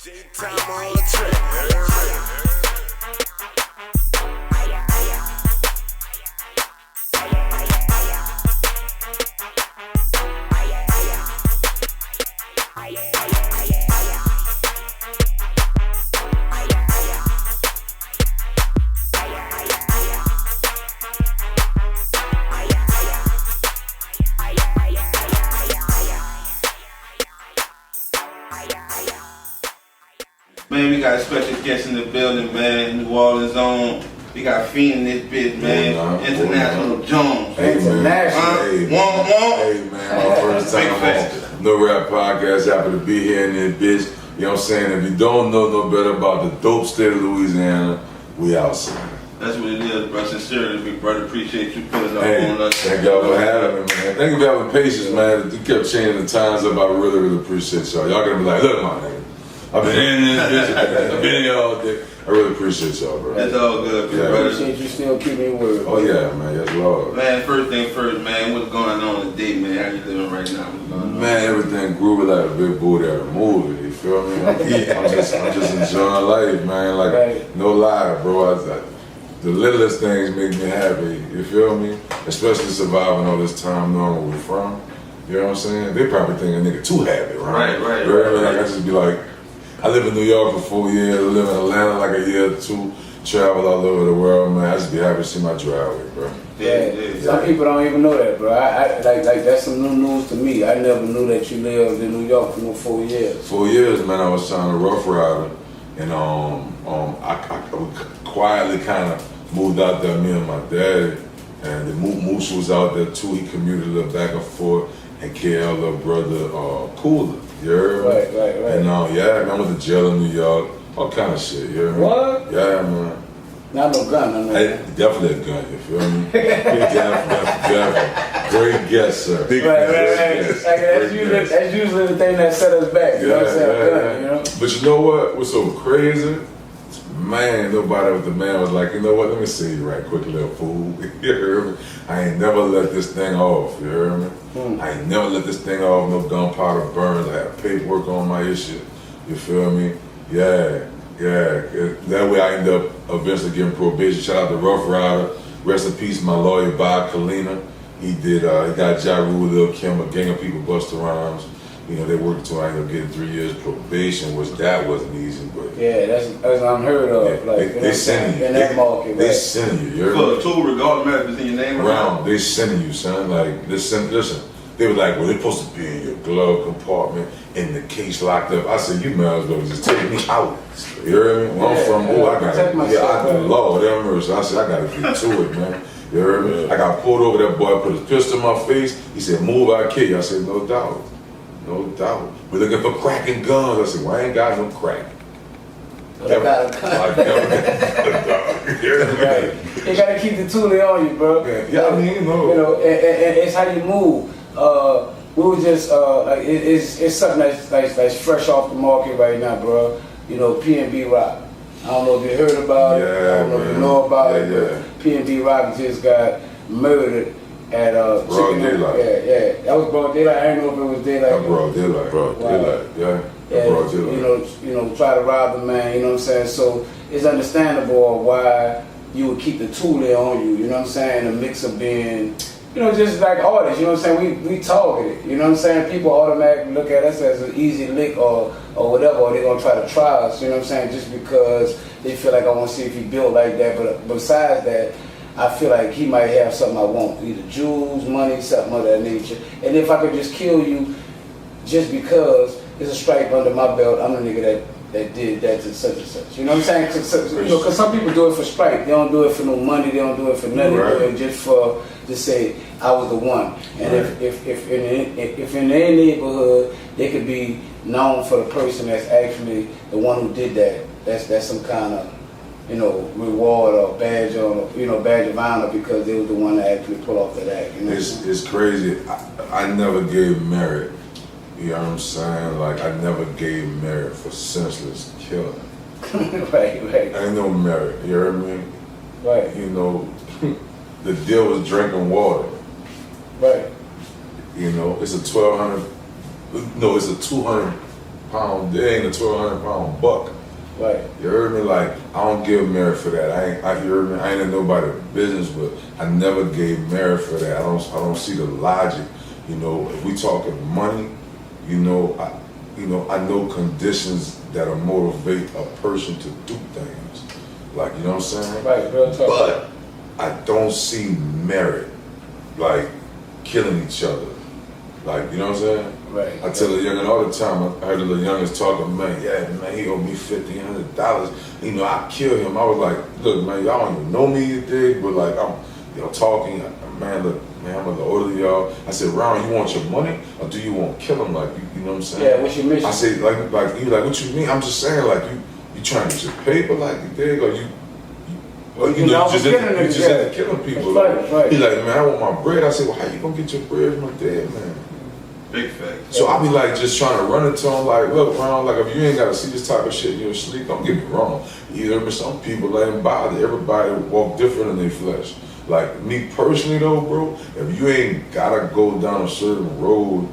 Time on the track. Man, we got a special guest in the building, man. New Orleans on. We got Fiend in this bitch, man. International Jones. Hey, International. Hey, Hey, man, my first time on No Rap Podcast. Happy to be here in this bitch. You know what I'm saying? If you don't know no better about the dope state of Louisiana, we outside. That's what it is, bro. Sincerely, big brother. Appreciate you putting up Hey, on us. thank y'all for having me, man. Thank you for having patience, man. You kept changing the times up. I really, really appreciate y'all. Y'all gonna be like, look, my nigga. I've been in this bitch. I've been in here all day. I really appreciate y'all, bro. That's all good, big Yeah. brother. Appreciate you still keeping your word. Oh, yeah, man. Yes, Lord. Man, first thing first, man. What's going on today, man? How you living right now? What's going on? Man, everything groovy like a big booty at a movie. You feel me? I'm just enjoying life, man. Like, Right. no lie, bro. The littlest things make me happy. You feel me? Especially surviving all this time knowing where we're from. You know what I'm saying? They probably think a nigga too happy, right? Right. Like, I just be like, I live in New York for 4 years. I live in Atlanta like a year or two. Travel all over the world, man. I just be happy to see my driveway, bro. Yeah. Some people don't even know that, bro. I like that's some new news to me. I never knew that you lived in New York for no 4 years. 4 years, man. I was trying to Rough Rider, and I quietly kind of moved out there. Me and my daddy, and the Moose was out there too. He commuted a little back and forth, and KL, little brother, Cooler. You heard me? Right. And yeah, man, I went to jail in New York, all kind of shit. You heard me? What? Yeah, man. Not no gun, I know. Definitely a gun. You feel me? Definitely. Great guess, sir. Right. Like, that's usually the thing that set us back. You know what I'm saying? A gun, you know? But you know what? What's so crazy? Man, nobody with the man was like, you know what? Let me see you right quick, little fool. You heard me? I ain't never let this thing off. You heard me? I ain't never let this thing off. No gunpowder burns. I have paperwork on my issue. You feel me? Yeah. That way I end up eventually getting probation. Shout out to Rough Rider. Rest in peace, my lawyer, Bob Kalina. He did, he got Ja Rule, Lil Kim, a gang of people, Busta Rhymes. You know, they worked until I ended up getting 3 years probation, which that wasn't easy, but. Yeah, that's unheard of. Yeah, like, they send you. In that market, They right? send you. You're For a tool, regardless of if it's in your name around, they send you, son. Like, listen. They were like, well, they're supposed to be in your glove compartment, in the case locked up. I said, you might as well just take me out. You heard me? Where I'm from, I got the law, damn mercy. I said, I gotta get to it, man. You heard me? Yeah. I got pulled over, that boy put his pistol in my face. He said, move, I'll kill you. I said, no doubt. No doubt. We're looking for crack and guns. I said, well, I ain't got no crack. I got a gun. Right. You gotta keep the toolie on you, bro. Yeah, I mean, you know. And it's how you move. We were just like it's something that's fresh off the market right now, bro. You know, P&B Rock. I don't know if you heard about it. I don't know if you know about it. But P&B Rock just got murdered at Broad Daylight. Yeah. That was Broad Daylight. I didn't know if it was Daylight. Broad Daylight. Yeah. Broad Daylight. You know, try to rob the man. You know what I'm saying? So it's understandable why you would keep the toolie on you. You know what I'm saying? The mix of being, you know, just like artists. You know what I'm saying? We target it. You know what I'm saying? People automatically look at us as an easy lick or whatever, or they're gonna try to try us. You know what I'm saying? Just because they feel like I want to see if he built like that. But besides that, I feel like he might have something I want, either jewels, money, something of that nature. And if I could just kill you just because there's a stripe under my belt, I'm the nigga that did that to such and such. You know what I'm saying? Because some people do it for stripe. They don't do it for no money. They don't do it for nothing. Right. They do it just for to say I was the one. And right. if in their neighborhood they could be known for the person that's actually the one who did that, that's some kind of, you know, reward or badge or, you know, badge of honor because they was the one that actually pull off that act. You know? It's crazy. I never gave merit. You know what I'm saying? Like, I never gave merit for senseless killing. Right. Ain't no merit. You heard me? Right. You know, the deal was drinking water. Right. You know, it's a 200 pound, there ain't a 1,200 pound buck. Right. You heard me? Like, I don't give merit for that. You heard me? I ain't in nobody's business, but I never gave merit for that. I don't see the logic. You know, if we talking money, I know conditions that'll motivate a person to do things. Like, you know what I'm saying? Right, real talk. But I don't see merit, like killing each other. Like, you know what I'm saying? Right. I tell the youngin all the time, I heard the little youngins talking, man, he owe me $50, $100. You know, I kill him. I was like, look, man, y'all don't even know me, you dig? But like, I'm, talking, man, look, man, I'm a little older than y'all. I said, Ron, you want your money or do you want to kill him? Like, you know what I'm saying? Yeah, what's your mission? I said, like, he like, what you mean? I'm just saying, like, you trying to get your paper, like, you dig? Or you just into killing people. Right. He like, man, I want my bread. I said, well, how you gonna get your bread from my dad, man? Big fact. So I be like, just trying to run into him, like, look, Ron, like, if you ain't gotta see this type of shit, you're asleep. Don't get me wrong. Either but some people ain't bother. Everybody walk different in their flesh. Like me personally, though, bro, if you ain't gotta go down a certain road,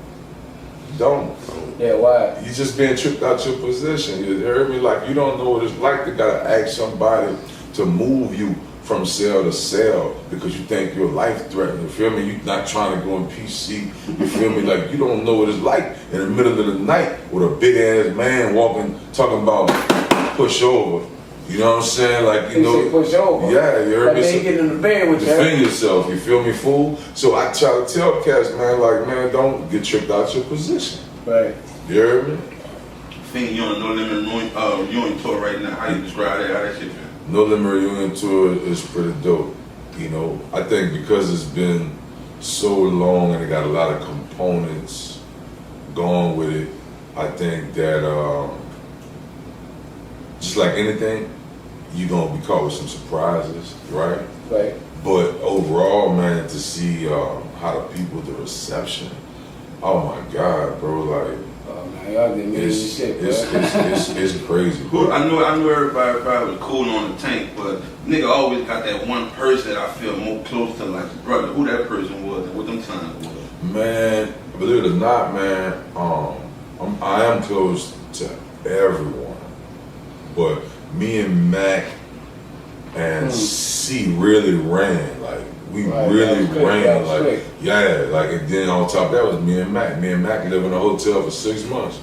don't. Yeah, why? You just being tripped out your position. You heard me? Like, you don't know what it's like to gotta ask somebody to move you from cell to cell because you think your life threatened. You feel me? You not trying to go in PC. You feel me? Like, you don't know what it's like in the middle of the night with a big ass man walking, talking about push over. You know what I'm saying? Like, you know, push over. Yeah, you heard me? Then you get in the bed with defend yourself. You feel me, fool? So I try to tell cats, man, like, man, don't get tricked out your position. Right. You heard me? Fiend, you on a No Limit Reunion tour right now. How you describe that? How that shit feel? No Limit Reunion tour is pretty dope. You know, I think because it's been so long and it got a lot of components going with it, I think that just like anything, you're gonna be caught with some surprises, right? Right. But overall, man, to see how the people, the reception, oh my God, bro, like, man, y'all did me shit, bro. It's crazy, bro. I knew everybody was cool on the tank, but nigga always got that one person that I feel more close to, like brother. Who that person was and what them times was. Man, believe it or not, man, I am close to everyone, but me and Mac and C really ran, like we really ran, like yeah, like, and then on top of that was me and Mac. Me and Mac lived in a hotel for 6 months.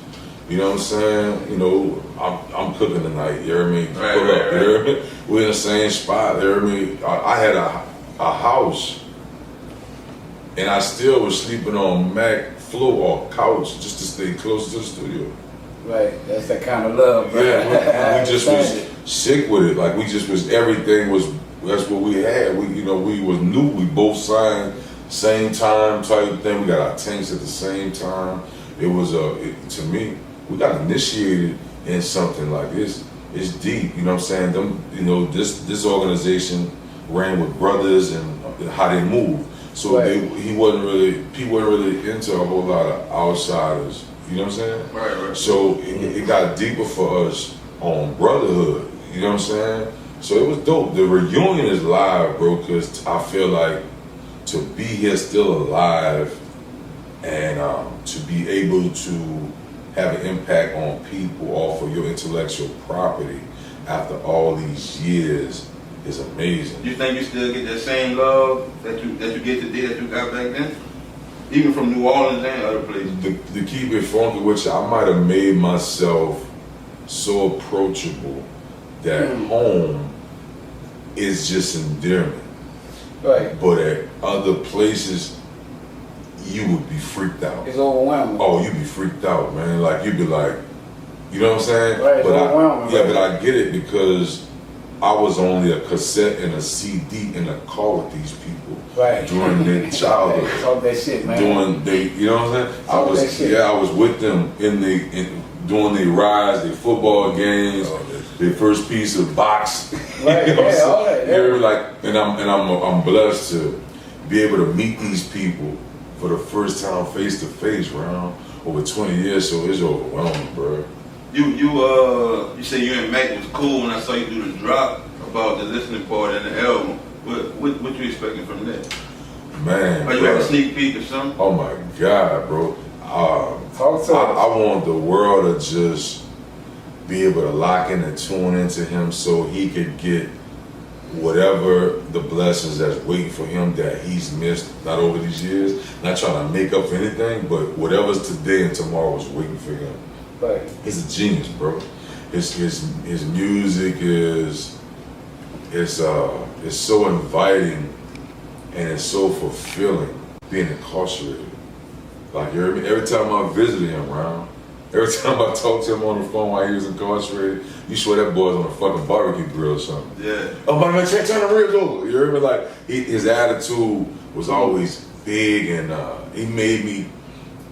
You know what I'm saying? You know, I'm cooking tonight. You hear me? Right. You hear me? We're in the same spot. You hear me? I had a house, and I still was sleeping on Mac floor or couch just to stay close to the studio. Right, that's that kind of love, bro. Yeah, we just was sick with it. Like, we just was, everything was, that's what we had. We was new. We both signed same time type thing. We got our tanks at the same time. It was to me, we got initiated in something like this. It's deep, you know what I'm saying? Them, you know, this organization ran with brothers and how they move. So people wasn't really into a whole lot of outsiders. You know what I'm saying? Right. So it got deeper for us on brotherhood. You know what I'm saying? So it was dope. The reunion is live, bro, because I feel like to be here still alive and to be able to have an impact on people off of your intellectual property after all these years is amazing. You think you still get that same love that you get today that you got back then? Even from New Orleans and other places? To keep it funky, which I might have made myself so approachable that home is just endearment. Right. But at other places, you would be freaked out. It's overwhelming. Oh, you'd be freaked out, man. Like, you'd be like, you know what I'm saying? Right, it's overwhelming. But I get it because I was only a cassette and a CD in the car with these people during their childhood. Talk that shit, man. You know what I'm saying? I was with them doing their rides, their football games, their first piece of box. Right, you know what I'm all that. saying? Like, and I'm blessed to be able to meet these people for the first time face to face around over 20 years. So it's overwhelming, bro. You say you and Mac was cool when I saw you do the drop about the listening part and the album. What you expecting from that? Man, Are you having a sneak peek or something? Oh my God, bro. Talk to us. I want the world to just be able to lock in and tune into him so he could get whatever the blessings that's waiting for him that he's missed not over these years. Not trying to make up for anything, but whatever's today and tomorrow is waiting for him. Right. He's a genius, bro. His music is so inviting and it's so fulfilling being incarcerated. Like, you hear me? Every time I visited him, Ron, every time I talked to him on the phone while he was incarcerated, you swear that boy's on a fucking barbecue grill or something. Yeah. Oh, my man, turn the ribs over. You hear me? Like, his attitude was always big, and he made me,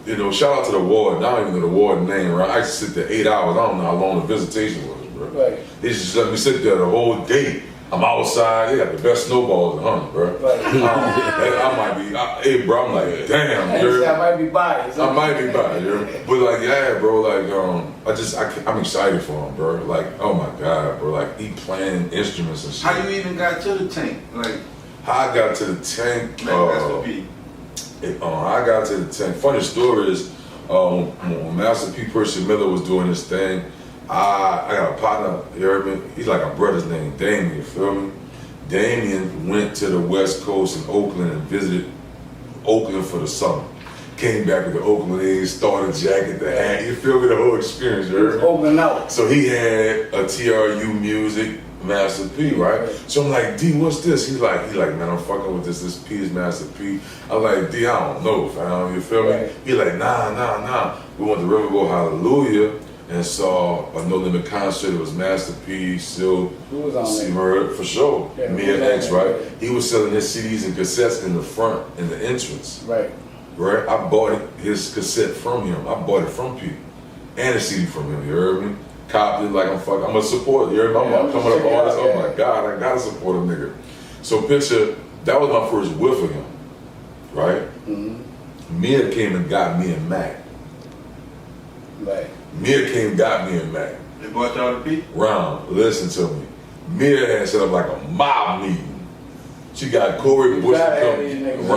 you know, shout out to the warden. I don't even know the warden name, right? I used to sit there 8 hours. I don't know how long the visitation was, bro. Right. They just let me sit there the whole day. I'm outside. They got the best snowballs in Hunter, bro. Right. I might be, hey, bro, I'm like, damn. I might be biased. I might be biased, but like, yeah, bro, like, I'm excited for him, bro. Like, oh my God, bro, like, he playing instruments and shit. How you even got to the tank? Like, how I got to the tank, I I got to the tank. Funny story is, when Master P. Percy Miller was doing this thing, I got a partner, you heard me? He's like a brother's name, Damien, you feel me? Damien went to the West Coast in Oakland and visited Oakland for the summer. Came back with the Oakland A's, starter jacket, the hat, you feel me? The whole experience, you heard me? Oakland out. So he had a TRU Music Master P, right? So I'm like, D, what's this? He's like, man, I'm fucking with this P is Master P. I'm like, D, I don't know, fam, you feel me? He like, nah. We went to Riverboat Hallelujah and saw a No Limit concert. It was Master P, Silk, C-Murder, for sure. Yeah, Me and X, right? He was selling his CDs and cassettes in the front, in the entrance. Right. Right? I bought his cassette from him. I bought it from people. And a CD from him, you heard me? Copped it like I'm a supporter, you heard me? I'm coming up artist, oh my God, I gotta support a nigga. So picture, that was my first whiff of him, right? Mm-hmm. Mia came and got me and Mac. Right. Mia came and got me and Mac. They brought y'all to P? Round, listen to me. Mia had set up like a mob meeting. She got Corey Bush to come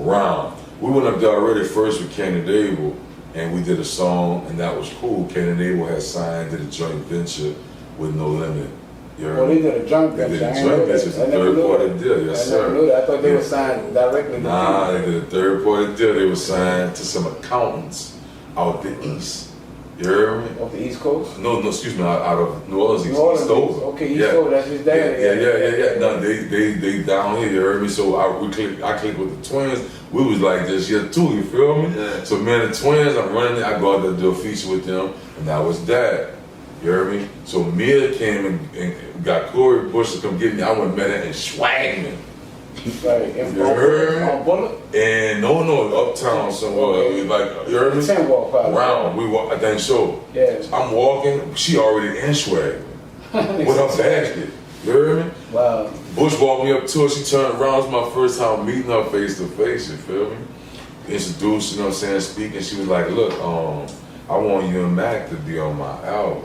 round. We went up there already first with Cannon Abel, and we did a song, and that was cool. Cannon Abel had signed to the joint venture with No Limit. Well, they did a joint venture. They did a joint venture. It's a third-party deal, yes, sir. I never knew that. I thought they were signed directly. Nah, they did a third-party deal. They were signed to some accountants out the East. You heard me? Off the East Coast? No, excuse me, out of New Orleans, East Over. Okay, East Coast, that's his dad. Yeah. No, they down here, you heard me? So I clicked with the twins. We was like this year too, you feel me? Yeah. So me and the twins, I'm running it, I go out there to do a feature with them, and that was that. You heard me? So Mia came and got Corey Bush to come get me. I went and met her in Swagman. Right. You heard me? On Bullet? And no, uptown somewhere. Okay. Like, you heard me? 10 walk probably. Round. We walk, I think so. Yeah. I'm walking, she already in Swagman. With her basket. You heard me? Wow. Bush walked me up to her, she turned around, it was my first time meeting her face to face, you feel me? Introduced, you know what I'm saying, speaking, she was like, look, I want you and Mac to be on my album.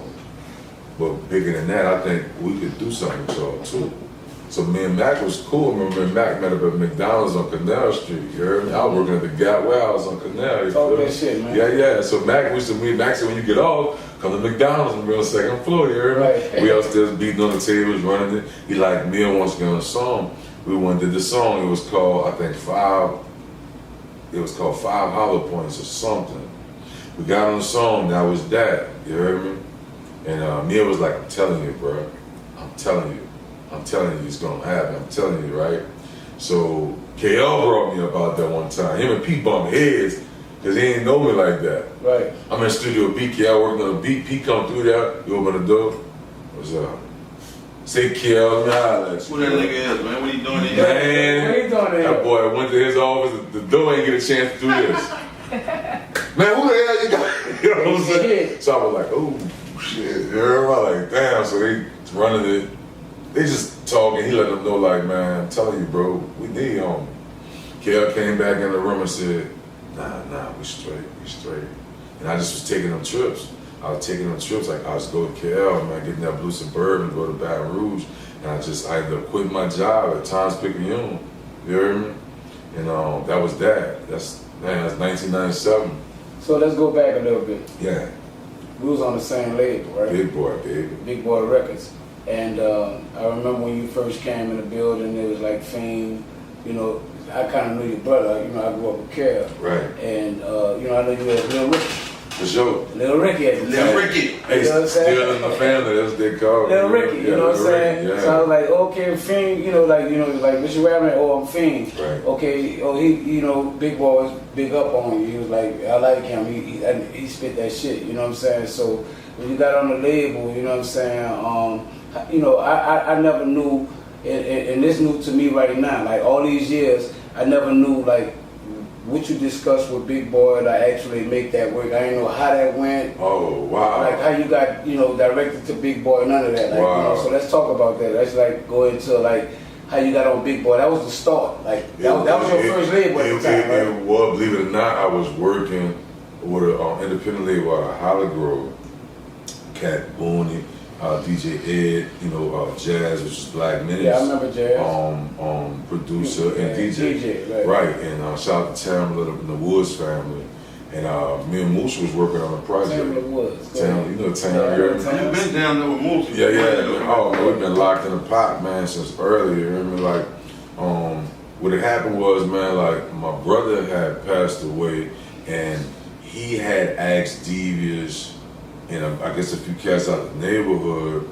But bigger than that, I think we could do something with y'all too. So me and Mac was cool. Remember me and Mac met up at McDonald's on Canal Street, you heard me? I was working at the Gap Warehouse on Canal. Oh, that shit, man. Yeah. So Mac was to me, Mac said when you get off, come to McDonald's and be on the second floor, you heard me? Right. We upstairs beating on the tables, running it. He like, Mia wants to get on a song. We went and did the song. It was called, I think, Five Hollow Points or something. We got on the song, that was that, you heard me? And Mia was like, I'm telling you, bro. I'm telling you it's gonna happen. I'm telling you, right? So KL brought me up out there one time. Him and Pete bumped heads because he ain't know me like that. Right. I'm in the studio with BK, I working on a beat. Pete come through there, you open the door. What's up? Say KL, man. Who that nigga is, man? What he doing in What here? are you doing there? That boy went to his office, the door ain't get a chance to do this. Man, who the hell you got? You know what I'm saying? So I was like, oh shit. You know what I'm like, damn. So they running it. They just talking. He let them know, like, man, I'm telling you, bro, we need him. KL came back in the room and said, nah, we straight. And I just was taking them trips. I was taking them trips, like, I was go to KL, man, getting that blue Suburban, go to Baton Rouge. And I ended up quitting my job at Times Picayune. You heard me? And that was that. Man, that's 1997. So let's go back a little bit. Yeah. We was on the same label, right? Big Boy, baby. Big Boy Records. And I remember when you first came in the building, it was like Fiend, you know, I kind of knew your brother, you know, I grew up with Kel. Right. And, you know, I know you had Lil Ricky. For sure. Lil Ricky at the time. Lil Ricky. You know what I'm saying? Still in the family, that's what they call Lil Ricky, you know what I'm saying? Yeah. So I was like, okay, Fiend, you know, like, what's your rap name? Oh, I'm Fiend. Right. Okay, oh, he, you know, Big Boy was big up on you. He was like, I like him. He spit that shit, you know what I'm saying? So when you got on the label, you know what I'm saying? You know, I never knew, and this new to me right now, like all these years, I never knew, like, what you discussed with Big Boy to actually make that work. I didn't know how that went. Oh, wow. Like how you got, you know, directed to Big Boy, none of that. Like, wow. You know, so let's talk about that. Let's like go into like how you got on Big Boy. That was the start. Like that was your first label at the time, right? It was, believe it or not, I was working with an independent label out of Hollygrove, Cat Booney, DJ Ed, you know, Jazz, which is Black Menace. Yeah, I remember Jazz. Producer and DJ. Right. And shout out to Tamla and the Woods family. And me and Moose was working on a project. Tamla Woods. You know Tamla. You've been down there with Moose. Yeah. Oh, man, we've been locked in the pot, man, since earlier. I mean, like, what had happened was, man, like, my brother had passed away, and he had asked Devious and I guess a few cats out of the neighborhood,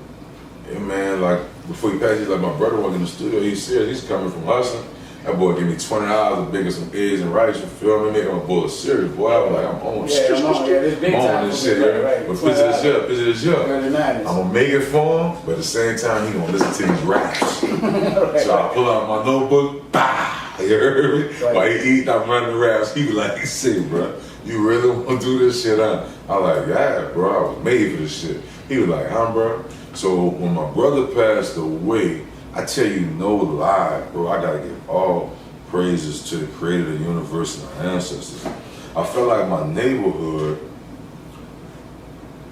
and man, like, before he passed, he's like, my brother was in the studio, he's serious, he's coming from hustling. That boy give me $20 to bake some eggs and rice, you feel me, making a bowl of cereal, boy. I was like, I'm on this shit, right. But picture this up. I'm gonna make it for him, but at the same time, he gonna listen to these raps. So I pull out my notebook, bah, you heard me? Right. While he eating, I'm running the raps, he was like, say, bro, you really wanna do this shit, huh? I was like, yeah, bro, I was made for this shit. He was like, huh, bro? So when my brother passed away, I tell you no lie, bro, I gotta give all praises to the creator of the universe and our ancestors. I felt like my neighborhood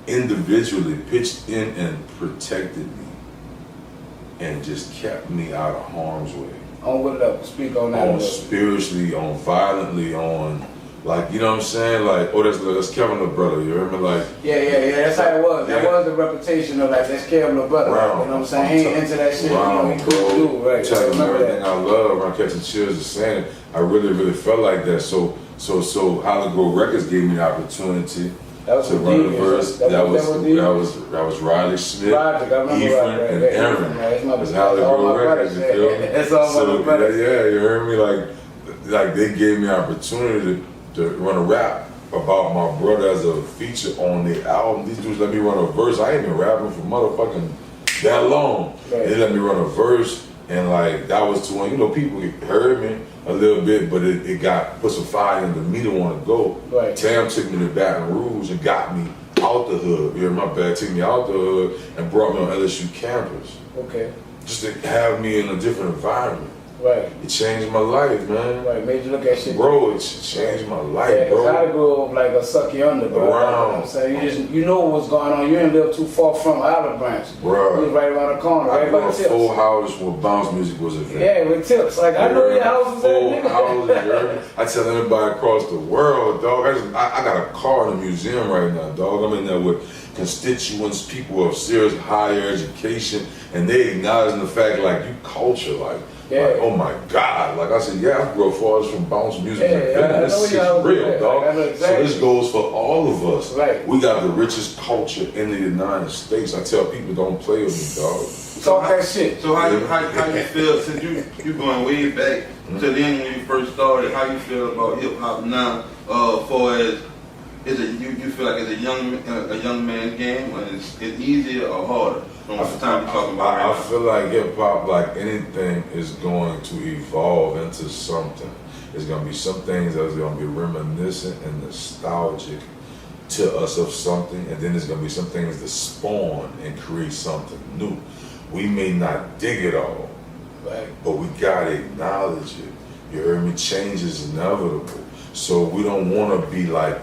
individually pitched in and protected me and just kept me out of harm's way. On what level? Speak on that. On spiritually, on violently, on, like, you know what I'm saying? Like, oh, that's Kevin the brother, you remember? Like, yeah, that's how it was. That was the reputation of, like, that's Kevin the brother. Round, you know what I'm saying? He ain't into that shit. Round, you know, he cool dude, right? Tell you everything that. I love, when I catching chills just saying it, I really felt like that. So Hollygrove Records gave me the opportunity to run the verse. That was Riley Smith, Ethan, and Aaron. That's Hollygrove Records, you feel me? That's all my brothers. Yeah, you heard me? Like they gave me opportunity to run a rap about my brother as a feature on the album. These dudes let me run a verse. I ain't been rapping for motherfucking that long. Right. They let me run a verse, and like that was to when, you know, people heard me a little bit, but it put some fire into me to want to go. Right. Tam took me to Baton Rouge and got me out the hood. You hear my bad? Took me out the hood and brought me on LSU campus. Okay. Just to have me in a different environment. Right. It changed my life, man. Right, made you look at shit. Bro, it changed my life, yeah, bro. Yeah, Hollygrove like a suck you under, bro. Around. You know what I'm saying? You know what's going on. You ain't live too far from Olive Branch. Bro. You was right around the corner, I right grew by up Tips. full house where bounce music was invented. Yeah, with Tips. Like, I know your house was full there, nigga. houses, you heard me? I tell anybody across the world, dog. I got a car in the museum right now, dog. I'm in there with constituents, people of serious higher education, and they acknowledging the fact, like, you culture, like, oh my God. Like I said, I grew up far from bounce music. This shit's real, dog. Exactly. So this goes for all of us. Right. We got the richest culture in the United States. I tell people, don't play with me, dog. Talk that shit. So how you feel, since you going way back to then when you first started, how you feel about hip hop now, far as you feel like it's a young man's game, or it's easier or harder from the time you're talking about right now? I feel like hip hop, like anything, is going to evolve into something. There's going to be some things that's going to be reminiscent and nostalgic to us of something, and then there's going to be some things that spawn and create something new. We may not dig it all, right, but we got to acknowledge it. You heard me? Change is inevitable. So we don't want to be like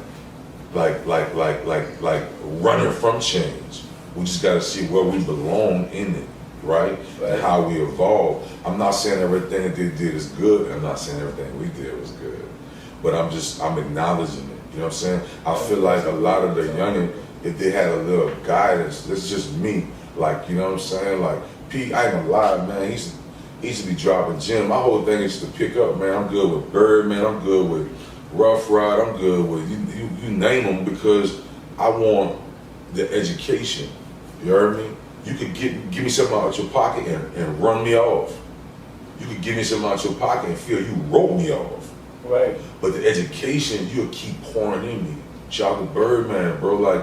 running from change. We just got to see where we belong in it, right? And how we evolve. I'm not saying everything that they did is good. I'm not saying everything we did was good. but I'm acknowledging it. You know what I'm saying? I feel like a lot of the youngin', if they had a little guidance, this is just me. Like, you know what I'm saying? Like, Pete, I ain't gonna lie, man. He used to be dropping gems. My whole thing is to pick up, man. I'm good with Birdman. I'm good with Rough Ride. I'm good with you name them, because I want the education. You heard me? You could give me something out your pocket and run me off. You could give me something out your pocket and feel you wrote me off. Right. But the education, you'll keep pouring in me. Chocolate Birdman, bro. Like,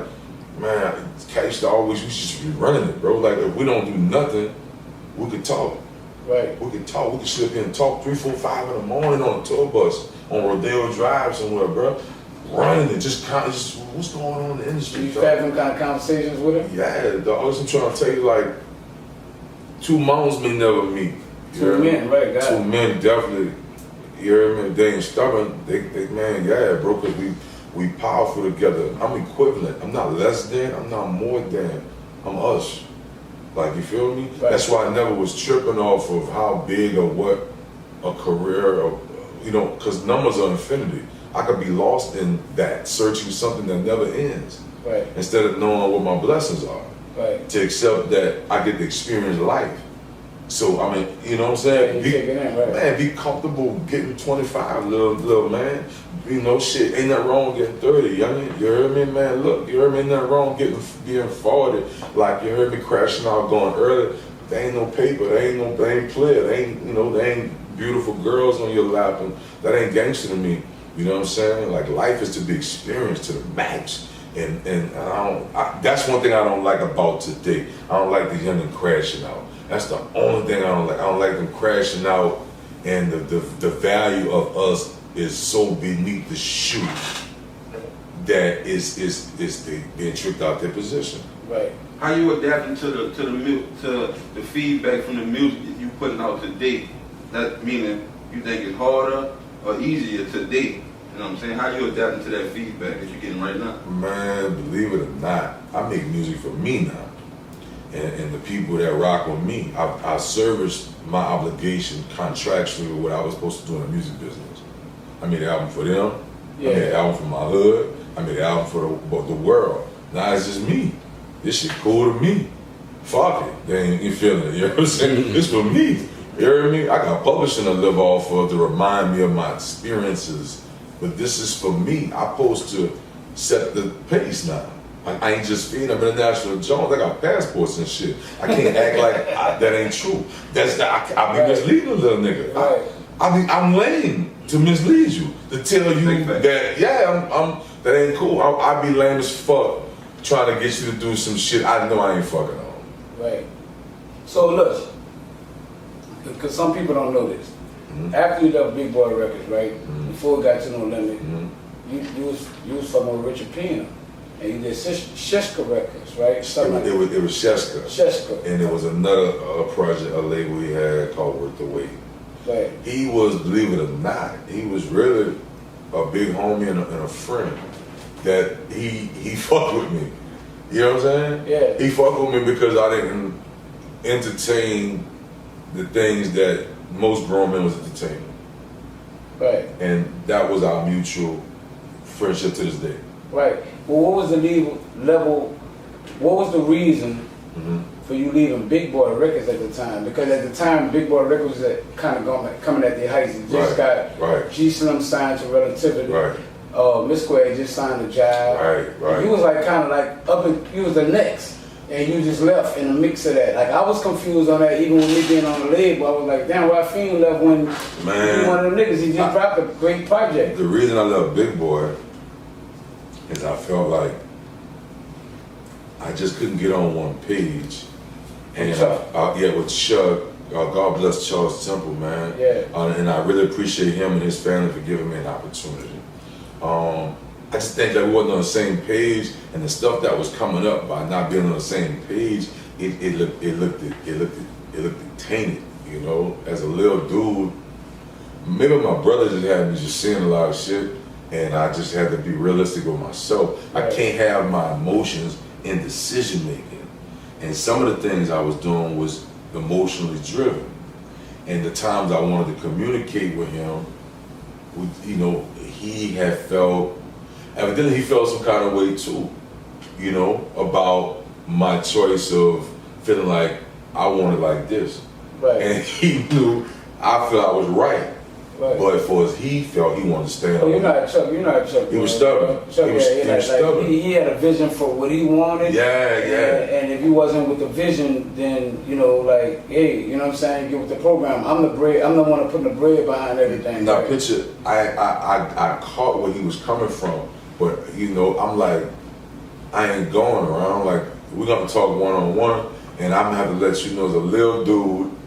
man, Cat used to always, we should be running it, bro. Like, if we don't do nothing, we could talk. Right. We could talk. We could slip in and talk 3, 4, 5 in the morning on a tour bus on Rodeo Drive somewhere, bro. Running it, just what's going on in the industry. You used to have them kind of conversations with him? Yeah, dog. I'm trying to tell you, like, two moms may never meet. Two men, right? Got Two it. men definitely. You hear me? They ain't stubborn. They man, yeah, bro. Cause we powerful together. I'm equivalent. I'm not less than. I'm not more than. I'm us. Like, you feel me? Right. That's why I never was tripping off of how big or what a career, or, you know, because numbers are infinity. I could be lost in that, searching something that never ends. Right. Instead of knowing what my blessings are. Right. To accept that I get to experience life. So, I mean, you know what I'm saying? Yeah, you take it in, right. Man, be comfortable getting 25, little man. You know, shit, ain't nothing wrong getting 30, youngin'. You heard me, man? Look, you heard me, ain't nothing wrong being 40. Like, you heard me crashing out, going early. There ain't no paper, they ain't player, they ain't, you know, they ain't beautiful girls on your lap, and that ain't gangster to me. You know what I'm saying? Like, life is to be experienced to the max. And that's one thing I don't like about today. I don't like the youngin' crashing out. That's the only thing I don't like. I don't like them crashing out, and the value of us is so beneath the shoe that is they being tricked out their position. Right. How you adapting to the feedback from the music that you putting out today? That meaning you think it's harder or easier today? You know what I'm saying? How you adapting to that feedback that you're getting right now? Man, believe it or not, I make music for me now. And the people that rock with me, I serviced my obligation contractually with what I was supposed to do in the music business. I made an album for them. Yeah. I made an album for my hood. I made an album for the world. Now it's just me. This shit cool to me. Fuck it. They ain't you feeling it. You know what I'm saying? It's for me. You hear me? I got publishing to live off of to remind me of my experiences. But this is for me. I'm supposed to set the pace now. I ain't just Fiend, I'm international Jones. I got passports and shit. I can't act like that ain't true. I be misleading a little nigga. Right. I'm lame to mislead you, to tell you that, yeah, I'm that ain't cool. I be lame as fuck trying to get you to do some shit I know I ain't fucking on. Right. So look, because some people don't know this. Mm-hmm. After you left Big Boy Records, right? Mm-hmm. Before it got to No Limit, Mm-hmm. you was fucking with Richard Pena. And you did Sheshka Records, right? Something like It was Sheshka. Sheshka. And there was another project, a label he had called Worth the Wait. Right. He was, believe it or not, he was really a big homie and a friend that he fucked with me. You know what I'm saying? Yeah. He fucked with me because I didn't entertain the things that most grown men was entertaining. Right. And that was our mutual friendship to this day. Right. Well, what was the level, what was the reason for you leaving Big Boy Records at the time? Because at the time, Big Boy Records was kind of coming at their heights. It just got G Slim signed to Relativity. Right. Miss Square just signed a Jive. Right. You was like kind of like you was the next, and you just left in the mix of that. Like, I was confused on that, even with me being on the label. I was like, damn, why Fiend left when he one of them niggas? He just dropped a great project. The reason I love Big Boy is I felt like I just couldn't get on one page. And with Chuck, God bless Charles Temple, man. Yeah. And I really appreciate him and his family for giving me an opportunity. I just think that we wasn't on the same page, and the stuff that was coming up by not being on the same page, it looked tainted, you know. As a little dude, maybe my brother just had me just seeing a lot of shit, and I just had to be realistic with myself. Right. I can't have my emotions in decision making, and some of the things I was doing was emotionally driven, and the times I wanted to communicate with him, you know, he had felt, evidently he felt some kind of way too, you know, about my choice of feeling like I wanted like this. Right. And he knew I felt I was right. Right. But for as he felt, he wanted to stand Oh, up. you're not Chuck. You're not Chuck. He was stubborn. Chuck, He was stubborn. He had a vision for what he wanted. Yeah. And if he wasn't with the vision, then you know, like, hey, you know what I'm saying? Get with the program. I'm the bread. I'm the one putting the bread behind everything. Now, right? picture, I caught where he was coming from, but you know, I'm like, I ain't going around. Like, we're gonna talk one-on-one, and I'm gonna have to let you know, as a little dude,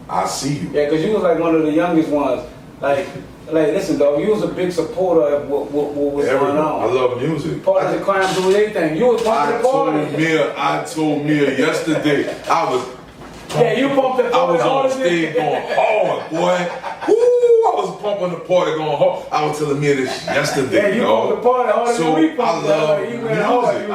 I see you. Yeah, because you was like one of the youngest ones. Like, listen, dog, you was a big supporter of what was going on. I love music. Parties and crime, do anything. You was pumping the party. I told Mia yesterday, Yeah, you pumped the party. I was on stage going hard, boy. Woo! I was pumping the party going hard. I was telling Mia this yesterday, yeah, you pumped the party harder so than we pumped. I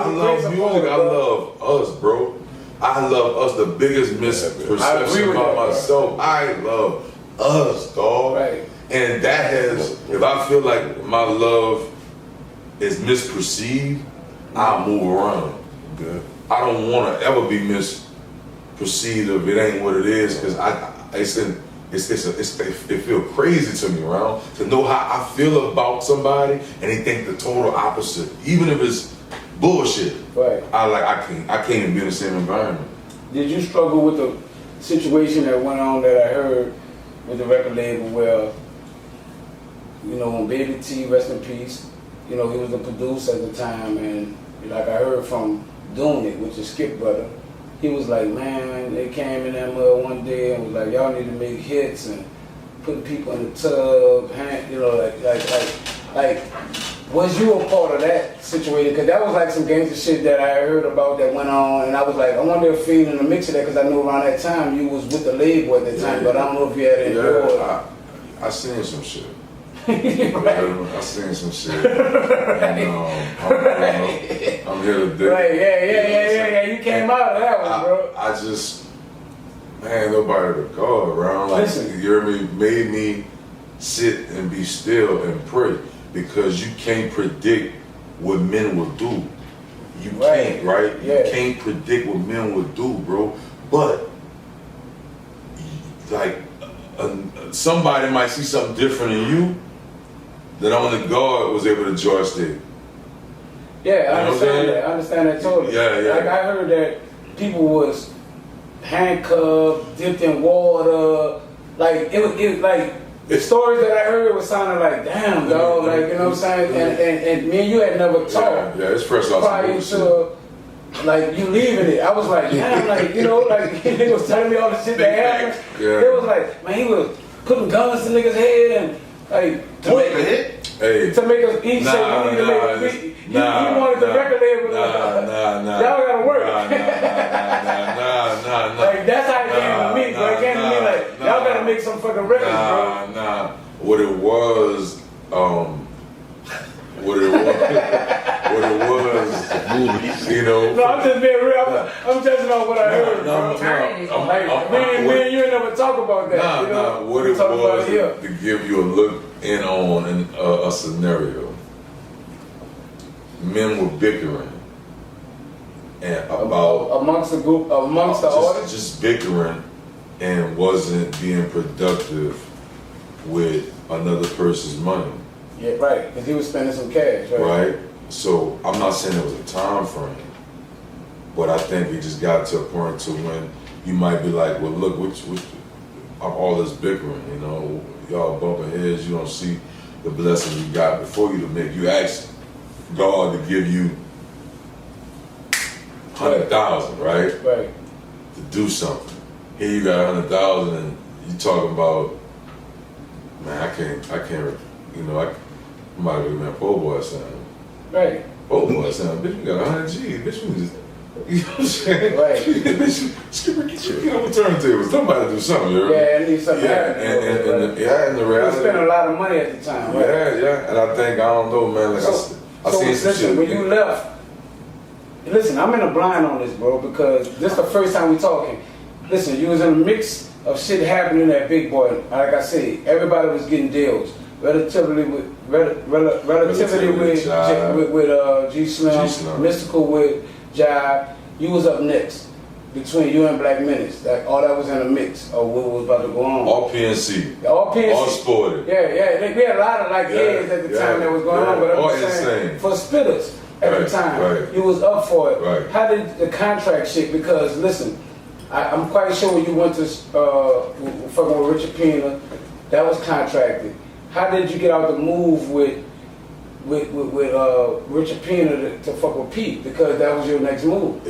love music. I love us, bro. I love us. The biggest misperception about myself. I love us, dog. Right. And that has, if I feel like my love is misperceived, I'll move around. Good. I don't want to ever be misperceived if it ain't what it is, because it feels crazy to me, around to know how I feel about somebody and they think the total opposite, even if it's bullshit. Right. I can't even be in the same environment. Did you struggle with the situation that went on that I heard with the record label where, you know, when Baby T, rest in peace, you know, he was the producer at the time, and like I heard from Doing It, which is Skip Brother, he was like, man, they came in that mud one day and was like, y'all need to make hits and putting people in the tub, you know, like, was you a part of that situation? Because that was like some gangster shit that I heard about that went on, and I was like, I wonder if Fiend in the mix of that, because I know around that time you was with the label at that time, but I don't know if you had it. I seen some shit. Right. I seen some shit. And I'm here today. Right, yeah. You came out of that one, bro. I just, man, nobody to go around. Like, Listen. you hear me? Made me sit and be still and pray, because you can't predict what men will do. You can't, right? Yeah. You can't predict what men will do, bro. But, like, somebody might see something different in you that only God was able to joystick. Yeah, I understand that. I understand that totally. Yeah. Like, I heard that people was handcuffed, dipped in water. Like, it was like, the stories that I heard was sounding like, damn, dog, like, you know what I'm saying? And me and you had never talked. Yeah, it's fresh off prior to, like, you leaving it. I was like, damn, like, you know, like, he was telling me all the shit that happened. Yeah. It was like, man, he was putting guns to niggas' head and, like, To make a hit? Hey. to make us, he said we need to make a beat. He wanted the record label. Nah. Y'all gotta work. Nah. Like, that's how it came to me. But it came to me like, y'all gotta make some fucking records, bro. Nah. What it was, you know. No, I'm just being real. I'm touching on what I heard, bro. Like, me and you never talk about that. You know? What it was to give you a look in on a scenario. Men were bickering and about amongst the group, amongst the audience, just bickering, and wasn't being productive with another person's money. Yeah, right. Because he was spending some cash, Right. So I'm not saying it was a time frame, but I think it just got to a point to when you might be like, well, look, which all this bickering, you know, y'all bumping heads, you don't see the blessing you got before you to make. You ask God to give you 100,000, right? Right. To do something. Here you got 100,000, and you talking about, man, I can't, you know, I might have been poor boy sound. Right. Poor boy sound, bitch, we got 100 G, bitch, we just, you know what I'm saying? Right. Bitch, Skipper, get on the turntables. Somebody do something, you know? Yeah, I need something. And the reality. We spent a lot of money at the time, right? Yeah, and I think, I don't know, man, like I seen some listen, shit. when you left, listen, I'm in a blind on this, bro, because this is the first time we talking. Listen, you was in a mix of shit happening at Big Boy. Like I said, everybody was getting deals. Relativity with G Slim, Mystical with Jive. You was up next between you and Black Menace. Like all that was in a mix of what was about to go on. All PNC. All PNC. All sported. Yeah. We had a lot of heads at the time that was going on, but I'm saying for spitters at the time, you was up for it. Right. How did the contract shit? Because listen, I'm quite sure when you went to fucking with Richard Pena, that was contracted. How did you get out the move with Richard Pena to fuck with Pete? Because that was your next move.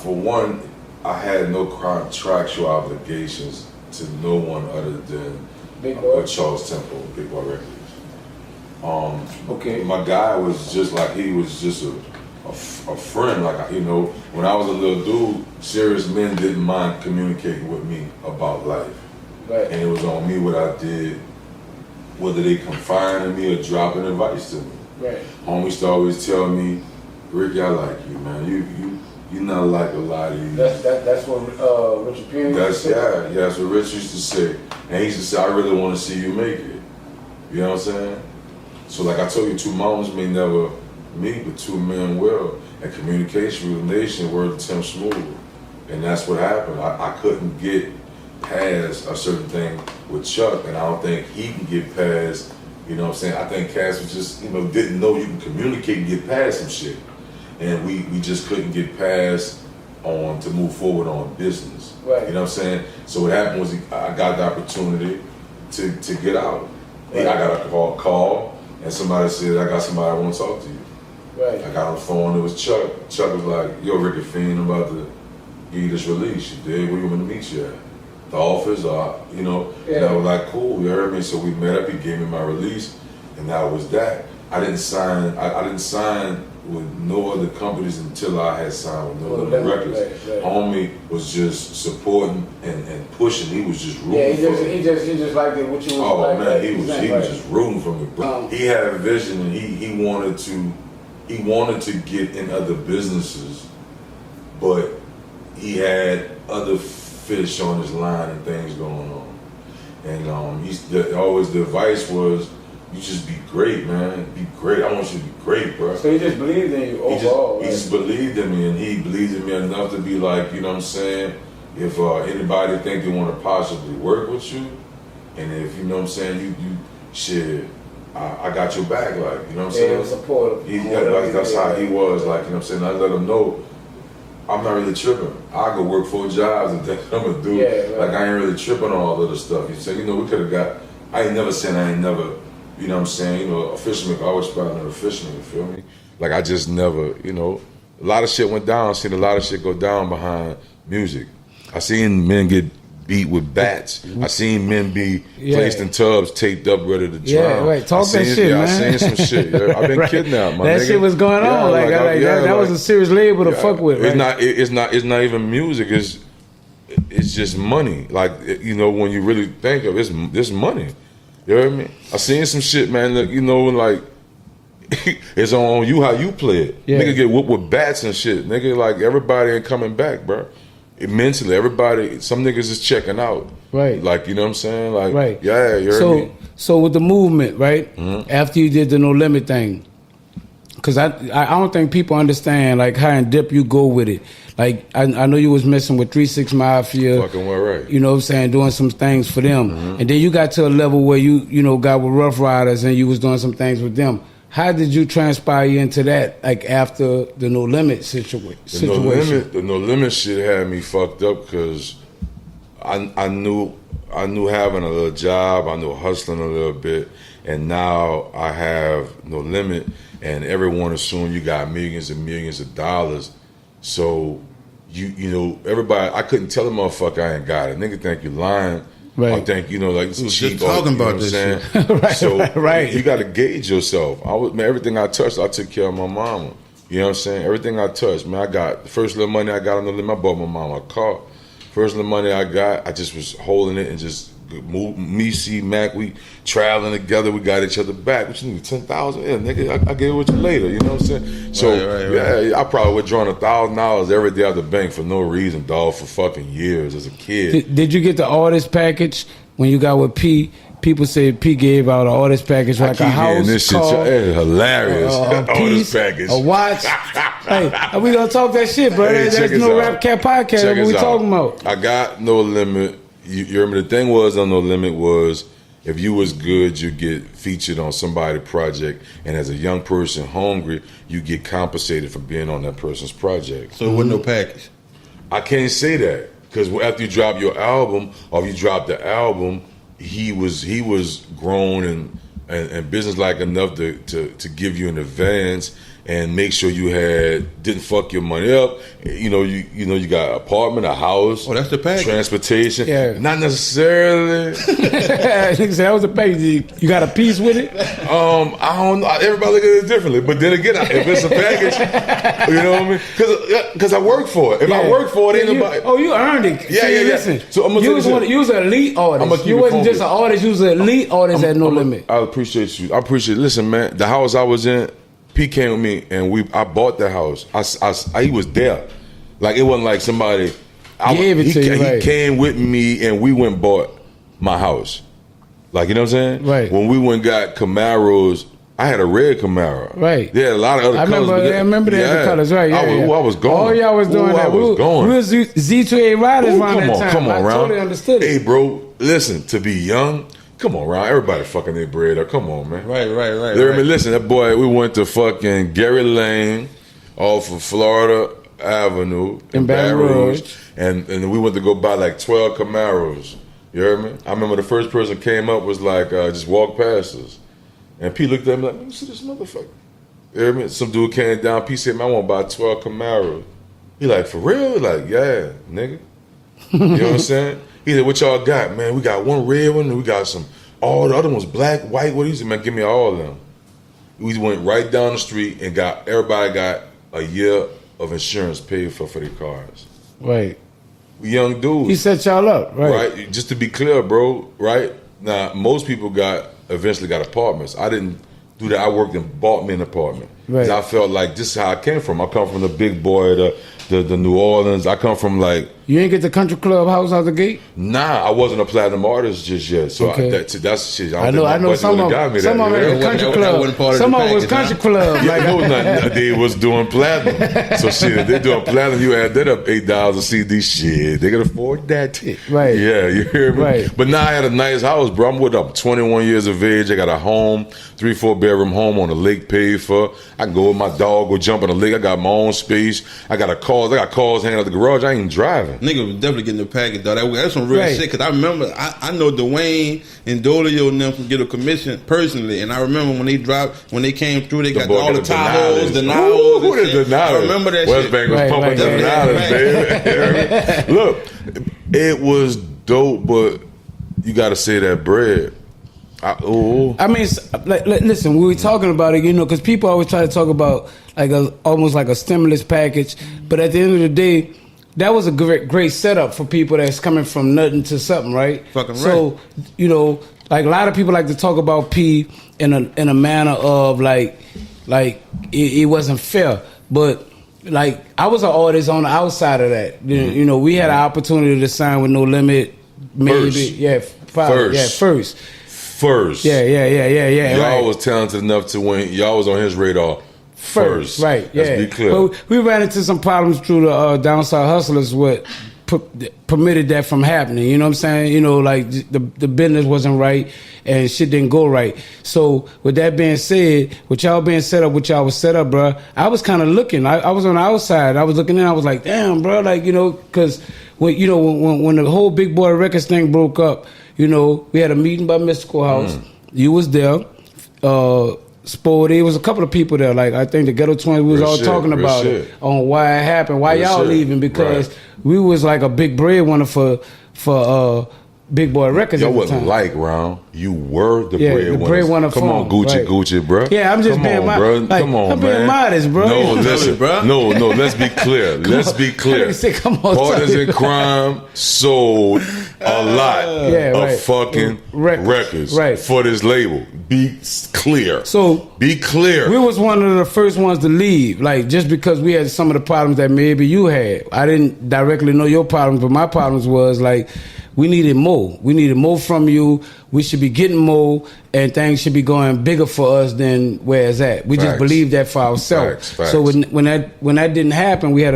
For one, I had no contractual obligations to no one other than Charles Temple, Big Boy Records. Okay. My guy was just like, he was just a friend. Like, you know, when I was a little dude, serious men didn't mind communicating with me about life. Right. And it was on me what I did, whether they confiding me or dropping advice to me. Right. Homies used to always tell me, Ricky, I like you, man. You're not like a lot of these. That's what Richard Pena used to say. That's what Rich used to say. And he used to say, I really want to see you make it. You know what I'm saying? So like I told you, two mountains may never meet, but two men will. And communication with the nation, word to Tim Smooth. And that's what happened. I couldn't get past a certain thing with Chuck, and I don't think he can get past, you know what I'm saying? I think Cass was just, you know, didn't know you can communicate and get past some shit. And we just couldn't get past to move forward on business. Right. You know what I'm saying? So what happened was I got the opportunity to get out. Right. I got a call, and somebody said, I got somebody I want to talk to you. Right. I got on the phone, it was Chuck. Chuck was like, yo, Ricky Fiend, I'm about to give you this release. You did? Where you want to meet you at? The office, you know? Yeah. And I was like, cool, you heard me? So we met up, he gave me my release, and that was that. I didn't sign with no other companies until I had signed with no other records. Right. Homie was just supporting and pushing. He was just rooting for me. He just liked it, what you was Oh like. man, he was just rooting for me, bro. He had a vision, and he wanted to get in other businesses, but he had other fish on his line and things going on. And always the advice was, you just be great, man. Be great. I want you to be great, bro. So he just believed in you overall. He just believed in me, and he believed in me enough to be like, you know what I'm saying? If anybody think they want to possibly work with you, and if, you know what I'm saying, you shit, I got your back, like, you know what I'm saying? He was supportive. That's how he was, like, you know what I'm saying? I let him know, I'm not really tripping. I go work 4 jobs and think I'm gonna do. Like, I ain't really tripping on all of the stuff. You say, you know, we could have got, I ain't never saying I ain't never, you know what I'm saying? You know, a fisherman can always spot another fisherman, you feel me? Like, I just never, you know, a lot of shit went down. I seen a lot of shit go down behind music. I seen men get beat with bats. I seen men be placed in tubs, taped up, ready to drown. Yeah, right. Talk that shit, man. I seen some shit. Yeah. I've been kidnapped, my nigga. That shit was going on. That was a serious label to fuck with. Right? It's not even music. It's just money. Like, you know, when you really think of it, it's money. You know what I mean? I seen some shit, man. Look, you know, like, it's on you how you play it. Yeah. Nigga get whooped with bats and shit. Nigga, like, everybody ain't coming back, bro. Mentally, everybody, some niggas is checking out. Right. Like, you know what I'm saying? Like, right. Yeah, you heard me? So with the movement, right? Mm-hmm. After you did the No Limit thing, because I don't think people understand, like, how in depth you go with it. Like, I know you was messing with 3 6 Mafia. Fucking well, right. You know what I'm saying? Doing some things for them. Mm-hmm. And then you got to a level where you know, got with Rough Riders and you was doing some things with them. How did you transpire into that, like, after the No Limit situation? The No Limit shit had me fucked up because I knew having a little job, I knew hustling a little bit, and now I have No Limit, and everyone assumed you got millions and millions of dollars. So you know, everybody, I couldn't tell a motherfucker I ain't got it. Nigga think you lying. Right. I think, you know, like, this is cheap. Just talking about this shit. Right, so right. You got to gauge yourself. Everything I touched, I took care of my mama. You know what I'm saying? Everything I touched, man, I got the first little money I got on the limit. I bought my mama a car. First little money I got, I just was holding it and just moved. Me, C, Mac, we traveling together. We got each other back. What you need? 10,000? Yeah, nigga, I get it with you later. You know what I'm saying? So right. I probably withdrawn $1,000 every day out the bank for no reason, dog, for fucking years as a kid. Did you get the artist package when you got with P? people say P gave out an artist package like a house, this car, shit. It's hilarious. a Artist piece, package. a watch. Hey, we gonna talk that shit, bro. Hey, That's check no us out. Rap Cat podcast. Check What we us talking out. about? I got No Limit. You remember the thing was on No Limit was if you was good, you get featured on somebody's project, and as a young person hungry, you get compensated for being on that person's project. So it wasn't no package. I can't say that because after you drop your album, or if you drop the album, he was grown and business-like enough to give you an advance and make sure you didn't fuck your money up. You know you got an apartment, a house. Oh, that's the package. Transportation. Yeah. Not necessarily. Nigga said that was a package. You got a piece with it? I don't know. Everybody look at it differently. But then again, if it's a package, you know what I mean? Because I work for it. If I work for it, ain't nobody. You earned it. Yeah, See, yeah. Listen, So I'm gonna you was an elite artist. I'ma keep You it wasn't just funky. an artist. You was an elite artist at No Limit. I appreciate you. I appreciate. Listen, man, the house I was in, P came with me, and I bought the house. He was there. Like it wasn't like somebody Gave it to you, He right. came with me, and we went and bought my house. Like you know what I'm saying? Right. When we went and got Camaros, I had a red Camaro. Right. They had a lot of other I colors. remember the other colors, right? Yeah, I was going. All y'all was doing that. I was going. We was Z2A riders Ooh, around that time. come on, I Ron. totally understood it. Hey, bro, listen, to be young, come on, Ron. Everybody fucking their bread up. Come on, man. Right. Listen, that boy, we went to fucking Gary Lane off of Florida Avenue In Baton Rouge. and we went to go buy like 12 Camaros. You heard me? I remember the first person came up was like, just walked past us. And P looked at me like, let me see this motherfucker. You heard me? Some dude came down, P said, man, I want to buy 12 Camaros. He like, for real? Like, yeah, nigga. You know what I'm saying? He said, what y'all got, man? We got one red one, and we got all the other ones, black, white. What he said, man, give me all of them. We went right down the street and everybody got a year of insurance paid for their cars. Right. We young dudes. He set y'all up, right? Right? Just to be clear, bro, right? Now, most people eventually got apartments. I didn't do that. I worked and bought me an apartment. Right. 'Cause I felt like this is how I came from. I come from the big boy, the New Orleans. I come from like, You ain't get the country club house out the gate? nah, I wasn't a platinum artist just yet. So Okay. that's shit. I know some of them. Some of them that. country That club. wasn't part of Some the of them was package, country huh? club. Like, No, nothing. They was doing platinum. So shit, if they doing platinum, you add that up $8 a CD. Shit, they can afford that. Right. Yeah, you hear me? Right. But now I had a nice house, bro. I'm 21 years of age. I got a home, 3-4 bedroom home on the lake paid for. I can go with my dog, go jump in the lake. I got my own space. I got cars hanging out the garage. I ain't even driving. Nigga was definitely getting the package, though. That's some real Right. shit. Cause I remember, I know Dwayne and Dolio and them from get a commission personally, and I remember when they came through, they got boy all the got the Tahoes, Denali's. the Ooh, Niles. who and the shit. Denali's? I remember that West shit. Bank was Right, pumping right, the right. Denali's, baby. Look, it was dope, but you got to say that bread. I mean, listen, we were talking about it, because people always try to talk about like almost like a stimulus package, but at the end of the day, that was a great setup for people that's coming from nothing to something, right? Fucking right. So, like a lot of people like to talk about P in a manner of like it wasn't fair, but like I was an artist on the outside of that. We had an opportunity to sign with No Limit, maybe first. First. Yeah. Y'all right. was talented enough to win. Y'all was on his radar first. Right, yeah. Let's be clear. But we ran into some problems through the Down South Hustlers, what permitted that from happening. You know what I'm saying? Like the business wasn't right and shit didn't go right. So with that being said, with y'all being set up, what y'all was set up, bro, I was kind of looking. I was on the outside. I was looking in. I was like, damn, bro, like, because when the whole Big Boy Records thing broke up, we had a meeting by Mystical House. You was there. Sporty, it was a couple of people there. Like I think the Ghetto Twins, we was all talking about it on why it happened, why y'all leaving, because we was like a big breadwinner for Big Boy Records. Y'all at the wasn't time. like Ron. You were the Yeah, breadwinner. the breadwinner Come on, Gucci, right. Gucci, bro. Yeah, I'm just Come being on, bro. Come on, I'm man. being modest, bro. No, listen, bro. No, let's be clear. Let's be clear. Come on, Partners tell me. in Crime sold a lot of right. fucking records Right. for this label. Be clear. So be clear. we was one of the first ones to leave, like just because we had some of the problems that maybe you had. I didn't directly know your problems, but my problems was like we needed more. We needed more from you. We should be getting more, and things should be going bigger for us than where it's at. We just believed that for ourselves. Facts. So when that didn't happen, we had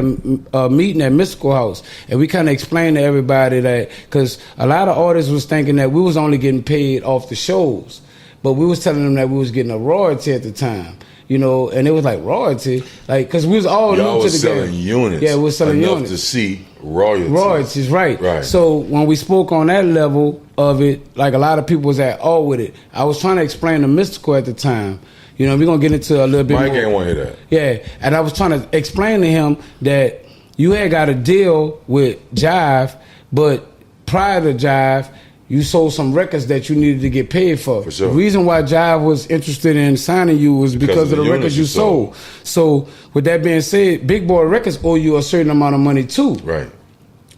a meeting at Mystical House, and we kind of explained to everybody that, because a lot of artists was thinking that we was only getting paid off the shows, but we was telling them that we was getting a royalty at the time. You know, and it was like royalty, like, because we was all Y'all new to was the selling game. units. Yeah, we was selling enough units to see royalties. Royalties, right. Right. So when we spoke on that level of it, like a lot of people was at all with it. I was trying to explain the Mystical at the time. You know, we're going to get into a little bit Mike more. ain't want to hear that. Yeah, and I was trying to explain to him that you had got a deal with Jive, but prior to Jive, you sold some records that you needed to get paid for. For sure. The reason why Jive was interested in signing you was because of the records you sold. So with that being said, Big Boy Records owe you a certain amount of money too. Right.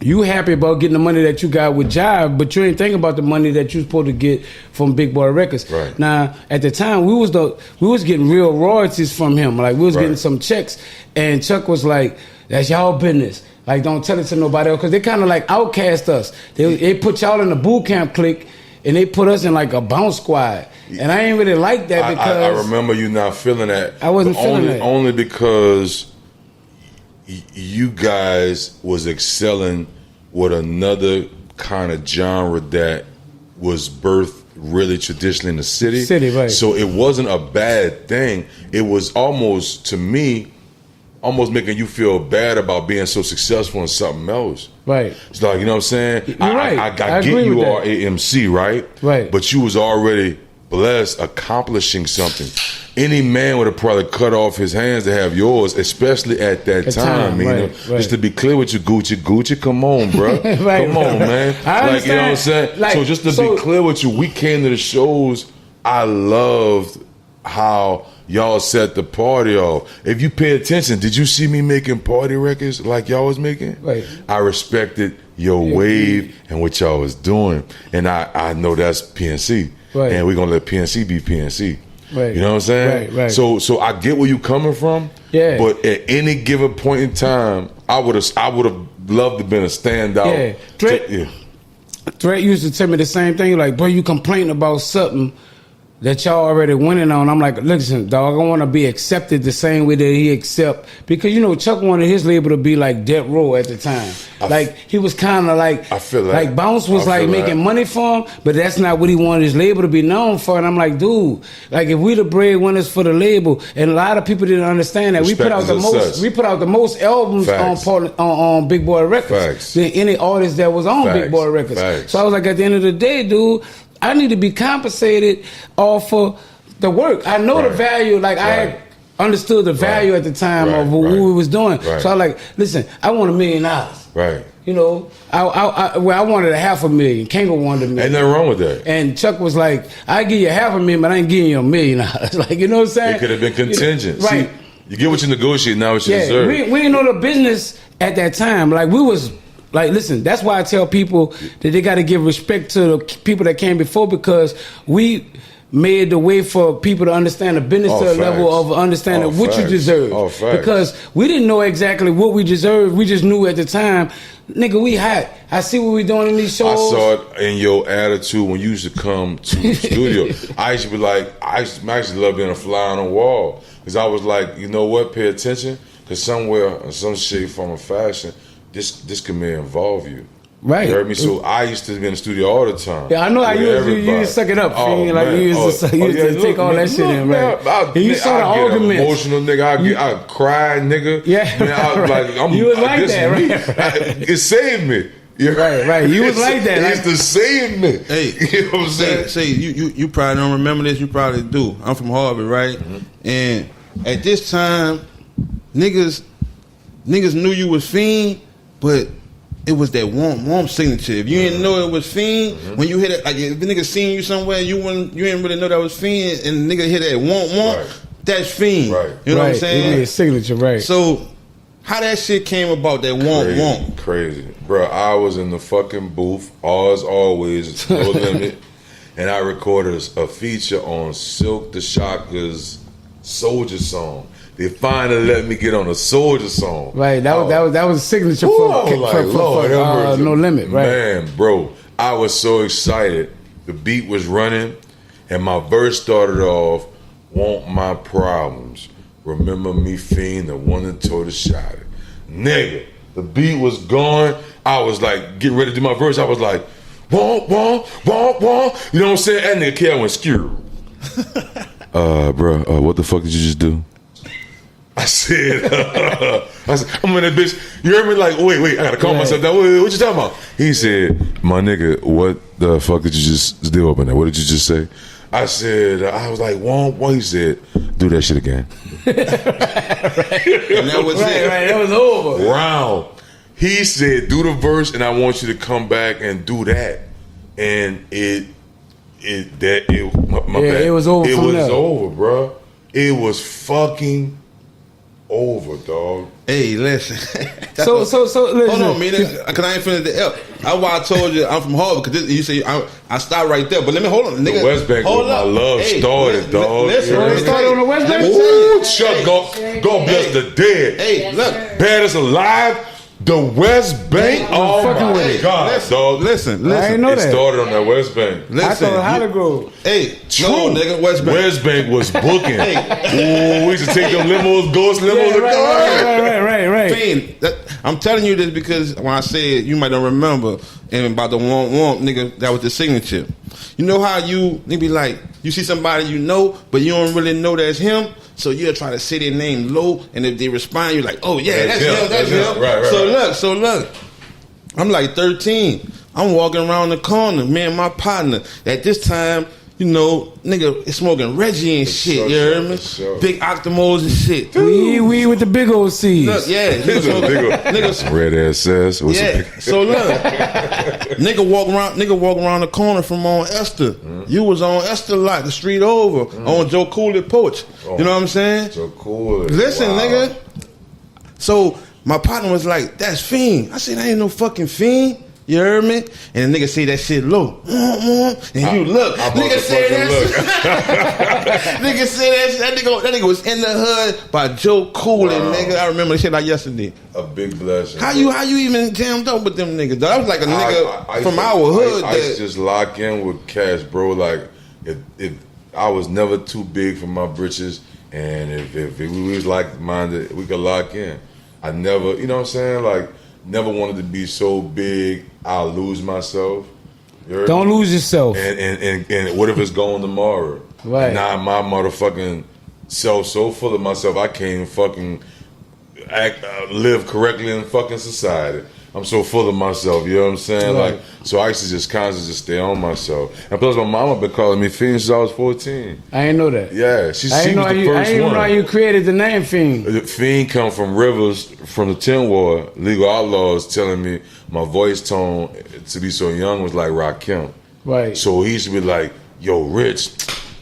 You happy about getting the money that you got with Jive, but you ain't thinking about the money that you supposed to get from Big Boy Records. Right. Now, at the time, we was getting real royalties from him. Like, we was getting some checks, and Chuck was like, "That's y'all business. Like, don't tell it to nobody else," because they kind of like outcast us. They put y'all in the boot camp clique, and they put us in like a bounce squad. And I ain't really like that because I remember you not feeling that. I wasn't feeling that. Only because you guys was excelling with another kind of genre that was birthed really traditionally in the city. Right. So it wasn't a bad thing. It was almost, to me, almost making you feel bad about being so successful in something else. Right. It's like, you know what I'm saying? You're right. I I get agree you with are that. a MC, right? Right. But you was already blessed, accomplishing something. Any man would have probably cut off his hands to have yours, especially at that time. MEANA. Right. Just to be clear with you, Gucci, come on, bro. Right. Come on, man. I Like, you know what I'm understand. saying? Like, so just to be clear with you, we came to the shows. I loved how y'all set the party off. If you pay attention, did you see me making party records like y'all was making? Right. I respected your wave and what y'all was doing. And I know that's PNC. Right. And we're gonna let PNC be PNC. Right. You know what I'm saying? Right. So I get where you coming from. Yeah. But at any given point in time, I would have loved to been a standout. Yeah. Threat used to tell me the same thing. Like, bro, you complaining about something that y'all already winning on. I'm like, listen, dog, I want to be accepted the same way that he accept. Because, you know, Chuck wanted his label to be like Death Row at the time. Like, he was kind of like, I feel that. Like, Bounce was like making money for him, but that's not what he wanted his label to be known for. And I'm like, dude, like, if we the breadwinners for the label, and a lot of people didn't understand that, we put out the most albums on Big Boy Records than any artist that was on Big Boy Records. So I was like, at the end of the day, dude, I need to be compensated off of the work. I know the value. Like, I had understood the value at the time of what we was doing. So I was like, listen, I want $1 million. Right. You know, I wanted $500,000. Kango wanted $1 million. Ain't nothing wrong with that. And Chuck was like, I give you $500,000, but I ain't giving you $1 million. Like, you know what I'm saying? It could have been contingent. Right. See, you get what you negotiate, now what you deserve. We didn't know the business at that time. Like, we was... Like, listen, that's why I tell people that they got to give respect to the people that came before, because we made the way for people to understand the business to a level of understanding what you deserve. Because we didn't know exactly what we deserved. We just knew at the time, nigga, we hot. I see what we doing in these shows. I saw it in your attitude when you used to come to the studio. I used to be like, I actually love being a fly on the wall. Because I was like, you know what, pay attention. Because somewhere, in some shape, form, or fashion, this can may involve you. Right. You heard me? So I used to be in the studio all the time. Yeah, I know how you used to suck it up. Fiend. Like, you used to take all that shit in, right? You saw the arguments. Emotional nigga. I cry, nigga. Yeah. Man, I was like, you was like that, right? It saved me. Right. You was like that. It used to save me. Hey, you know what I'm saying? Say you probably don't remember this. You probably do. I'm from Harvard, right? And at this time, niggas knew you was Fiend, but it was that warm signature. If you didn't know it was Fiend, when you hit it, like if the nigga seen you somewhere, you didn't really know that was Fiend, and the nigga hit that that's Fiend. Right. You know what I'm saying? His signature, right. So how that shit came about, that Crazy. Bro, I was in the fucking booth, as always, No Limit, and I recorded a feature on Silk the Shocker's Soldier Song. They finally let me get on a Soldier song. Right, that was a signature for No Limit, right? Man, bro, I was so excited. The beat was running, and my verse started off, "Want my problems. Remember me, Fiend, the one that told the shot it." Nigga, the beat was going. I was like, getting ready to do my verse. I was like, "Womp, womp, womp, womp." You know what I'm saying? That nigga Kel went skew. Bro, what the fuck did you just do? I said, I'm in that bitch. You heard me like, wait, I gotta calm myself down. Wait, what you talking about? He said, my nigga, what the fuck did you just do up in there? What did you just say? I said, I was like, womp. He said, do that shit again. And that was it. Right, that was over. Round. He said, do the verse, and I want you to come back and do that. And it was over. It was over, bro. It was fucking over, dog. Hey, listen. So listen. Hold on, man. Cause I ain't finished the L. That's why I told you I'm from Harvard. Cause you say I stopped right there. But let me hold on, nigga. The West Bank hold where my love started, dog. Listen, it started on the West Bank. Ooh, Chuck, God bless the dead. Hey, look. Baddest alive. The West Bank. Oh my God, dog. Listen. I ain't know It that. started on that West Bank. Listen. I thought Hollywood Grove. Hey, True. no, nigga, West Bank. West Bank was booking. Ooh, we used to take them limos, ghost limos. Right. Fiend, I'm telling you this because when I say it, you might not remember. And about the womp, nigga, that was the signature. You know how you be like, you see somebody you know, but you don't really know that's him. So you'll try to say their name low, and if they respond, you're like, oh yeah, that's him. Right. So look, I'm like 13. I'm walking around the corner, me and my partner. At this time, you know, nigga is smoking Reggie and shit, you heard me? Big Octomos and shit. We with the big old C's. Look, yeah. Nigga, Red ass says. yeah. So look, nigga walk around the corner from on Esther. You was on Esther lot, the street over, on Joe Cooley Porch. You know what I'm saying? So cool. Listen, nigga. So my partner was like, "That's Fiend." I said, "I ain't no fucking Fiend." You heard me? And the nigga say that shit low. And you look. Nigga said that. Nigga said that. That nigga was in the hood by Joe Cooley, nigga. I remember the shit like yesterday. A big blessing. How you even jammed up with them niggas? That was like a nigga from our hood. I used to just lock in with cash, bro. Like if I was never too big for my britches, and if we was like minded, we could lock in. I never, you know what I'm saying? Like never wanted to be so big I'll lose myself. Don't lose yourself. And what if it's going tomorrow? Right. And now my motherfucking self so full of myself I can't even fucking live correctly in fucking society. I'm so full of myself, you know what I'm saying? Right. Like, so I used to just constantly just stay on myself. And plus, my mama been calling me Fiend since I was 14. I ain't know that. Yeah, she was the I first ain't even one. know how you created the name Fiend. The Fiend come from Rivers, from the Tin War. Legal Outlaws telling me my voice tone to be so young was like Rakim. Right. So he used to be like, "Yo, Rich,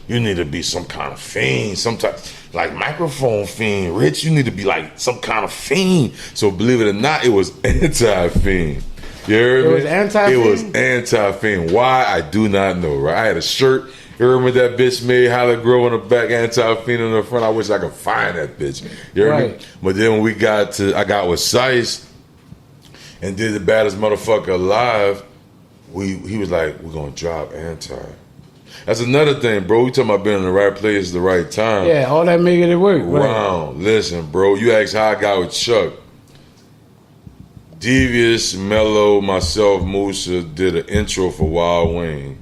you need to be some kind of fiend, some type like microphone fiend. Rich, you need to be like some kind of fiend." So believe it or not, it was anti-fiend. You heard me? It was anti-fiend? It was anti-fiend. Why? I do not know, right? I had a shirt. You remember that bitch made Hollywood Grove on the back, anti-fiend on the front? I wish I could find that bitch. You heard me? But then when I got with Sice and did the baddest motherfucker alive, he was like, "We're gonna drop anti." That's another thing, bro. We talking about being in the right place at the right time. Yeah, all that making it work. Right. Wow. Listen, bro. You asked how I got with Chuck. Devious, Mello, myself, Musa did an intro for Wild Wayne.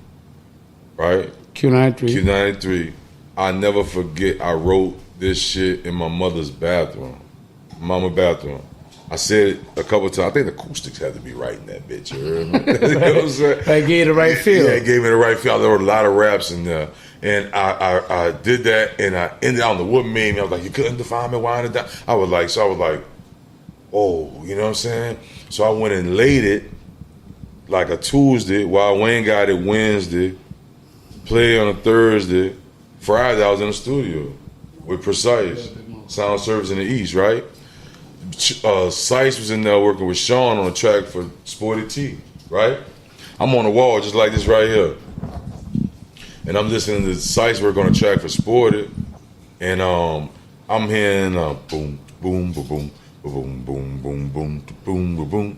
Right? Q93. I never forget I wrote this shit in my mother's bathroom. Mama bathroom. I said it a couple times. I think the acoustics had to be right in that bitch. You heard me? You know what I'm saying? That gave it the right feel. Yeah, it gave me the right feel. There were a lot of raps in there. And I did that, and I ended, I don't know what made me. I was like, you couldn't define me, winding down. I was like, oh, you know what I'm saying? So I went and laid it like a Tuesday, while Wayne got it Wednesday, played on a Thursday. Friday, I was in the studio with Precise, sound service in the East, right? Sice was in there working with Sean on a track for Sporty T, right? I'm on the wall just like this right here. And I'm listening to Sice work on a track for Sporty. And I'm hearing boom, boom, boom, boom, boom, boom, boom, boom, boom, boom, boom.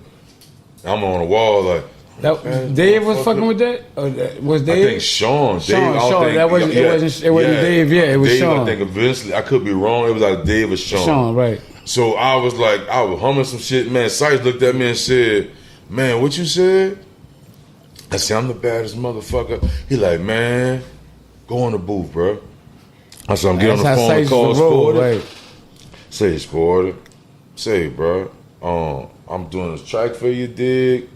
I'm on the wall like, That Dave was fucking with that? Or was Dave? I think Sean. Sean. Dave, I don't think, That wasn't. It wasn't Dave. Yeah, it was Dave, Sean. I think eventually, I could be wrong. It was like Dave or Sean. Sean, right? So I was humming some shit. Man, Sice looked at me and said, "Man, what you said?" I said, "I'm the baddest motherfucker." He like, "Man, go on the booth, bro." I said, "I'm getting on the phone and call Sporty." Right. Say, Sporty. Say, bro, I'm doing this track for you, dig.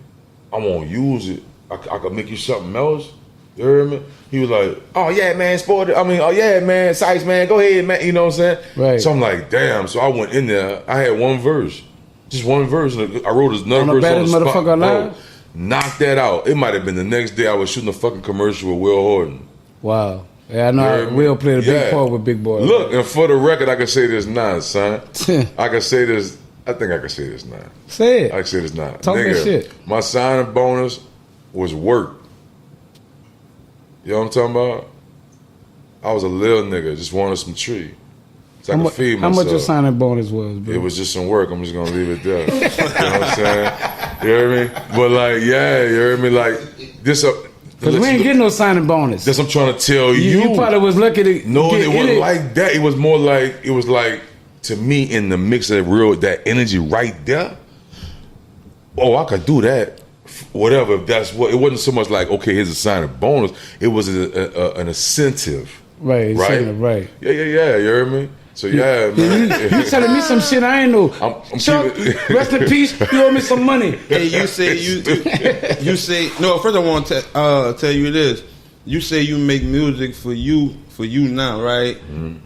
I won't use it. I could make you something else. You heard me? He was like, "Oh yeah, man, Sporty. Oh yeah, man, Sice, man, go ahead, man." You know what I'm saying? Right. So I'm like, damn. So I went in there. I had one verse, just one verse. I wrote another verse on the spot. Motherfucker alive? Knocked that out. It might have been the next day. I was shooting a fucking commercial with Will Horton. Wow. Yeah, I know. Will played a big part with Big Boy. Look, and for the record, I can say this now, son. I can say this. I think I can say this now. Say it. I can say this now. Talk that shit. My signing bonus was work. You know what I'm talking about? I was a little nigga, just wanted some tree. So I could feed myself. How much your signing bonus was, bro? It was just some work. I'm just gonna leave it there. You know what I'm saying? You hear me? But like, yeah, you hear me? Like this up. Because we ain't getting no signing bonus. That's what I'm trying to tell you. You probably was lucky to No, get it wasn't like that. It was more like, it was like, to me, in the mix of that energy right there, oh, I could do that. Whatever, if that's what, it wasn't so much like, okay, here's a signing bonus. It was an incentive. Right, incentive, right. Yeah, you heard me? So yeah, man. You telling me some shit I ain't know. I'm Chuck, rest in peace. You owe me some money. Hey, you say no. First, I want to tell you this. You say you make music for you now, right? Mm-hmm.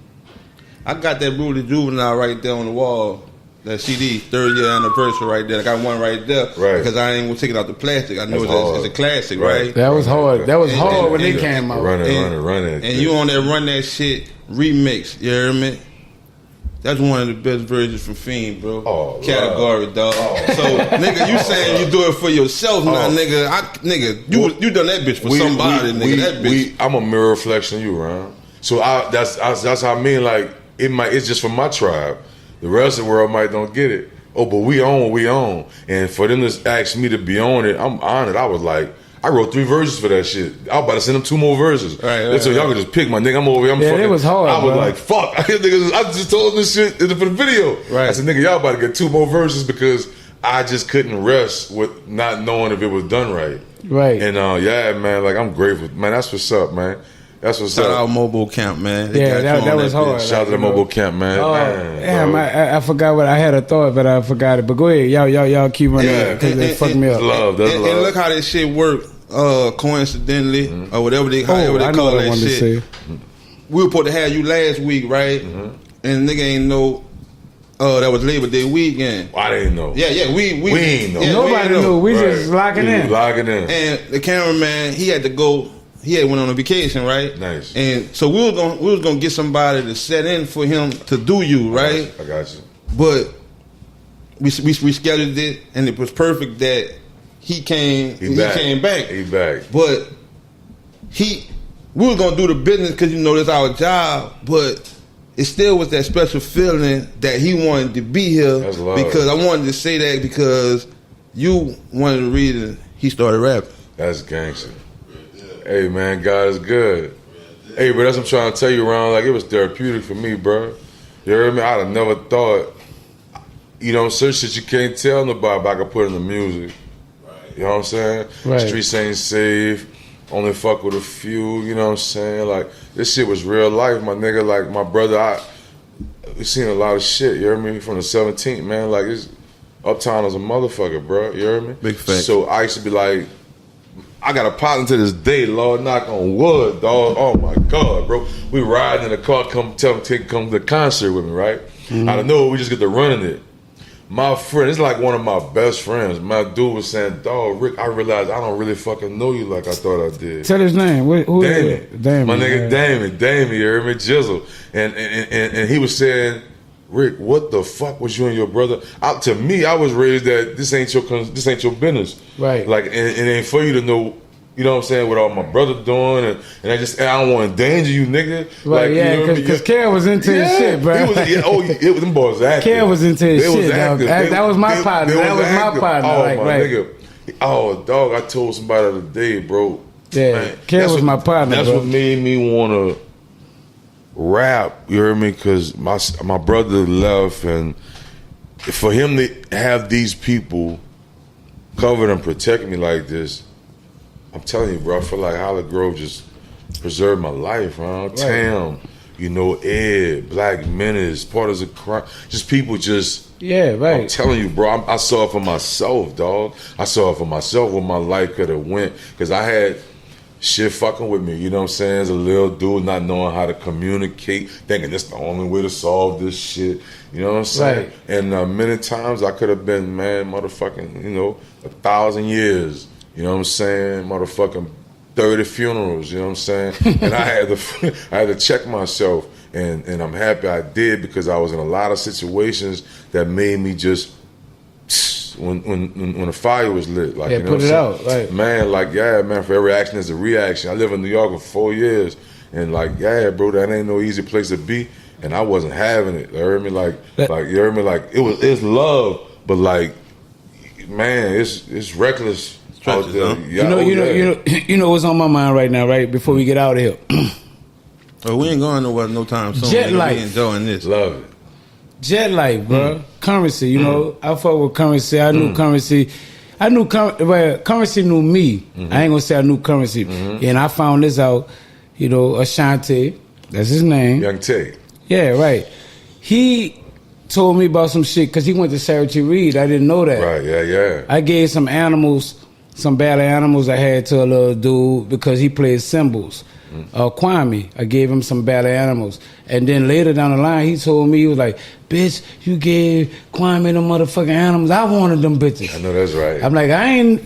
I got that Brutal Juvenile right there on the wall. That CD, 3rd year anniversary right there. I got one right there. Right. Because I ain't gonna take it out the plastic. I know it's a classic, right? That was hard. That was hard when they came out. Run it. And you on there run that shit remix. You hear me? That's one of the best versions from Fiend, bro. Oh, category, dog. So, nigga, you saying you do it for yourself now, nigga. You done that bitch for somebody, nigga. That bitch. I'm a mirror reflection of you, Ron. So that's how I mean. Like it's just for my tribe. The rest of the world might don't get it. Oh, but we own what we own. And for them to ask me to be on it, I'm honored. I was like, I wrote 3 verses for that shit. I was about to send them 2 more verses. Right, so y'all could just pick my nigga. I'm over here. Yeah, it was hard. I was like, fuck. I just told them this shit for the video. Right. I said, nigga, y'all about to get 2 more verses because I just couldn't rest with not knowing if it was done right. Right. And yeah, man, like I'm grateful. Man, that's what's up, man. That's what's Shout up. out Mobile Camp, man. Yeah, that was hard. Shout out to the Mobile Camp, man. Damn, I forgot what I had a thought, but I forgot it. But go ahead, y'all keep running because it fucked me up. Love. And look how this shit worked. Coincidentally, or whatever they call that shit. We were supposed to have you last week, right? Mm-hmm. And nigga ain't know that was Labor Day weekend. I didn't know. Yeah, we ain't know. Yeah, nobody knew. We just locking in. Locking in. And the cameraman, he had to go. He had went on a vacation, right? Nice. And so we was gonna get somebody to set in for him to do you, right? I got you. But we scheduled it, and it was perfect that he came. He came back. He back. But we were gonna do the business because that's our job. But it still was that special feeling that he wanted to be here. That's love. Because I wanted to say that because you wanted to read it. He started rapping. That's gangster. Hey man, God is good. Hey, but that's what I'm trying to tell you, Ron. Like it was therapeutic for me, bro. You heard me? I'd have never thought. Certain shit you can't tell nobody, but I could put in the music. You know what I'm saying? Right. Streets ain't safe. Only fuck with a few. You know what I'm saying? Like this shit was real life, my nigga. Like my brother, we seen a lot of shit. You hear me? From the 17th, man. Like it's Uptown is a motherfucker, bro. You hear me? Big fact. So I used to be like. I got a partner to this day, Lord, knock on wood, dog. Oh my God, bro. We riding in the car, come to the concert with me, right? Mm-hmm. Out of nowhere, we just get to running it. My friend, it's like one of my best friends. My dude was saying, dog, Rick, I realized I don't really fucking know you like I thought I did. Tell his name. Who Damon. is it? Damon. My nigga Damon, you heard me? Jizzle. And he was saying, Rick, what the fuck was you and your brother? To me, I was raised that this ain't your business. Right. Like, and it ain't for you to know, you know what I'm saying, what all my brother doing, and I don't want to endanger you, nigga. Right, like, yeah, because Kel was into his shit, bro. Them boys active. Kel was into his they shit. Was active. That was my partner. That was my partner. Oh, like, my right. nigga. Oh, dog! I told somebody the other day, bro. Yeah, Man, Kev was my partner. That's bro. what made me want to rap. You heard me? Because my brother left, and for him to have these people covered and protect me like this, I'm telling you, bro. I feel like Hollywood Grove just preserved my life, man. Tam, you know, Ed, Black Menace, Partners of Crime, just people just. Yeah, right. I'm telling you, bro. I saw it for myself, dog. I saw it for myself what my life could have went, because I had shit fucking with me. You know what I'm saying? As a little dude, not knowing how to communicate, thinking this the only way to solve this shit. You know what I'm saying? Right. And many times I could have been, man, motherfucking, 1,000 years. You know what I'm saying? Motherfucking 30 funerals. You know what I'm saying? And I had to check myself. And I'm happy I did, because I was in a lot of situations that made me just when the fire was lit, like, yeah, you know put what it I'm out, right? Man, like, yeah, man, for every action is a reaction. I live in New York for 4 years, and like, yeah, bro, that ain't no easy place to be, and I wasn't having it. You heard me, like you heard me, like it's love, but like, man, it's reckless out there. Huh? You know what's on my mind right now, right? Before we get out of here. Well, we ain't going nowhere no time soon. Jet nigga. life. We enjoying this. Love it. Jet life, bro. Currency, you know. I fuck with Currency. I knew Currency. Currency knew me. I ain't gonna say I knew Currency. And I found this out, Ashanti, that's his name. Young Tay. Yeah, right. He told me about some shit because he went to Sarah T. Reid. I didn't know that. Right, yeah. I gave some battle animals I had to a little dude because he played cymbals. Kwame, I gave him some battle animals. And then later down the line, he told me, he was like, bitch, you gave Kwame them motherfucking animals. I wanted them bitches. I know that's right. I'm like, I ain't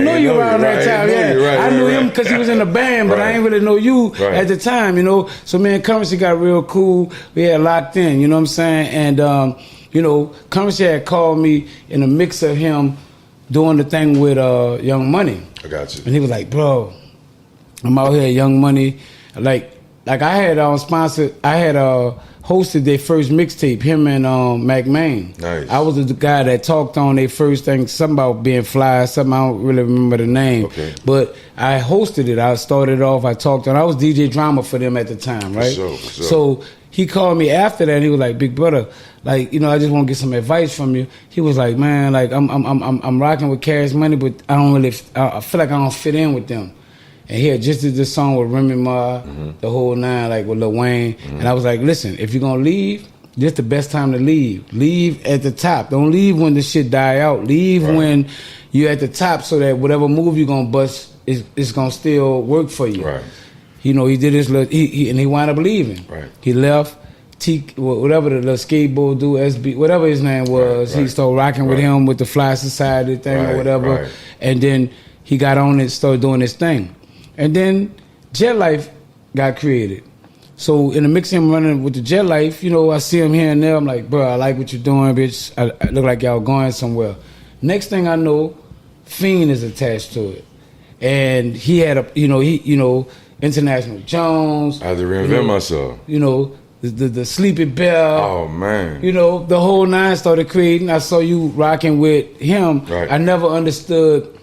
know you around that time. I knew him because he was in the band, but I ain't really know you at the time, So me and Currency got real cool. We had locked in, you know what I'm saying? And, Currency had called me in a mix of him doing the thing with Young Money. I got you. And he was like, bro, I'm out here, Young Money. Like I had sponsored. I had hosted their first mixtape. Him and Mac Main. Nice. I was the guy that talked on their first thing. Something about being fly. Something I don't really remember the name. Okay. But I hosted it. I started off. I talked on. I was DJ drama for them at the time, right? For sure. So he called me after that. And he was like, "Big brother, like I just want to get some advice from you." He was like, "Man, like I'm rocking with Cash Money, but I don't really. I feel like I don't fit in with them." And he had just did this song with Remy Ma, the whole nine, like with Lil Wayne. And I was like, listen, if you're going to leave, this the best time to leave. Leave at the top. Don't leave when the shit die out. Leave when you're at the top so that whatever move you're going to bust, it's going to still work for you. Right. He did his little, and he wound up leaving. Right. He left. Whatever the little skateboard dude, SB, whatever his name was, he started rocking with him with the Fly Society thing or whatever. Right. And then he got on it, started doing his thing. And then Jet Life got created. So in the mix him running with the Jet Life, I see him here and there. I'm like, bro, I like what you're doing, bitch. I look like y'all going somewhere. Next thing I know, Fiend is attached to it. And he had International Jones. I had to reinvent myself. The Sleepy Bell. Oh, man. The whole nine started creating. I saw you rocking with him. Right. I never understood.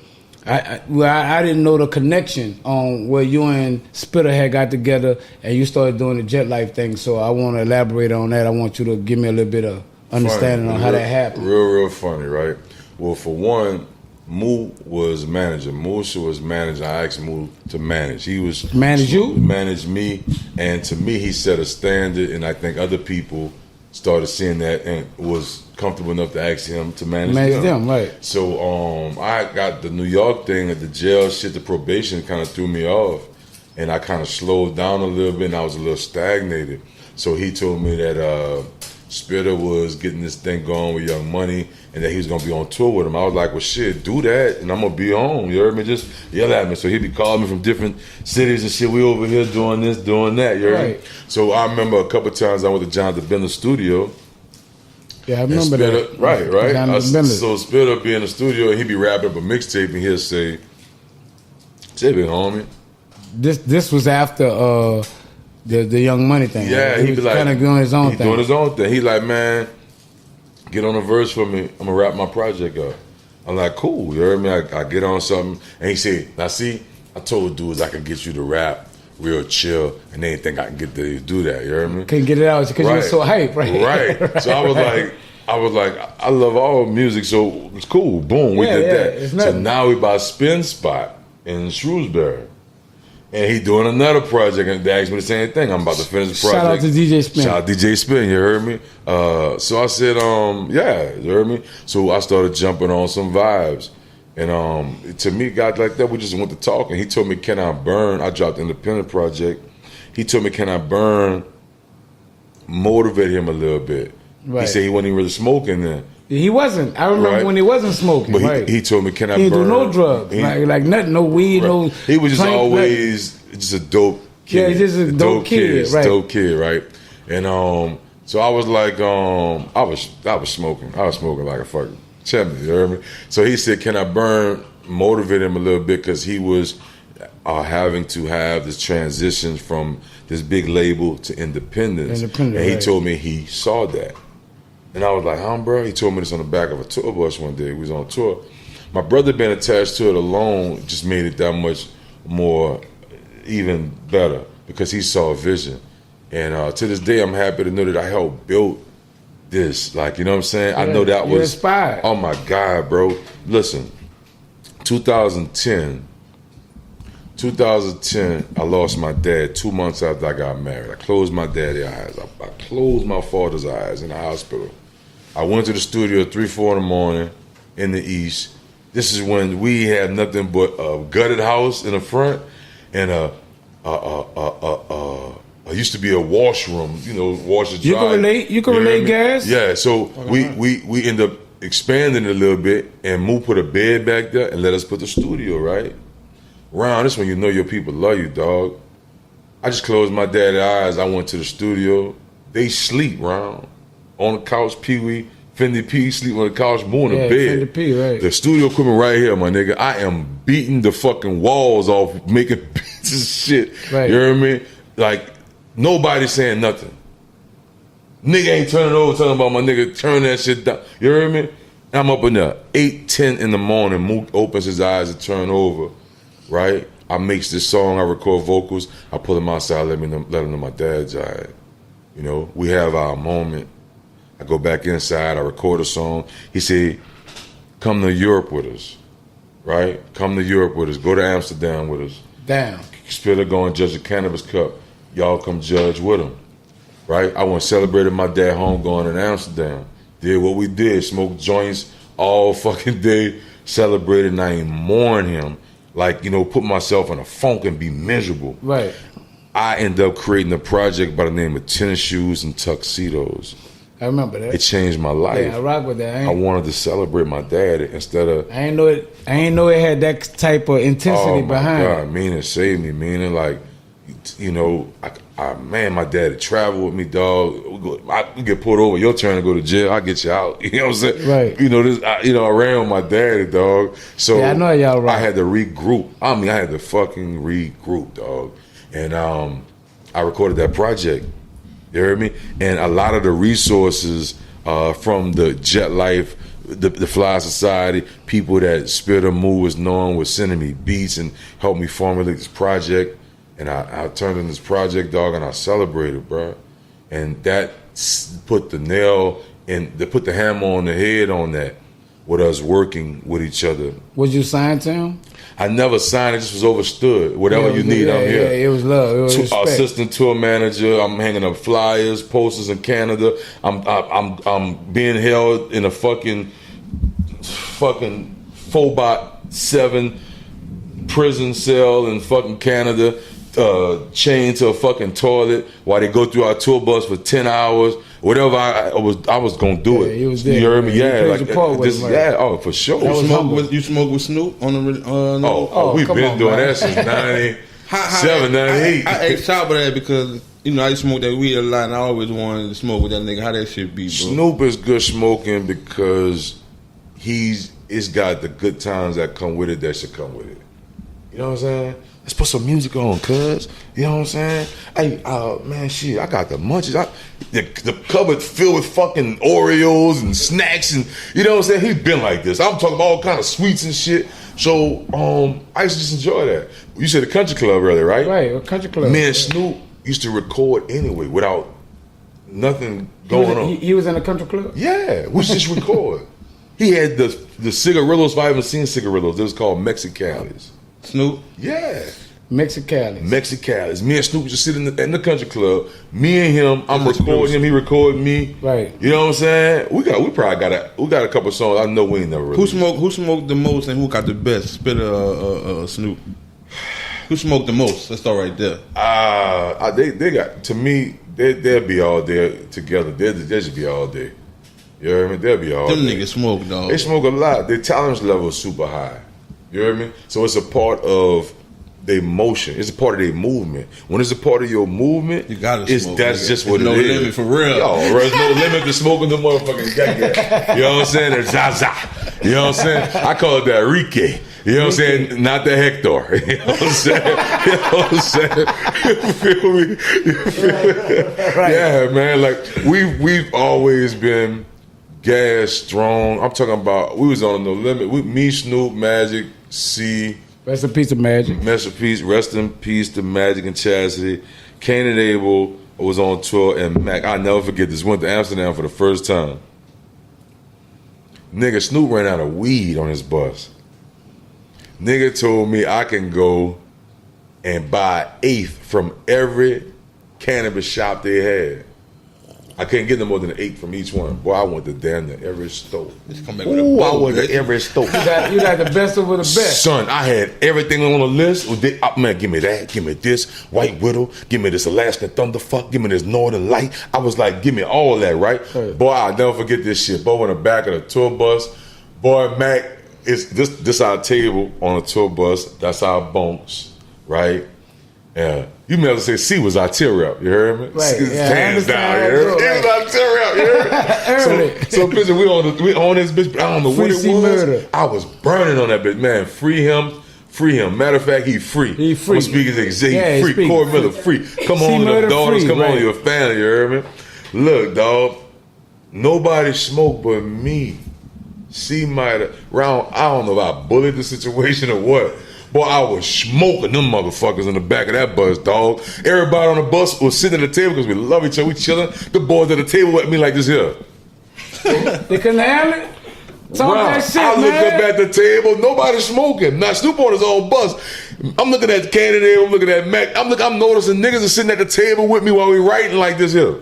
I didn't know the connection on where you and Spitter had got together and you started doing the Jet Life thing. So I want to elaborate on that. I want you to give me a little bit of understanding on how that happened. Real funny, right? Well, for one, Moo was manager. Moosha was manager. I asked Moo to manage. He was manage you, manage me, and to me, he set a standard. And I think other people started seeing that and was comfortable enough to ask him to manage them. Right. So I got the New York thing at the jail shit. The probation kind of threw me off, and I kind of slowed down a little bit, and I was a little stagnated. So he told me that Spitter was getting this thing going with Young Money, and that he was gonna be on tour with him. I was like, well, shit, do that, and I'm gonna be home. You heard me? Just yell at me. So he'd be calling me from different cities and shit. We over here doing this, doing that. You heard me? So I remember a couple of times I went to Jonathan Bender's studio. Yeah, I remember Spitter, that. Right. So Spitter be in the studio and he'd be wrapping up a mixtape and he'll say, big homie. This was after the Young Money thing. Yeah, right? He was kind of doing his own thing. He like, man, get on a verse for me. I'm gonna wrap my project up. I'm like, cool, you heard me? I get on something. And he said, now see, I told dudes I could get you to rap real chill, and they didn't think I can get to do that, you heard me? Couldn't get it out because you were so hype, right? Right. So I was like, I love all music, so it's cool. Boom, we did that. So now we by Spin Spot in Shrewsbury. And he doing another project, and they asked me the same thing. I'm about to finish the project. Shout out to DJ Spin. Shout out DJ Spin, you heard me? So I said, yeah, you heard me? So I started jumping on some vibes. And to me, guys like that, we just went to talk. And he told me, can I burn? I dropped the independent project. He told me, can I burn? Motivate him a little bit. Right. He said he wasn't even really smoking then. He wasn't. I remember when he wasn't smoking. But he told me, can I burn? He didn't do no drugs. Like nothing, no weed, no. He was just always just a dope kid. Yeah, just a dope kid. Right. Dope kid, right? And so I was like, I was smoking. I was smoking like a fucking chimney, you heard me? So he said, can I burn? Motivate him a little bit because he was having to have this transition from this big label to independence. And he told me he saw that. And I was like, bro? He told me this on the back of a tour bus one day. We was on tour. My brother being attached to it alone just made it that much more, even better, because he saw a vision. And to this day, I'm happy to know that I helped build this. Like, you know what I'm saying? Yeah, I know that was inspired. Oh my God, bro. Listen, 2010, I lost my dad 2 months after I got married. I closed my dad's eyes. I closed my father's eyes in the hospital. I went to the studio at 3, 4 in the morning in the East. This is when we had nothing but a gutted house in the front and used to be a washroom, washer dryer. You can relate, gas? Yeah, so we end up expanding it a little bit, and Moo put a bed back there and let us put the studio, right? Round, this when you know your people love you, dog. I just closed my dad's eyes. I went to the studio. They sleep, round. On the couch, Pee-wee, Fendi P, sleep on the couch, Moo in the bed. Fendi P, right. The studio equipment right here, my nigga. I am beating the fucking walls off, making pieces of shit. Right. You hear me? Like, nobody saying nothing. Nigga ain't turning over, talking about my nigga, turn that shit down. You hear me? I'm up in there, 8, 10 in the morning, Mook opens his eyes to turn over, right? I mix this song, I record vocals, I pull him outside, let him know my dad died. We have our moment. I go back inside, I record a song. He said, come to Europe with us, right? Come to Europe with us, go to Amsterdam with us. Damn. Spitter go and judge the Cannabis Cup. Y'all come judge with him, right? I went celebrated my dad home going in Amsterdam. Did what we did, smoked joints all fucking day, celebrated, and I ain't mourn him. Like, put myself in a funk and be miserable. Right. I end up creating a project by the name of Tennis Shoes and Tuxedos. I remember that. It changed my life. Yeah, I rock with that. I wanted to celebrate my dad instead of... I ain't know it had that type of intensity behind it. Oh, my God. MEANA saved me, MEANA. Like, man, my dad had traveled with me, dog. We get pulled over. Your turn to go to jail. I get you out. You know what I'm saying? Right. I ran with my daddy, dog. So yeah, I know y'all right. I had to regroup. I had to fucking regroup, dog. And I recorded that project. You heard me? And a lot of the resources from the Jet Life, the Fly Society, people that Spitter Moo was known was sending me beats and helped me formulate this project. And I turned in this project, dog, and I celebrated, bro. And that put the nail in, put the hammer on the head on that, with us working with each other. Was you signed to him? I never signed. It just was overstood. Whatever you need, I'm here. Yeah, it was love. It was respect. Assistant tour manager. I'm hanging up flyers, posters in Canada. I'm being held in a fucking 4x7 prison cell in fucking Canada, chained to a fucking toilet while they go through our tour bus for 10 hours. Whatever I was gonna do it. He was there, you heard me? Yeah, like this, yeah. For sure. You smoke with Snoop on the? We've been doing that since 97, 98. I asked Chopper that because I used to smoke that weed a lot, and I always wanted to smoke with that nigga. How that shit be, bro? Snoop is good smoking because it's got the good times that come with it. That should come with it. You know what I'm saying? Let's put some music on, cuz. You know what I'm saying? Hey, man, shit, I got the munchies. The cupboard filled with fucking Oreos and snacks and, you know what I'm saying? He been like this. I'm talking about all kind of sweets and shit. So, I used to just enjoy that. You said the country club earlier, right? Right, a country club. Me and Snoop used to record anyway without nothing going on. He was in a country club? Yeah, we just record. He had the cigarillos, if I haven't seen cigarillos, it was called Mexicales. Snoop? Yeah. Mexicali. Mexicales. Me and Snoop just sit in the country club. Me and him, I'm recording him, he recording me. Right. You know what I'm saying? We probably got a couple songs. I know we ain't never really. Who smoked the most and who got the best? Spit Snoop. Who smoked the most? Let's start right there. They got, to me, they'll be all there together. They should be all day. You know what I mean? They'll be all Them day. niggas smoke, dog. They smoke a lot. Their tolerance level is super high. You know what I mean? So it's a part of their motion. It's a part of their movement. When it's a part of your movement, You gotta smoke, that's nigga. just what There's it no is. limit for real. Yo, there's no limit to smoking the motherfucking gang. You know what I'm saying? There's Zaza. You know what I'm saying? I call it that Rike. You know what I'm saying? Not the Hector. You know what I'm saying? You know what I'm saying? You feel me? You feel me? Right. Yeah, man. Like we've always been gas strong. I'm talking about we was on No Limit. Me, Snoop, Magic, C. Rest in peace of Magic. Rest in peace to Magic and Chastity. Cain and Abel was on tour, and Mac. I'll never forget this. Went to Amsterdam for the first time. Nigga, Snoop ran out of weed on his bus. Nigga told me I can go and buy an eighth from every cannabis shop they had. I couldn't get no more than an eighth from each one. Boy, I went to damn near every store. Just come back with a Ooh, I bowl, went to bitch. every store. You got the best over the best. Son, I had everything on the list. Man, give me that. Give me this. White Widow. Give me this Alaskan Thunderfuck. Give me this Northern Light. I was like, give me all that, right? Right. Boy, I'll never forget this shit. Boy, on the back of the tour bus. Boy, Mac, it's this our table on a tour bus. That's our bunks, right? Yeah. You may have to say C was our tear up, you heard me? Right, It's yeah, I hands down, understand. you heard me? Right. It was our tear up, you heard me? So listen, we on this bitch, I don't know what Free it C was. murder. I was burning on that bitch, man. Free him. Matter of fact, he free. He free. I'm speaking exactly. Yeah, He he free. speak. Corey Miller, free. Come C on, murder the daughters. free, Come on, right. your family. You heard me? Look, dog. Nobody smoked but me. C might have round. I don't know if I bullied the situation or what. Boy, I was smoking them motherfuckers in the back of that bus, dog. Everybody on the bus was sitting at the table because we love each other. We chilling. The boys at the table with me like this here. They couldn't handle it? Talk Wow. that shit, I look man. up at the table, nobody smoking. Now Snoop on his own bus. I'm looking at Canada, I'm looking at Mac. I'm noticing niggas are sitting at the table with me while we writing like this here.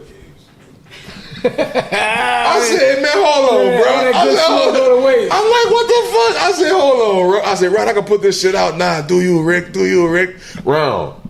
I said, man, hold on, Yeah, bro. all that I good said, smoke hold go to on. waste. I'm like, what the fuck? I said, hold on, bro. I said, right, I can put this shit out. Nah, do you, Rick? Do you, Rick? Round.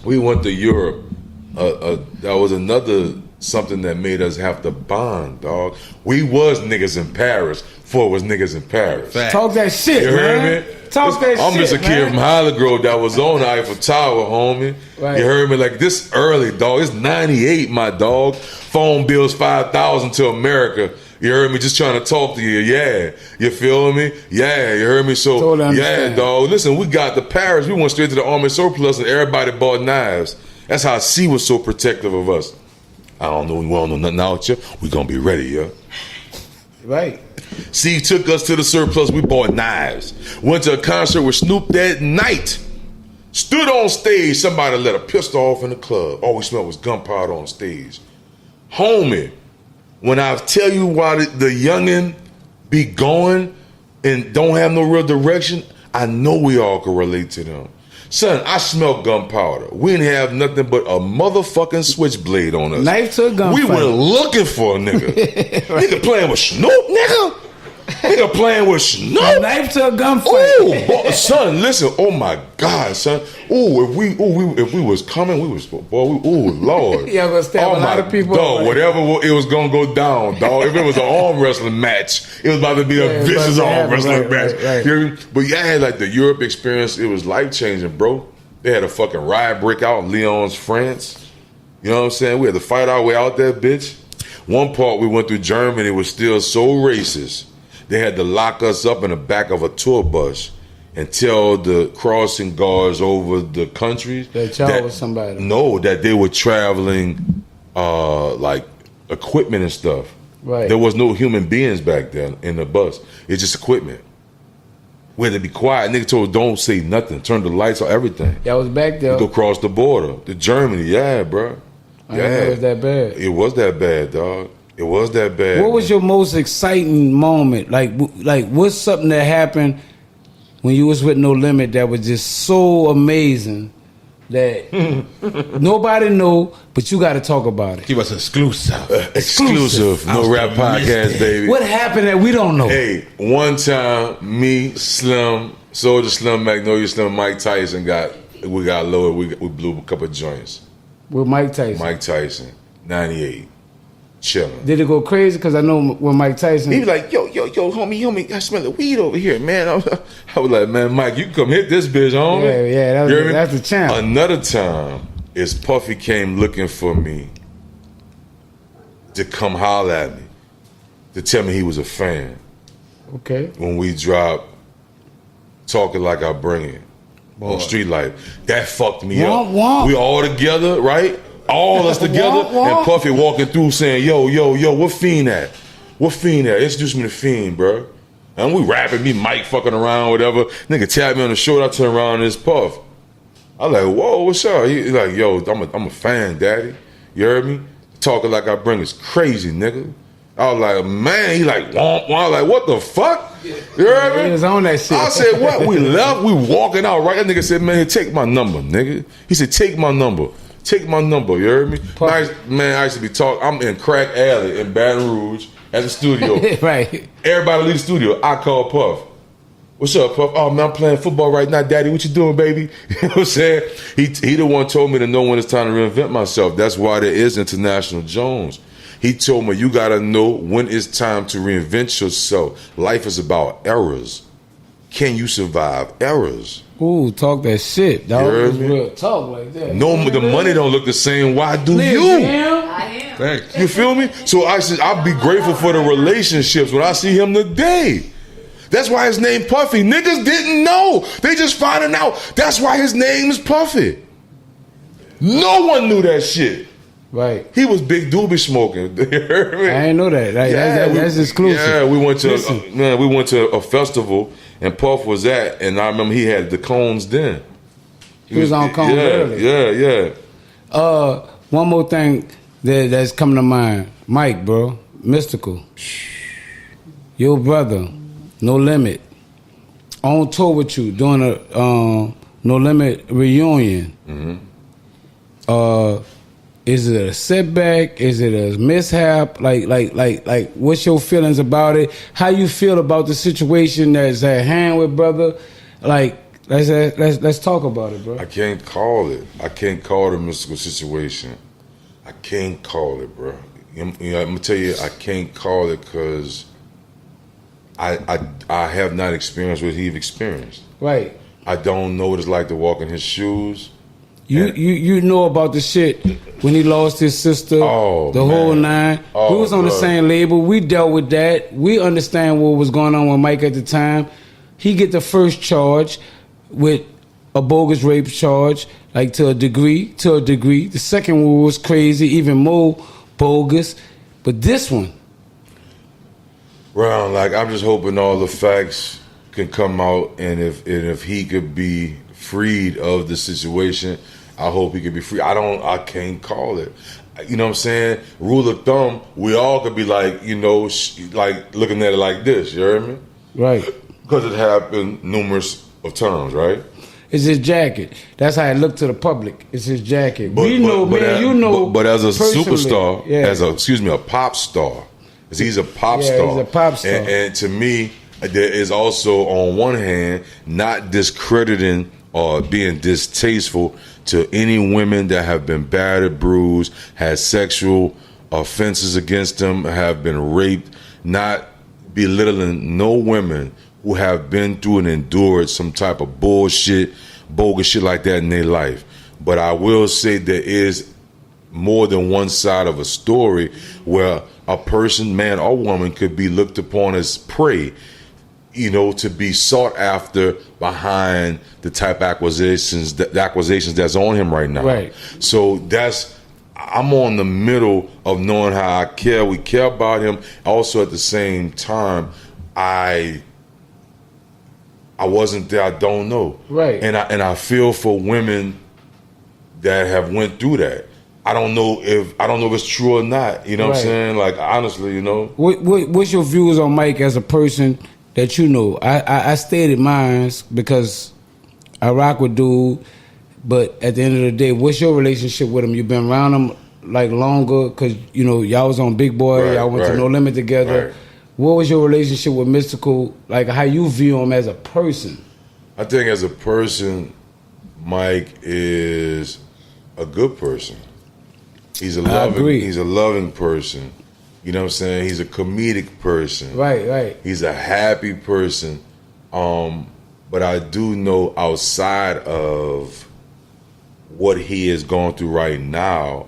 We went to Europe. That was another something that made us have to bond, dog. We was niggas in Paris before it was niggas in Paris. Fact. Talk that shit, You man. heard me? Talk that I'm shit, just a kid man. from Hollywood Grove that was on the Eiffel Tower, homie. Right. You heard me? Like this early, dog. It's 98, my dog. Phone bills 5,000 to America. You heard me? Just trying to talk to you. Yeah. You feel me? Yeah. You heard me? So, Totally yeah, understand. dog. Listen, we got to Paris. We went straight to the Army surplus and everybody bought knives. That's how C was so protective of us. I don't know. We don't know nothing out here. We gonna be ready, yeah. Right. C took us to the surplus. We bought knives. Went to a concert with Snoop that night. Stood on stage. Somebody let a pistol off in the club. All we smelled was gunpowder on stage. Homie, when I tell you why the youngin' be going and don't have no real direction, I know we all can relate to them. Son, I smelled gunpowder. We didn't have nothing but a motherfucking switchblade on us. Knife to a gunfight. We went looking for a nigga. Nigga playing with Snoop, nigga. Nigga playing with Snoop. Knife to a gunfight. Ooh, boy, son, listen. Oh my God, son. Ooh, if we was coming, we was ooh, Lord. Y'all gonna stab a lot my of people dog. up, Whatever it was gonna go down, dog. If it was an arm wrestling match, it was about to be Yeah, a it was vicious about to arm happen, wrestling right, match. right. You hear me? But yeah, I had like the Europe experience. It was life changing, bro. They had a fucking riot break out in Lyons, France. You know what I'm saying? We had to fight our way out that bitch. One part we went through Germany was still so racist. They had to lock us up in the back of a tour bus and tell the crossing guards over the countries That y'all was somebody. No, that they were traveling like equipment and stuff. Right. There was no human beings back then in the bus. It's just equipment. We had to be quiet. Nigga told us, don't say nothing. Turn the lights on, everything. Y'all was back there. Go across the border to Germany. Yeah, bro. I didn't know it was that bad. It was that bad, dog. It was that bad. What was your most exciting moment? Like what's something that happened when you was with No Limit that was just so amazing that nobody know, but you got to talk about it. Give us exclusive. Exclusive. No rap podcast, baby. What happened that we don't know? Hey, one time, me, Slim, Soldier Slim, Magnolia Slim, Mike Tyson we got lower. We blew a couple of joints. With Mike Tyson. Mike Tyson, 98, chilling. Did it go crazy? Because I know when Mike Tyson. He was like, yo, homie, I smell the weed over here, man. I was like, man, Mike, you can come hit this bitch, homie. Yeah, that's the champ. Another time is Puffy came looking for me to come holler at me, to tell me he was a fan. Okay. When we dropped Talking Like I Bring It on Street Life. That fucked me up. Womp. We all together, right? All us together, Womp. and Puffy walking through saying, yo, where Fiend at? Where Fiend at? Introduce me to Fiend, bro. And we rapping, me, Mike fucking around, whatever. Nigga tapped me on the shoulder, I turn around and it's Puff. I like, whoa, what's up? He like, yo, I'm a fan, daddy. You heard me? Talking Like I Bring It's crazy, nigga. I was like, man, he like, womp, womp. Like, what the fuck? You heard me? He was on that shit. I said, what? We left, we walking out, right? That nigga said, man, take my number, nigga. He said, take my number. Take my number, you heard me? I used to be talking, I'm in Crack Alley in Baton Rouge at the studio. Right. Everybody leave the studio. I call Puff. What's up, Puff? Oh, man, I'm playing football right now, daddy. What you doing, baby? You know what I'm saying? He the one told me to know when it's time to reinvent myself. That's why there is International Jones. He told me, you got to know when it's time to reinvent yourself. Life is about errors. Can you survive errors? Ooh, talk that shit, dog. You heard me? Real talk like that. No, the money don't look the same. Why do Live, you? man. I am. Thanks. You feel me? So I'll be grateful for the relationships when I see him today. That's why his name Puffy. Niggas didn't know. They just finding out. That's why his name is Puffy. No one knew that shit. Right. He was Big Doobie smoking. You heard me? I ain't know that. That's exclusive. Yeah, we went to Listen. we went to a festival and Puff was at, and I remember he had the cones then. He was on cones early. Yeah. One more thing that's coming to mind. Mike, bro. Mystical. Your brother. No Limit. On tour with you doing a No Limit reunion. Mm-hmm. Is it a setback? Is it a mishap? Like, what's your feelings about it? How you feel about the situation that's at hand with brother? Like, let's talk about it, bro. I can't call it. I can't call it a mystical situation. I can't call it, bro. I'm gonna tell you, I can't call it because I have not experienced what he's experienced. Right. I don't know what it's like to walk in his shoes. You know about the shit when he lost his sister, the whole nine. We was on the same label. We dealt with that. We understand what was going on with Mike at the time. He get the first charge with a bogus rape charge, like to a degree. The second one was crazy, even more bogus. But this one, Round, like I'm just hoping all the facts can come out, and if he could be freed of the situation, I hope he could be free. I can't call it. You know what I'm saying? Rule of thumb, we all could be like, you know, like looking at it like this. You heard me? right? Because it happened numerous of times, right? It's his jacket. That's how it looked to the public. It's his jacket. But as a personally, superstar, yeah. a pop star, he's a pop star. He's a pop star. And to me, there is also, on one hand, not discrediting or being distasteful to any women that have been battered, bruised, had sexual offenses against them, have been raped, not belittling no women who have been through and endured some type of bullshit, bogus shit like that in their life. But I will say there is more than one side of a story where a person, man or woman, could be looked upon as prey. to be sought after behind the type acquisitions that's on him right now. Right. So I'm on the middle of knowing how I care. We care about him. Also, at the same time, I wasn't there. I don't know. Right. And I feel for women that have went through that. I don't know if it's true or not. You know what I'm Right. saying? Like, honestly, What's your views on Mike as a person that you know? I stated mine because I rock with dude, but at the end of the day, what's your relationship with him? You've been around him like longer because y'all was on Big Boy, Right, y'all went to right. No Limit together. Right. What was your relationship with Mystical? Like how you view him as a person? I think as a person, Mike is a good person. He's a loving person. You know what I'm saying? He's a comedic person. Right. He's a happy person. But I do know outside of what he is going through right now,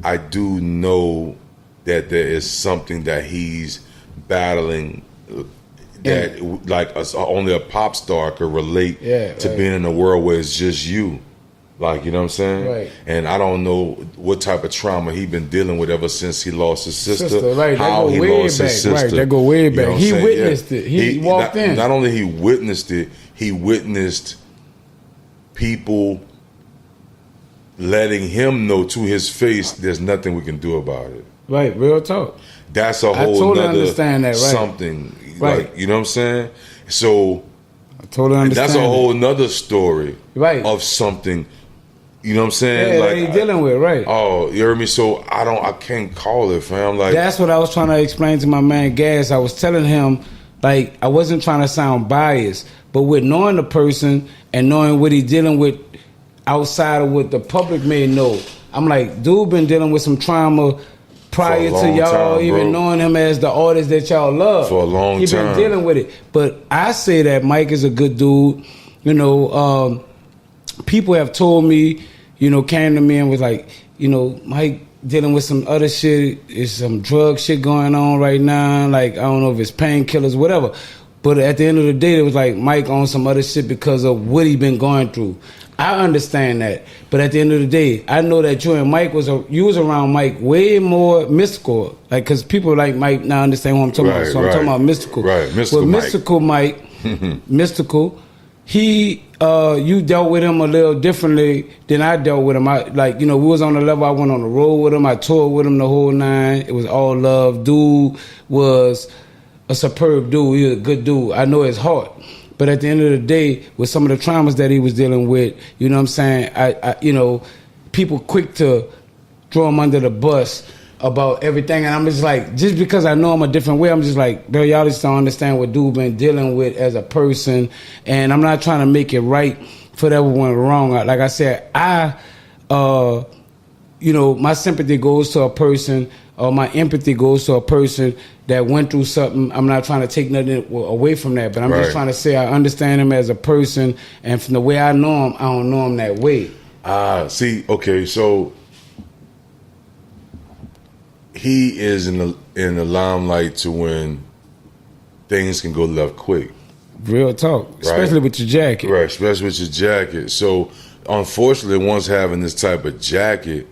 I do know that there is something that he's battling that only a pop star could relate to right. being in a world where it's just you. Like, you know what I'm saying? Right. And I don't know what type of trauma he been dealing with ever since he lost his sister. Right. How he lost his sister. Right, that go way back. You know what I'm He saying? witnessed it. He walked in. Not only he witnessed it, he witnessed people letting him know to his face there's nothing we can do about it. Right, real talk. That's a whole totally nother understand that, right. something. Right. Like, you know what I'm saying? So I totally understand. that's a whole nother story Right. of something. You know what I'm saying? Yeah, like that he's dealing with, right. Oh, you heard me? So I can't call it, fam. Like, That's what I was trying to explain to my man Gas. I was telling him, like, I wasn't trying to sound biased, but with knowing the person and knowing what he's dealing with outside of what the public may know, I'm like, dude been dealing with some trauma prior For a to long y'all time, even bro. knowing him as the artist that y'all love. For a long He time. been dealing with it. But I say that Mike is a good dude. People have told me, came to me and was like, Mike dealing with some other shit. It's some drug shit going on right now. Like, I don't know if it's painkillers, whatever. But at the end of the day, it was like Mike on some other shit because of what he been going through. I understand that. But at the end of the day, I know that you and Mike you was around Mike way more mystical. Like, because people like Mike now understand what I'm talking about. So I'm talking about mystical. Right, mystical With Mike. mystical Mike, mystical, you dealt with him a little differently than I dealt with him. We was on the level. I went on the road with him. I toured with him the whole nine. It was all love. Dude was a superb dude. He was a good dude. I know his heart. But at the end of the day, with some of the traumas that he was dealing with, you know what I'm saying? I people quick to throw him under the bus about everything, and I'm just like, just because I know him a different way, I'm just like, bro, y'all just don't understand what dude been dealing with as a person, and I'm not trying to make it right for whatever went wrong. Like I said, my sympathy goes to a person, or my empathy goes to a person that went through something. I'm not trying to take nothing away from that, but I'm just trying to say I understand him as a person, and from the way I know him, I don't know him that way. Okay, so he is in the limelight to when things can go left quick. Real talk, especially with your jacket. Right, especially with your jacket. So, unfortunately, once having this type of jacket,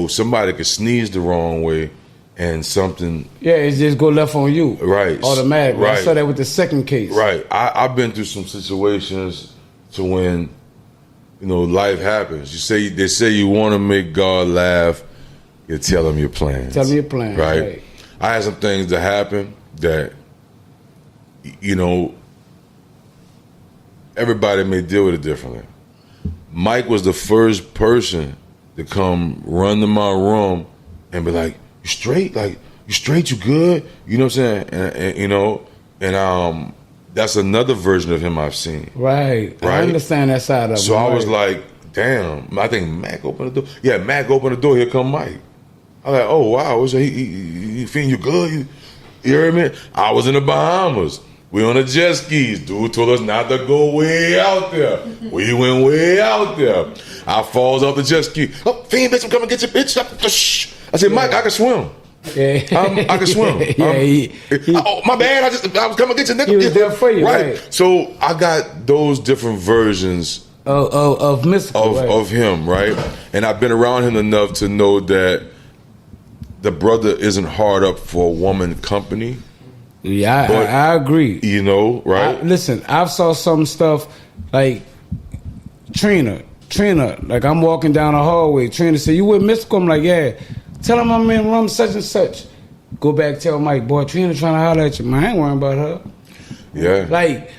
somebody could sneeze the wrong way and something... Yeah, it just go left on you. Right. Automatically. Right. I saw that with the second case. Right. I've been through some situations to when, life happens. They say you want to make God laugh, you tell him your plans. Tell me your plans. Right. I had some things that happen that, everybody may deal with it differently. Mike was the first person to come run to my room and be like, "You straight? Like, you straight? You good?" You know what I'm saying? And that's another version of him I've seen. Right. I understand that side of it. So I was like, damn, I think Mac opened the door. Yeah, Mac opened the door, here come Mike. I was like, oh, wow, he Fiend, you good? You heard me? I was in the Bahamas. We on the jet skis. Dude told us not to go way out there. We went way out there. I falls off the jet ski. Oh, Fiend, bitch, I'm coming to get your bitch. I said, Mike, I can swim. Yeah. I can swim. Oh, my bad. I was coming to get your nigga. He was there for you, right. So I got those different versions of Mystical, of him, right? And I've been around him enough to know that the brother isn't hard up for a woman company. Yeah, I agree. You know, right? Listen, I've saw some stuff like Trina, like I'm walking down the hallway. Trina said, "You with Mystical?" I'm like, "Yeah." Tell him I'm in room such and such. Go back, tell Mike, boy, Trina trying to holler at you. Man, I ain't worrying about her. Yeah.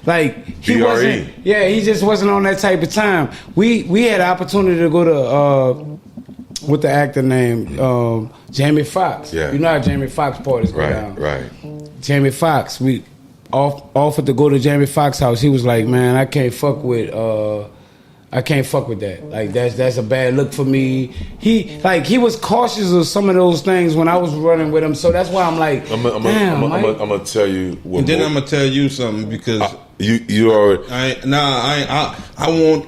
Like he BRE. wasn't. Yeah, he just wasn't on that type of time. We had the opportunity to go to with the actor name Jamie Foxx. Yeah. You know how Jamie Foxx parties go down. Right. Jamie Foxx. We offered to go to Jamie Foxx house. He was like, "Man, I can't fuck with that. Like that's a bad look for me." He was cautious of some of those things when I was running with him. So that's why I'm like, I'm gonna tell you. And then I'm gonna tell you something because you already. I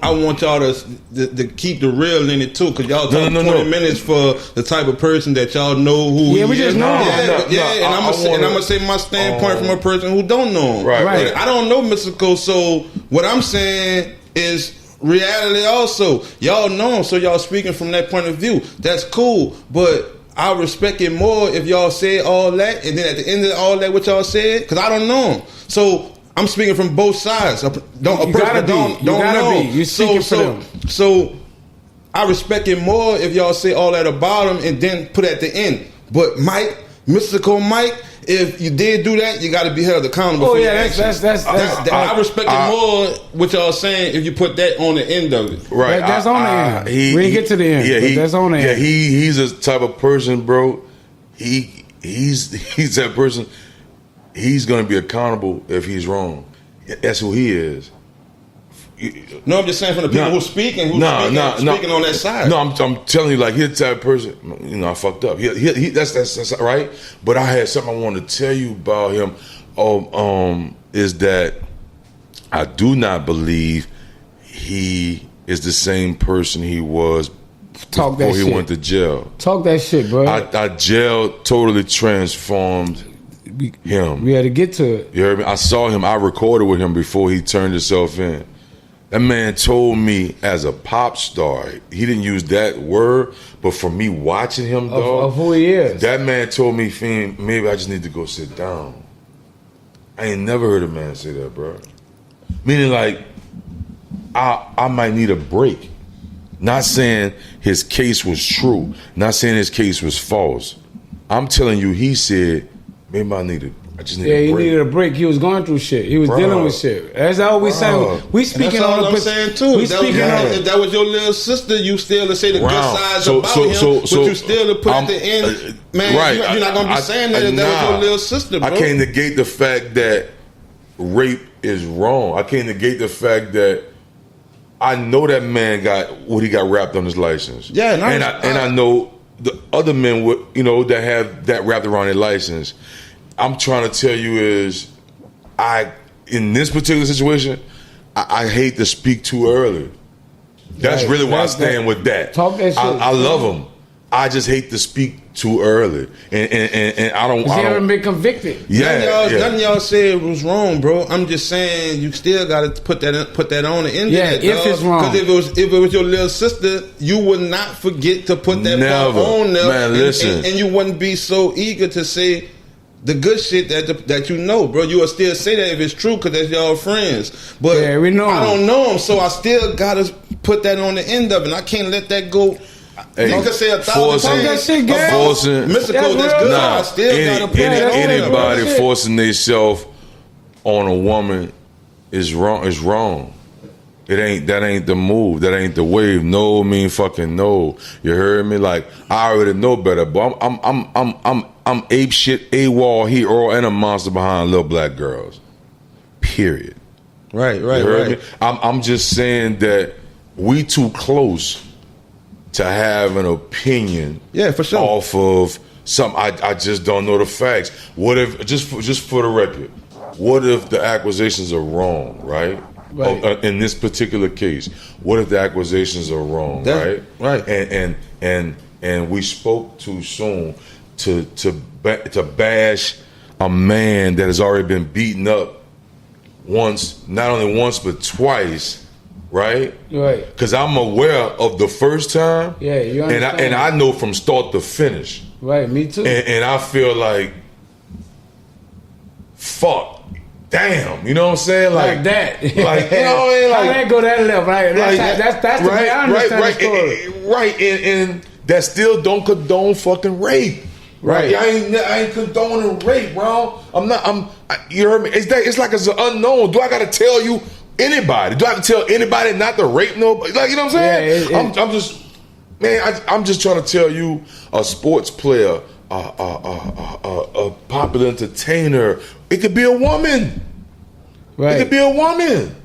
want y'all to keep the real in it too, because y'all talking 20 minutes for the type of person that y'all know who. Yeah, we just know. And I'm gonna say my standpoint from a person who don't know him. Right. I don't know Mystical, so what I'm saying is reality also. Y'all know him, so y'all speaking from that point of view. That's cool, but I respect it more if y'all say all that, and then at the end of all that, what y'all said, because I don't know him. So I'm speaking from both sides. Don't know. You speaking for them. So I respect it more if y'all say all that about him and then put at the end. But Mike, Mystical Mike, if you did do that, you got to be held accountable. Oh yeah, that's I respect it more what y'all saying if you put that on the end of it. Right, that's on the end. We didn't get to the end. Yeah, that's on the end. Yeah, he's a type of person, bro. He's that person. He's gonna be accountable if he's wrong. That's who he is. No, I'm just saying from the people who's speaking on that side. No, I'm telling you, like, he's the type of person. You know, I fucked up. That's right. But I had something I wanted to tell you about him. Is that I do not believe he is the same person he was before he went to jail. Talk that shit, bro. Jail totally transformed him. We had to get to it. You heard me? I saw him. I recorded with him before he turned himself in. That man told me as a pop star, he didn't use that word, but for me watching him, dog, of who he is, that man told me, Fiend, maybe I just need to go sit down. I ain't never heard a man say that, bro. Meaning, like, I might need a break. Not saying his case was true, not saying his case was false. I'm telling you, he said, maybe I just need a break. He needed a break. He was going through shit. He was dealing with shit. As I always say, we speaking on the. I'm saying too. If that was your little sister, you still to say the good sides about him, but you still to put at the end, man. Right. You're not gonna be saying that if that was your little sister, bro. I can't negate the fact that rape is wrong. I can't negate the fact that I know that man got what he got wrapped on his license. Yeah, and I know the other men would, that have that wrapped around their license. I'm trying to tell you is, in this particular situation, I hate to speak too early. That's really why I stand with that. Talk that shit. I love him. I just hate to speak too early, and I don't. He haven't been convicted. Nothing y'all said was wrong, bro. I'm just saying you still got to put that on the end. Yeah, of that, if it's wrong. Because if it was your little sister, you would not forget to put that part on there. Man, listen, and you wouldn't be so eager to say the good shit that you know, bro. You will still say that if it's true because that's y'all friends. But we know I don't know him, so I still gotta put that on the end of it. And I can't let that go. Hey, you can say 1,000 that shit, Mystical, that's good. I still gotta put that on there. Anybody forcing themselves on a woman is wrong. Is wrong. That ain't the move. That ain't the wave. No mean fucking no. You heard me? Like, I already know better, but I'm ape shit, AWOL, hero, and a monster behind little black girls. Period. Right. You heard me? I'm just saying that we too close to have an opinion. Yeah, for sure. Off of something I just don't know the facts. What if just for the record? What if the accusations are wrong? Right. In this particular case, what if the accusations are wrong? Right. Right. And we spoke too soon. to bash a man that has already been beaten up once, not only once but twice, right? Right. Because I'm aware of the first time. Yeah, you understand. And I know from start to finish. Right, me too. And I feel like, fuck, damn, you know what I'm saying? Like that. Like, you know what I mean? Like, how that go that level, right? That's the way I understand the story. Right, and that still don't condone fucking rape. Right. I ain't condoning rape, bro. You heard me? It's like it's an unknown. Do I gotta tell you anybody? Do I have to tell anybody not to rape nobody? Like, you know what I'm saying? I'm just trying to tell you, a sports player, a popular entertainer, it could be a woman. Right. It could be a woman.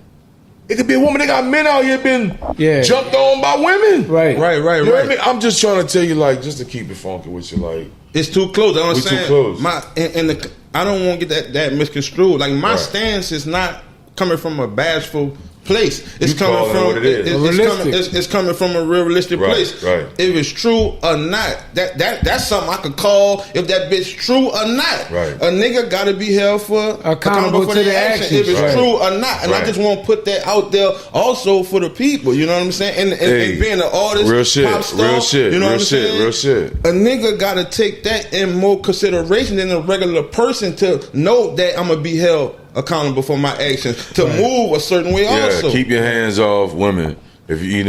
It could be a woman. They got men out here been jumped on by women. Right. You know what I mean? I'm just trying to tell you, like, just to keep it funky with you, like, it's too close. I understand. Too close. I don't want to get that misconstrued. Like, my stance is not coming from a bashful place. It's coming from what it is. It's coming from a realistic place. Right. If it's true or not, that's something I could call if that bitch true or not. Right. A nigga gotta be held for accountable for to the action. If it's true or not, and I just want to put that out there also for the people. You know what I'm saying? And being an artist, real shit, pop star, real shit, you know real what I'm shit, saying? real shit. A nigga gotta take that in more consideration than a regular person to know that I'm gonna be held accountable for my actions, to move a certain way. Also, keep your hands off women. If you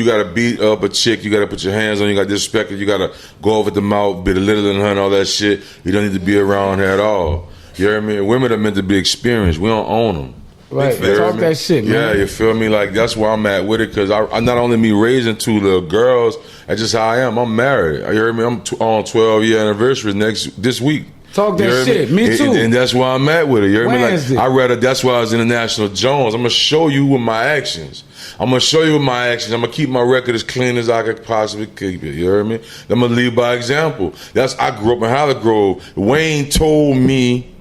gotta beat up a chick, you gotta put your hands on. You gotta disrespect her. You gotta go over the mouth, belittling her, and all that shit. You don't need to be around her at all. You hear me? Women are meant to be experienced. We don't own them. Right, talk that shit, man. Yeah, you feel me? Like, that's where I'm at with it, because I not only me raising two little girls, that's just how I am. I'm married. You hear me? I'm on 12-year anniversary this week. Talk that shit. Me too. And that's where I'm at with it. You hear me? Wednesday. Like, that's why I was International Jones. I'm gonna show you with my actions. I'm gonna keep my record as clean as I could possibly keep it. You hear me? I'm gonna lead by example. I grew up in Hollywood Grove. Wayne told me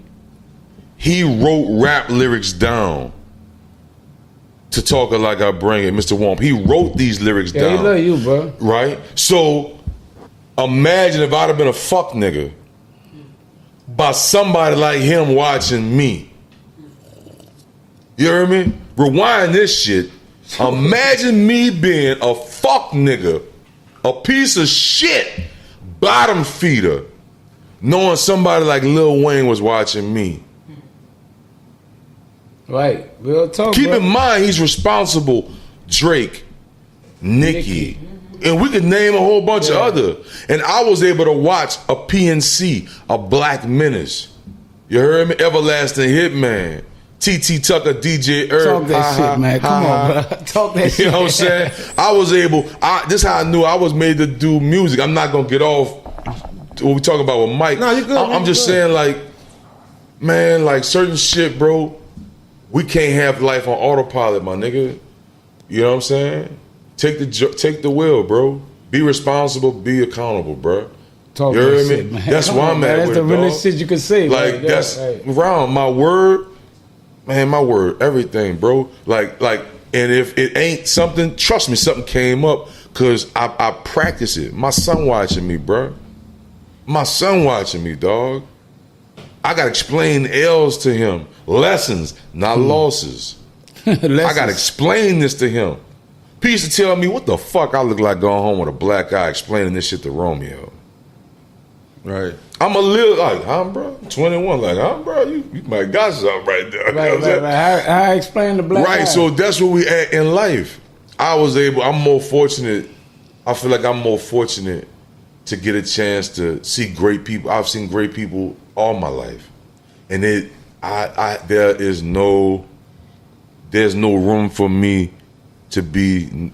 he wrote rap lyrics down to talk it like I bring it, Mr. Womp. He wrote these lyrics down. He love you, bro. Right? So imagine if I'd have been a fuck nigga by somebody like him watching me. You hear me? Rewind this shit. Imagine me being a fuck nigga, a piece of shit, bottom feeder, knowing somebody like Lil Wayne was watching me. Right. Real talk. Keep in mind, he's responsible. Drake, Nicki. And we could name a whole bunch of other. And I was able to watch a PNC, a Black Menace. You heard me? Everlasting Hitman. TT Tucker, DJ Earl. Talk that shit, man. Come on, bro. Talk that shit. You know what I'm saying? I was able, this is how I knew I was made to do music. I'm not going to get off what we talking about with Mike. No, you're good. I'm just saying, like, man, like, certain shit, bro, we can't have life on autopilot, my nigga. You know what I'm saying? Take the wheel, bro. Be responsible, be accountable, bro. Talk you heard that me? shit, man. That's why I'm at That's with the it, realest dog. shit you can say. Like, right? that's Right. round my word, man, my word, everything, bro. Like, and if it ain't something, trust me, something came up, because I practice it. My son watching me, bro. My son watching me, dog. I got to explain L's to him. Lessons, not losses. I got to explain this to him. He used to tell me, what the fuck I look like going home with a black eye explaining this shit to Romeo. Right. I'm a little like, bro? 21, like, bro? You might got something right there. Right. I explained the black Right, eye. so that's what we at in life. I'm more fortunate. I feel like I'm more fortunate to get a chance to see great people. I've seen great people all my life. And there's no room for me to be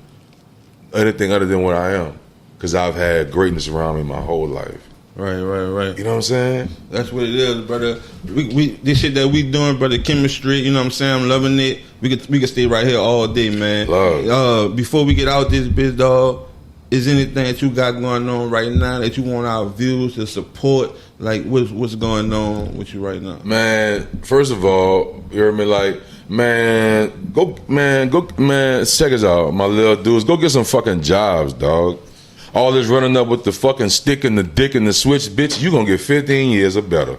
anything other than what I am, because I've had greatness around me my whole life. Right. You know what I'm saying? That's what it is, brother. We this shit that we doing, brother, chemistry, you know what I'm saying? I'm loving it. We could stay right here all day, man. Love. Before we get out this bitch, dog, is anything that you got going on right now that you want our views to support? Like, what's going on with you right now? Man, first of all, you heard me, like, go check us out, my little dudes. Go get some fucking jobs, dog. All this running up with the fucking stick and the dick and the switch, bitch, you gonna get 15 years or better.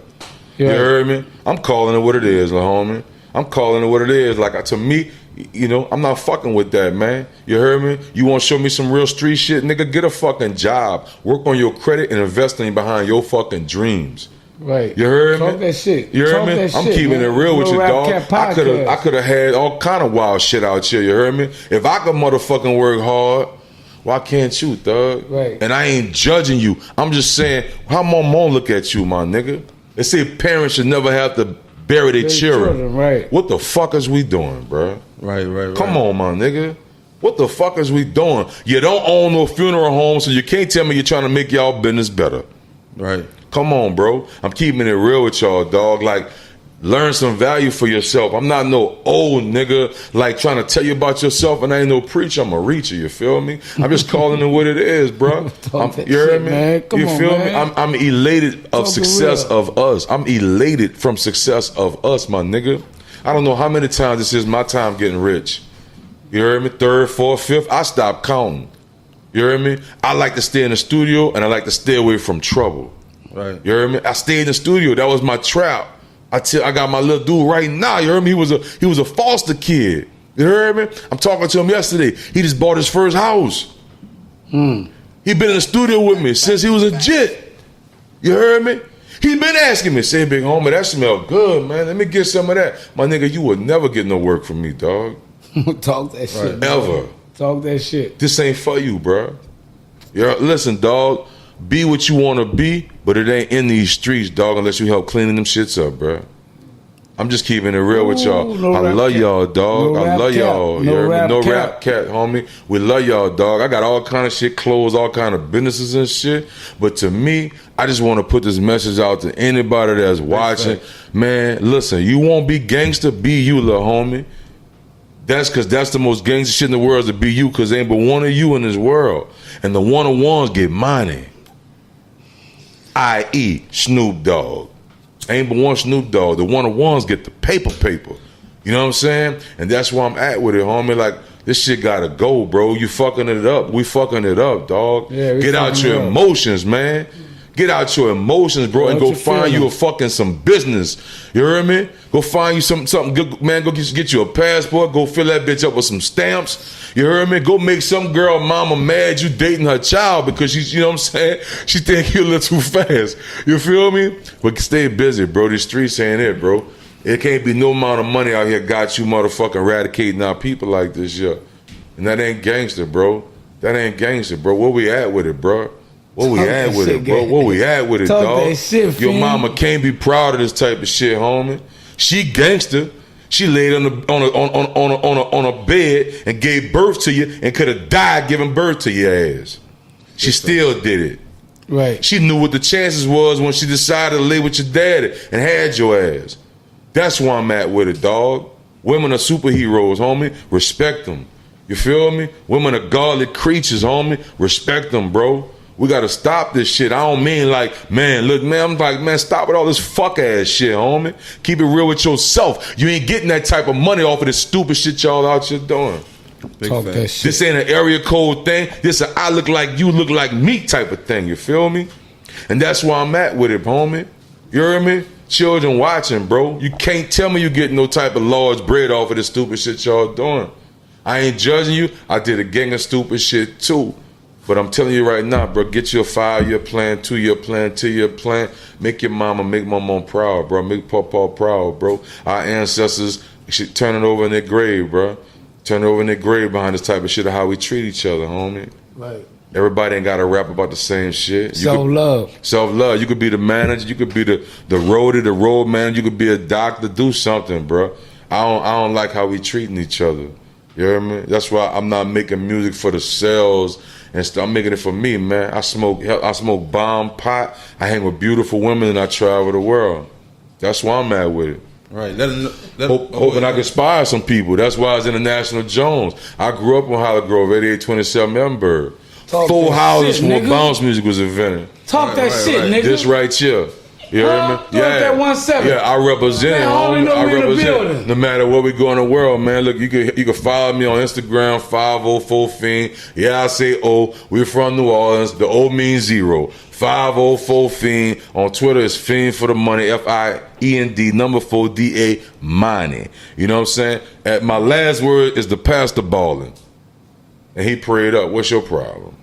Yeah. You heard me? I'm calling it what it is, la homie. I'm calling it what it is. Like, to me, you know, I'm not fucking with that, man. You heard me? You want to show me some real street shit? Nigga, get a fucking job. Work on your credit and investing behind your fucking dreams. Right. You heard me? Talk that shit. You heard Talk me? that I'm shit, keeping man. it real with No you, Rap dog. Cat I podcast. could have had all kind of wild shit out here. You heard me? If I could motherfucking work hard, why can't you, thug? Right. And I ain't judging you. I'm just saying, how my mom look at you, my nigga? They say parents should never have to bury their children. Right. What the fuck is we doing, bro? Right. Come on, my nigga. What the fuck is we doing? You don't own no funeral home, so you can't tell me you're trying to make y'all business better. Right. Come on, bro. I'm keeping it real with y'all, dog. Like, learn some value for yourself. I'm not no old nigga, like, trying to tell you about yourself, and I ain't no preacher. I'm a reacher, you feel me? I'm just calling it what it is, bro. You heard me? Man. Come you on, feel man. me? I'm elated of success of us. I'm elated from success of us, my nigga. I don't know how many times this is my time getting rich. You heard me? Third, fourth, fifth, I stopped counting. You heard me? I like to stay in the studio, and I like to stay away from trouble. Right. You heard me? I stayed in the studio. That was my trap. I got my little dude right now. You heard me? He was a foster kid. You heard me? I'm talking to him yesterday. He just bought his first house. He been in the studio with me since he was a jit. You heard me? He been asking me, say, big homie, that smell good, man. Let me get some of that. My nigga, you would never get no work from me, dog. Talk that shit. Ever. Talk that shit. This ain't for you, bro. Listen, dog. Be what you want to be, but it ain't in these streets, dog, unless you help cleaning them shits up, bro. I'm just keeping it real with y'all. No I love cap. y'all, dog. No I rap love cap. y'all. No You heard me? rap No cap. rap cat, homie. We love y'all, dog. I got all kind of shit closed, all kind of businesses and shit. But to me, I just want to put this message out to anybody that's watching. Man, listen, you won't be gangster, be you, little homie. That's because that's the most gangster shit in the world is to be you, because ain't but one of you in this world. And the one-on-ones get money. I.e. Snoop Dogg. Ain't but one Snoop Dogg. The one-on-ones get the paper. You know what I'm saying? And that's where I'm at with it, homie. Like, this shit gotta go, bro. You fucking it up. We fucking it up, dog. Yeah, we get out fucking your it up. emotions, man. Get out your emotions, bro, and What go you find you feeling? a fucking some business. You heard me? Go find you something good, man. Go get you a passport. Go fill that bitch up with some stamps. You heard me? Go make some girl mama mad you dating her child because she's, you know what I'm saying? She think you a little too fast. You feel me? But stay busy, bro. These streets ain't it, bro. It can't be no amount of money out here got you motherfucking eradicating our people like this, yeah. And that ain't gangster, bro. That ain't gangster, bro. Where we at with it, bro? Where we Talk at that with shit, it, bro? gang. Where we at with it, Talk dog? that shit, Your Fiend. mama can't be proud of this type of shit, homie. She gangster. She laid on a bed and gave birth to you and could have died giving birth to your ass. She still did it. Right. She knew what the chances was when she decided to lay with your daddy and had your ass. That's where I'm at with it, dog. Women are superheroes, homie. Respect them. You feel me? Women are godly creatures, homie. Respect them, bro. We gotta stop this shit. I don't mean like, man, look, man, I'm like, man, stop with all this fuck ass shit, homie. Keep it real with yourself. You ain't getting that type of money off of this stupid shit y'all out here doing. Talk that shit. This ain't an area code thing. This a I look like you look like me type of thing. You feel me? And that's where I'm at with it, homie. You hear me? Children watching, bro. You can't tell me you get no type of large bread off of this stupid shit y'all doing. I ain't judging you. I did a gang of stupid shit too. But I'm telling you right now, bro, get your 5-year plan, 2-year plan, 2-year plan. Make your mama, make my mom proud, bro. Make Papa proud, bro. Our ancestors should turn it over in their grave, bro. Turn it over in their grave behind this type of shit of how we treat each other, homie. Right. Everybody ain't got to rap about the same shit. Self-love. Self-love. You could be the manager. You could be the roadie, the road manager. You could be a doctor. Do something, bro. I don't like how we treating each other. You hear me? That's why I'm not making music for the sales and stuff. I'm making it for me, man. I smoke bomb pot. I hang with beautiful women and I travel the world. That's why I'm at with it. Right. Hoping I can inspire some people. That's why I was International Jones. I grew up on Holly Grove, 8827 Edinburgh. Talk 4 that houses shit, before nigga. bounce music was invented. Talk that shit, nigga. This right here. You hear me? Huh? Look, that 1-7. Yeah, I represent it, Man, I only homie. know I we in the represent. building. No matter where we go in the world, man. Look, you can follow me on Instagram, 504 Fiend. Yeah, I say O. We're from New Orleans. The O means 0. 504 Fiend. On Twitter, it's Fiend for the money. FIEND number 4 DA money. You know what I'm saying? At my last word is the pastor balling, and he prayed up. What's your problem?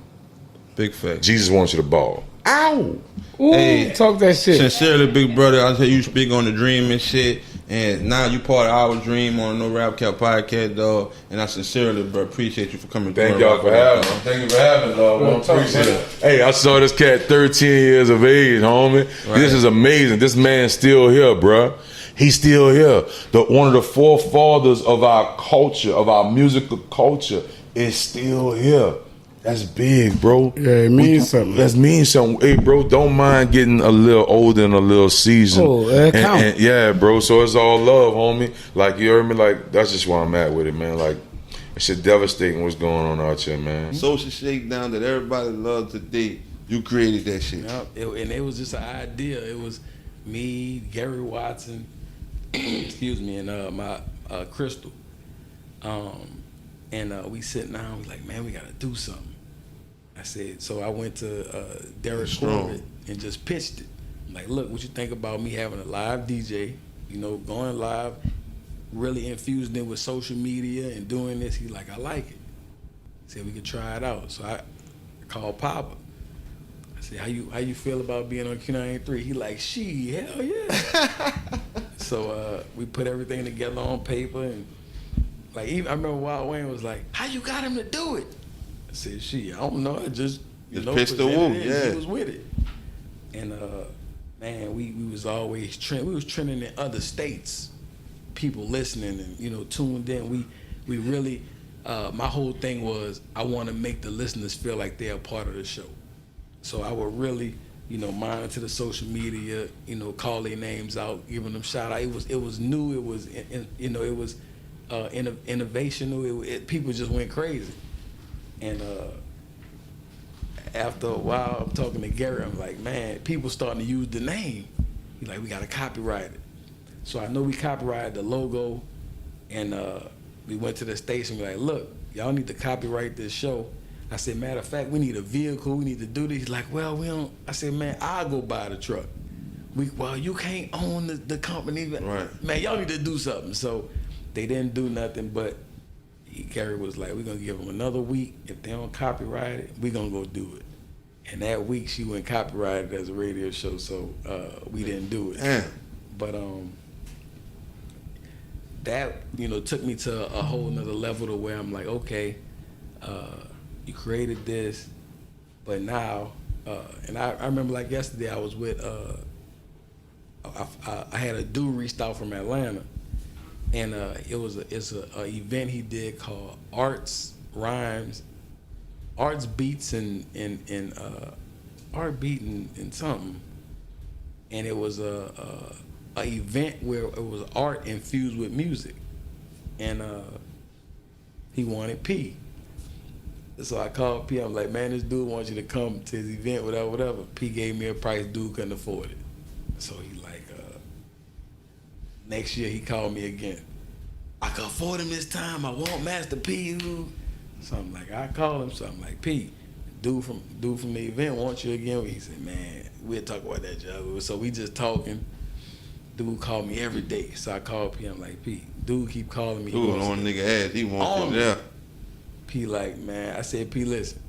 Big fact. Jesus wants you to ball. Ow. Ooh, Hey, talk that shit. Sincerely, big brother, I tell you speak on the dream and shit, and now you part of our dream on the No Rap Cap podcast, dog. And I sincerely, bro, appreciate you for coming. Thank through y'all and for rocking having with me. us, dog. Thank you for having me, dog. Well, I appreciate it. Hey, I saw this cat 13 years of age, homie. Right. This is amazing. This man's still here, bruh. He's still here. One of the forefathers of our culture, of our musical culture, is still here. That's big, bro. Yeah, it means something. That means something. Hey, bro, don't mind getting a little older and a little seasoned. Oh, that count. Yeah, bro. So it's all love, homie. Like, you heard me? Like, that's just where I'm at with it, man. Like, it's shit devastating what's going on out here, man. Social shakedown that everybody loves today. You created that shit. Yep. And it was just an idea. It was me, Gary Watson, excuse me, and my Crystal. And we sitting down. We like, man, we got to do something. I said, so I went to Derek Corbett and just pitched it. I'm like, look, what you think about me having a live DJ, you know, going live, really infusing it with social media and doing this? He's like, I like it. He said we could try it out. So I called Papa. I said, how you feel about being on Q93? He like, hell yeah. So we put everything together on paper, and like, even I remember Wild Wayne was like, how you got him to do it? I said, I don't know. I just pitched the woo, yeah. He was with it. And man, we was always trending. We was trending in other states. People listening and, you know, tuned in. We really, my whole thing was I want to make the listeners feel like they're a part of the show. So I would really, you know, monitor the social media, you know, call their names out, giving them shout out. It was new. It was, you know, it was innovational. People just went crazy. And after a while, I'm talking to Gary. I'm like, man, people starting to use the name. He's like, we got to copyright it. So I know we copyrighted the logo, and we went to the station. We're like, look, y'all need to copyright this show. I said, matter of fact, we need a vehicle. We need to do this. He's like, well, we don't. I said, man, I'll go buy the truck. Well, you can't own the company. Right. Man, y'all need to do something. So they didn't do nothing, but Gary was like, we're going to give them another week. If they don't copyright it, we're going to go do it. And that week, she went copyrighted as a radio show, so we didn't do it. Damn. But that, you know, took me to a whole nother level to where I'm like, okay, you created this, but now, and I remember like yesterday I was with, I had a dude reached out from Atlanta, and it's a event he did called Arts Beats and Art Beat and something, and it was a event where it was art infused with music, and he wanted P. So I called P. I'm like, man, this dude wants you to come to his event, whatever. P gave me a price dude couldn't afford it. So he like, next year he called me again. I can afford him this time. I want Master P. So I'm like, I called him. So I'm like, P, dude from the event wants you again. He said, man, we'll talk about that job. So we just talking. Dude called me every day. So I called P. I'm like, P, dude keep calling me. Dude on nigga ass. He wants you there. P like, man, I said, P, listen,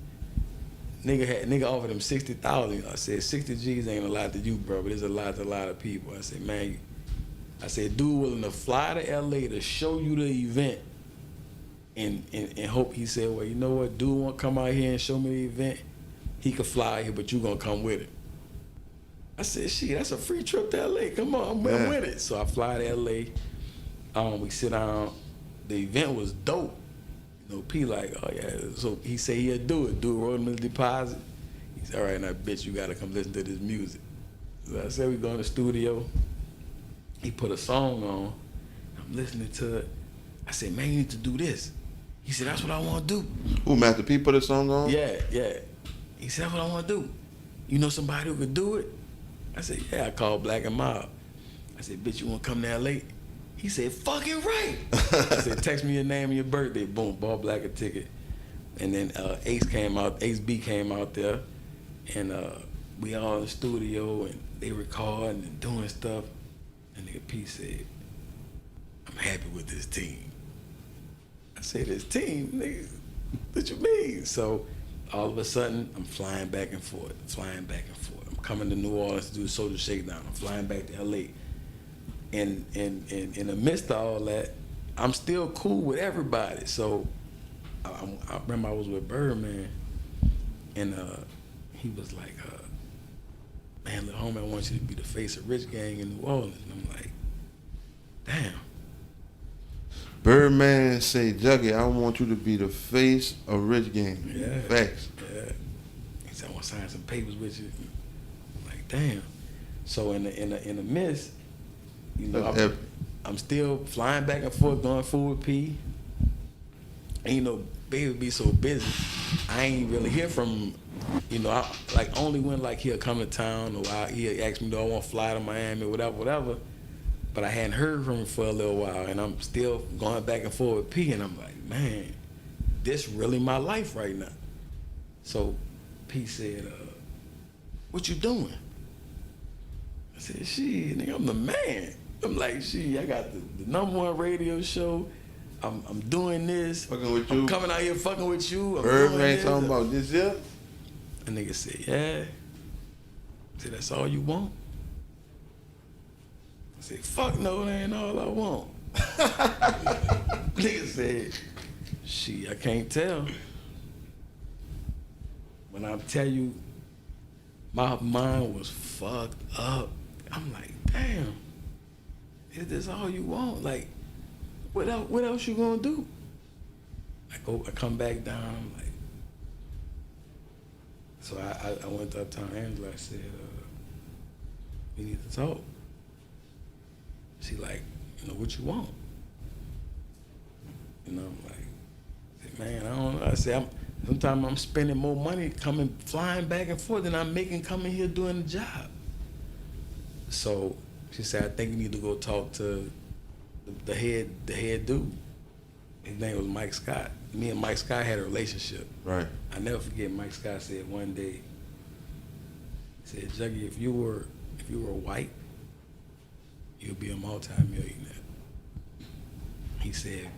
nigga offered him 60,000. I said, 60 G's ain't a lot to you, bro, but it's a lot to a lot of people. I said, man, dude willing to fly to LA to show you the event and hope. He said, well, you know what, dude want to come out here and show me the event. He could fly here, but you gonna come with it. I said, shit, that's a free trip to LA. Come on, I'm with it. So I fly to LA. We sit down. The event was dope. You know, P like, oh yeah. So he said he'll do it. Dude wrote him a deposit. He said, all right, now bitch, you gotta come listen to this music. So I said we go in the studio. He put a song on. I'm listening to it. I said, man, you need to do this. He said, that's what I want to do. Who, Master P put a song on? Yeah. He said, that's what I want to do. You know somebody who could do it? I said, yeah, I called Black and Mild. I said, bitch, you wanna come there late? He said, fucking right. I said, text me your name and your birthday. Boom, bought Black a ticket. And then Ace B came out there, and we all in the studio, and they recording and doing stuff. And nigga P said, I'm happy with this team. I said, this team, nigga, what you mean? So all of a sudden, I'm flying back and forth. I'm coming to New Orleans to do a Social Shakedown. I'm flying back to LA. And in the midst of all that, I'm still cool with everybody. So I remember I was with Birdman, and he was like, man, little homie, I want you to be the face of Rich Gang in New Orleans. And I'm like, damn. Birdman say, Juggy, I want you to be the face of Rich Gang. Yeah. Facts. Yeah. He said, I want to sign some papers with you. I'm like, damn. So in the midst, you know, I'm still flying back and forth, going forward P. And you know, baby be so busy, I ain't really hear from him. You know, I, like only when like he'll come to town, or he'll ask me, do I want to fly to Miami, whatever. But I hadn't heard from him for a little while, and I'm still going back and forth with P, and I'm like, man, this really my life right now. So P said, what you doing? I said, shit, nigga, I'm the man. I'm like, shit, I got the #1 radio show. I'm doing this. Fucking with you. I'm coming out here fucking with you. Birdman talking about this here. And nigga said, yeah. I said, that's all you want? I said, fuck no, that ain't all I want. Nigga said, shit, I can't tell. When I tell you, my mind was fucked up. I'm like, damn, is this all you want? Like, what else you gonna do? I come back down, I'm like, so I went to Uptown Angela, I said, we need to talk. She like, you know, what you want? You know, I'm like, I said, man, I don't know. I said, sometimes I'm spending more money flying back and forth than I'm making coming here doing the job. So she said, I think you need to go talk to the head dude. His name was Mike Scott. Me and Mike Scott had a relationship. Right. I never forget Mike Scott said one day, he said, Juggy, if you were white, you'd be a multi-millionaire. He said,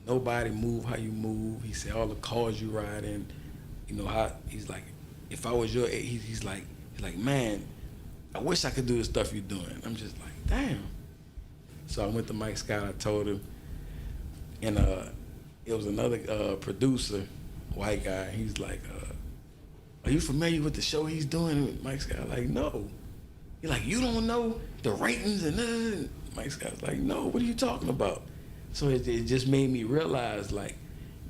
nobody move how you move. He said, all the cars you ride in, you know how, he's like, if I was your age, he's like, man, I wish I could do the stuff you're doing. I'm just like, damn. So I went to Mike Scott, I told him, and it was another producer, white guy. He's like, are you familiar with the show he's doing? And Mike Scott like, no. He's like, you don't know the ratings and Mike Scott's like, no, what are you talking about? So it just made me realize, like,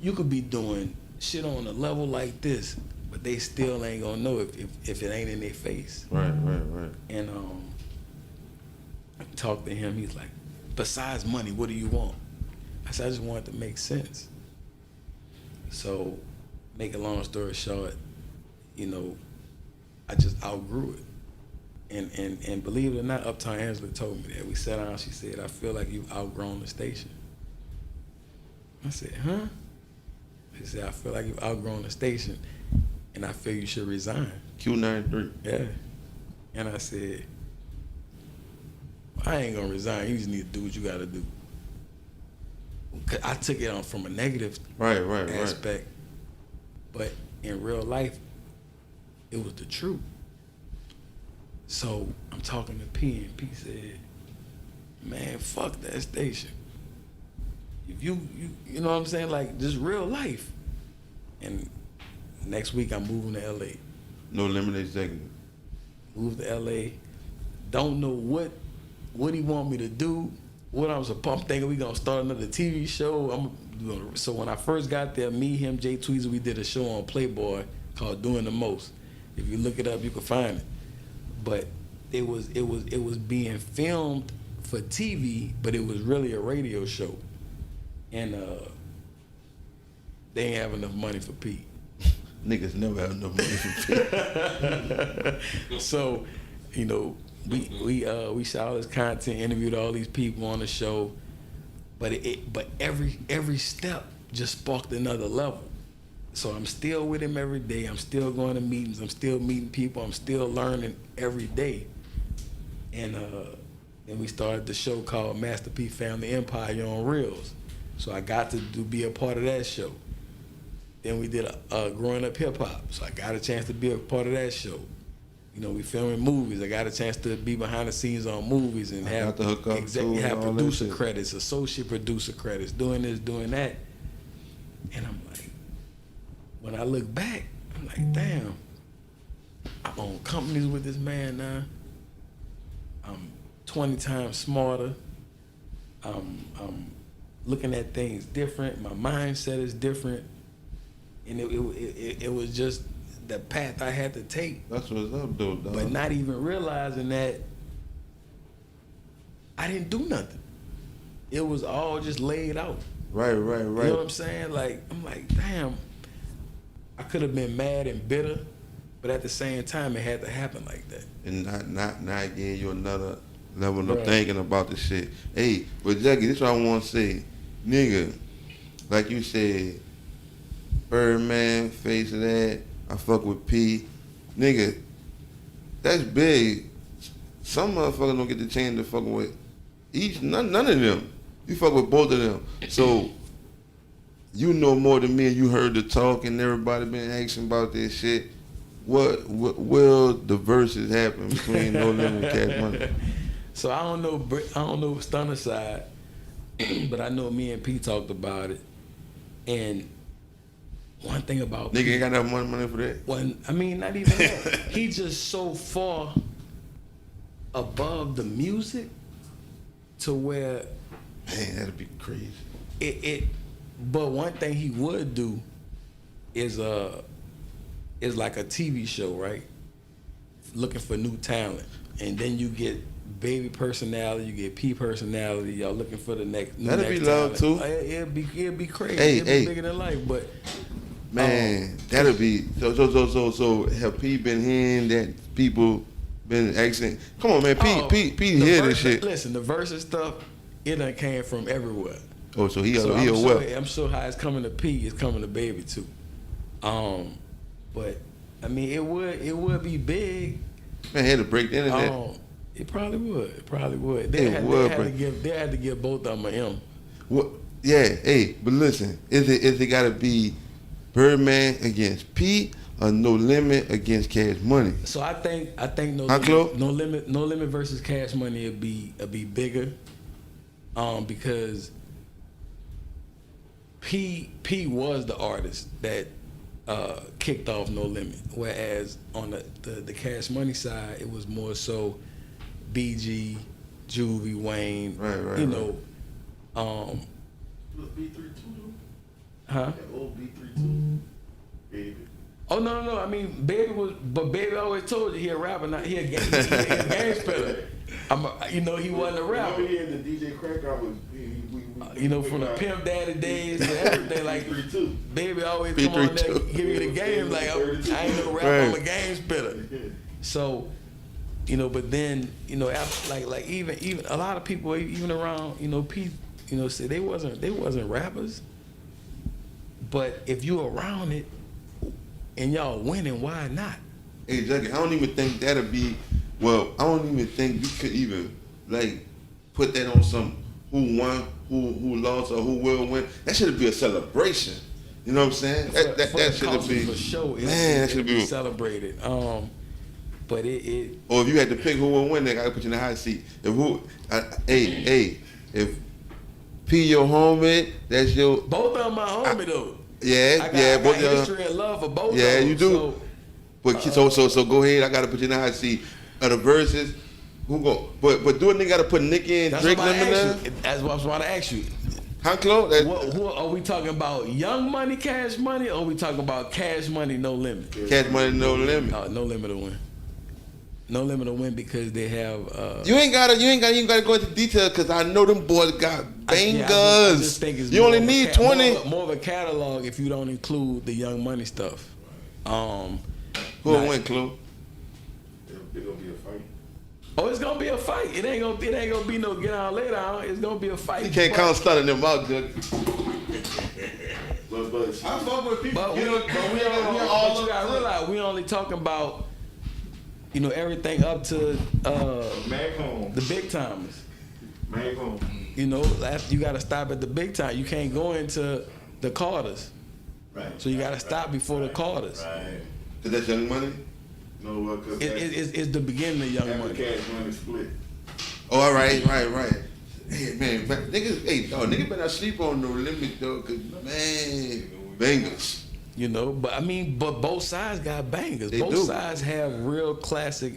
you could be doing shit on a level like this, but they still ain't gonna know if it ain't in their face. Right. And I talked to him, he's like, besides money, what do you want? I said, I just want it to make sense. So, make a long story short, you know, I just outgrew it. And believe it or not, Uptown Angela told me that. We sat down, she said, I feel like you've outgrown the station. I said, huh? She said, I feel like you've outgrown the station, and I feel you should resign. Q93. Yeah. And I said, I ain't gonna resign. You just need to do what you gotta do. I took it on from a negative aspect, but in real life, it was the truth. So I'm talking to P, and P said, man, fuck that station. If you know what I'm saying? Like, just real life. And next week I'm moving to LA. No Limit executive. Move to LA. Don't know what he want me to do. What I'm thinking we gonna start another TV show. So when I first got there, me, him, Jay TUES, we did a show on Playboy called Doing the Most. If you look it up, you can find it. But it was being filmed for TV, but it was really a radio show. And they ain't have enough money for Pete. Niggas never have enough money for Pete. So, you know, we shot all this content, interviewed all these people on the show, but every step just sparked another level. So I'm still with him every day. I'm still going to meetings. I'm still meeting people. I'm still learning every day. And we started the show called Master P Family Empire on Reels. So I got to be a part of that show. Then we did a Growing Up Hip Hop. So I got a chance to be a part of that show. You know, we filming movies. I got a chance to be behind the scenes on movies and have producer credits, associate producer credits, doing this, doing that. And I'm like, when I look back, I'm like, damn, I own companies with this man now. I'm 20 times smarter. I'm looking at things different. My mindset is different. And it was just the path I had to take. That's what's up, though, dog. But not even realizing that I didn't do nothing. It was all just laid out. Right. You know what I'm saying? Like, I'm like, damn, I could have been mad and bitter, but at the same time, it had to happen like that. And not gave you another level of thinking about the shit. Hey, but Jackie, this is what I want to say. Nigga, like you said, Birdman, Face of That, I fuck with P. Nigga, that's big. Some motherfuckers don't get the chance to fuck with none of them. You fuck with both of them. So, you know more than me, and you heard the talk, and everybody been asking about this shit. What will the verses happen between No Limit and Cash Money? So I don't know Stunner side, but I know me and P talked about it. And one thing about nigga ain't got enough money for that. Not even that. He just so far above the music to where, man, that'd be crazy. But one thing he would do is like a TV show, right? Looking for new talent, and then you get Baby personality, you get P personality. Y'all looking for the next. That'd be love talent. too. It'd be crazy. It'd be bigger than life, but. Man, that'll be so. Have P been hearing that people been asking? Come on, man, P hear this shit. Listen, the verses stuff, it done came from everywhere. Oh, so he I'm sure how it's coming to P, it's coming to Baby too. But I mean, it would be big. Man, had to break the internet. It probably would. They had to give both of them an M. What? Yeah, hey, but listen, is it got to be Birdman against P or No Limit against Cash Money? So I think No Limit versus Cash Money would be bigger, because P was the artist that kicked off No Limit, whereas on the Cash Money side, it was more so BG, Juvie, Wayne, right, you know. B32 though? Huh? That old B32, Baby. Oh no! I mean, Baby always told you he a rapper, not he a game spiller. He wasn't a rapper. Remember he had the DJ Crack out with from the Pimp Daddy days to everything. Like B32. Baby always come on there, give me the game. Like I ain't no rapper, I'm a game spiller. So, but then after, like even a lot of people even around P, say they wasn't rappers. But if you around it and y'all winning, why not? Hey, Jackie, I don't even think that'll be. Well, I don't even think you could even like put that on some who won, who lost, or who will win. That should be a celebration. You know what I'm saying? That should be for sure. That should be celebrated. But it. Or if you had to pick who will win, they gotta put you in the hot seat. If P your homie, that's your. Both of them my homie though. Yeah, I got history and love for both of them. Yeah, you do. So, but so go ahead. I gotta put you in the hot seat. Of the verses, who go? But do a nigga gotta put Nicki and Drake them in there? That's what I was about to ask you. How close? Who are we talking about? Young Money, Cash Money, or are we talking about Cash Money, No Limit? Cash Money, No Limit. No Limit to win. No Limit to win because they have. You ain't gotta go into detail because I know them boys got bangers. I just think it's you only need 20. More of a catalog if you don't include the Young Money stuff. Who will win, Clue? It's gonna be a fight. Oh, it's gonna be a fight. It ain't gonna be no get on lay down. It's gonna be a fight. You can't count stunning them out, Doug. I fuck with people. But you gotta realize we only talking about, you know, everything up to the big timers. You know, you gotta stop at the big time. You can't go into the Carters. Right. So you gotta stop before the Carters. Right. Cause that's Young Money. No, well, cause It's the beginning of Young Money. Cash Money split. Oh, all right. Hey man, niggas better not sleep on No Limit though, cause man, bangers. You know, but I mean, but both sides got bangers. They Both do. sides have real classic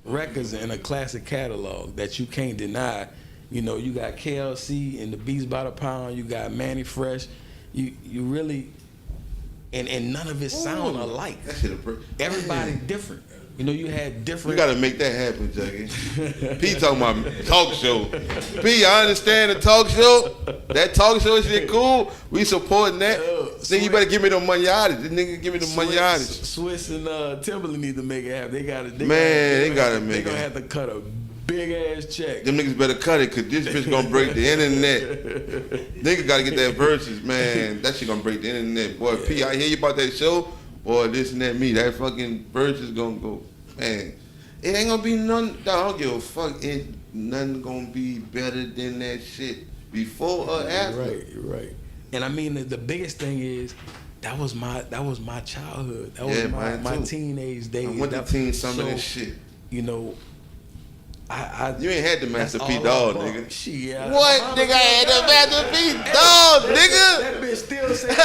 records and a classic catalog that you can't deny. You know, you got KLC and the Beats by the Pound. You got Manny Fresh. You really, and none of it sound alike. That shit a break. Everybody different. You know, you had We different. gotta make that happen, Juggy. P talking about talk show. P, I understand the talk show. That talk show shit cool. We supporting that. Nigga, you better give me the money yardage. Nigga, give me the money yardage. Swiss and Timberland need to make it happen. They gotta make They it. gotta have to cut a big ass check. Them niggas better cut it, cause this bitch gonna break the internet. Nigga gotta get that verses, man. That shit gonna break the internet. Boy, P, I hear you about that show. Boy, this and that, me. That fucking verses gonna go, man. It ain't gonna be none. I don't give a fuck. Ain't nothing gonna be better than that shit before or after. You're right. And I mean, the biggest thing is that was my childhood. That was my teenage days. I went to teen some of this shit. You know, You ain't had the Master that's P all dog, I bought. nigga. Shit, What, nigga? I had the Master P dog, nigga. That bitch still saying.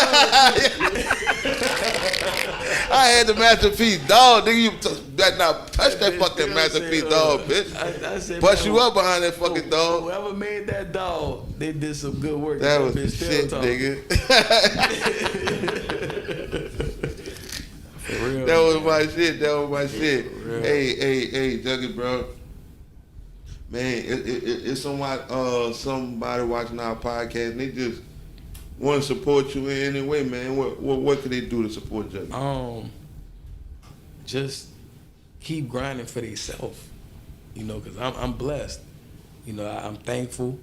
I had the Master P dog, nigga. You better not touch that bitch fucking still Master P say, dog, bitch. I said, Bust man, you up behind that fucking dog. Whoever made that dog, they did some good work. That was bitch the still shit, talking. nigga. For real. That was my shit. real. Hey, Juggy, bro. Man, it's somebody watching our podcast and they just want to support you in any way, man. What can they do to support Juggy? Just keep grinding for themselves, you know, because I'm blessed. You know, I'm thankful.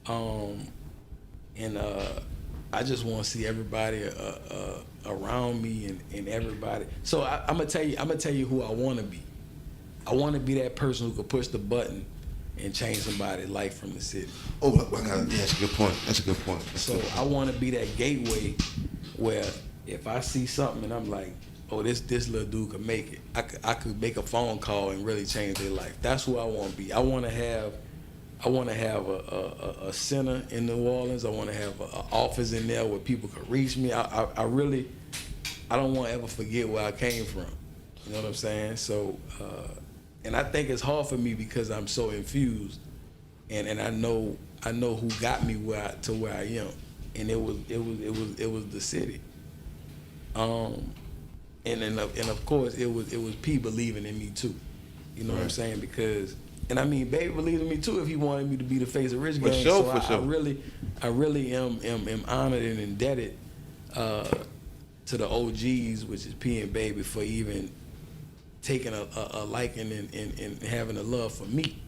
And I just want to see everybody around me and everybody. So I'm gonna tell you who I want to be. I want to be that person who could push the button and change somebody's life from the city. Oh, that's a good point. So I want to be that gateway where if I see something and I'm like, oh, this little dude could make it. I could make a phone call and really change their life. That's who I want to be. I want to have a center in New Orleans. I want to have an office in there where people can reach me. I don't want to ever forget where I came from. You know what I'm saying? So, and I think it's hard for me because I'm so infused, and I know who got me where I am, and it was the city. And of course it was P believing in me too. You know what I'm saying? Because, and I mean, Baby believed in me too if he wanted me to be the face of Rich Gang. sure. I really am honored and indebted to the OGs, which is P and Baby, for even taking a liking and having a love for me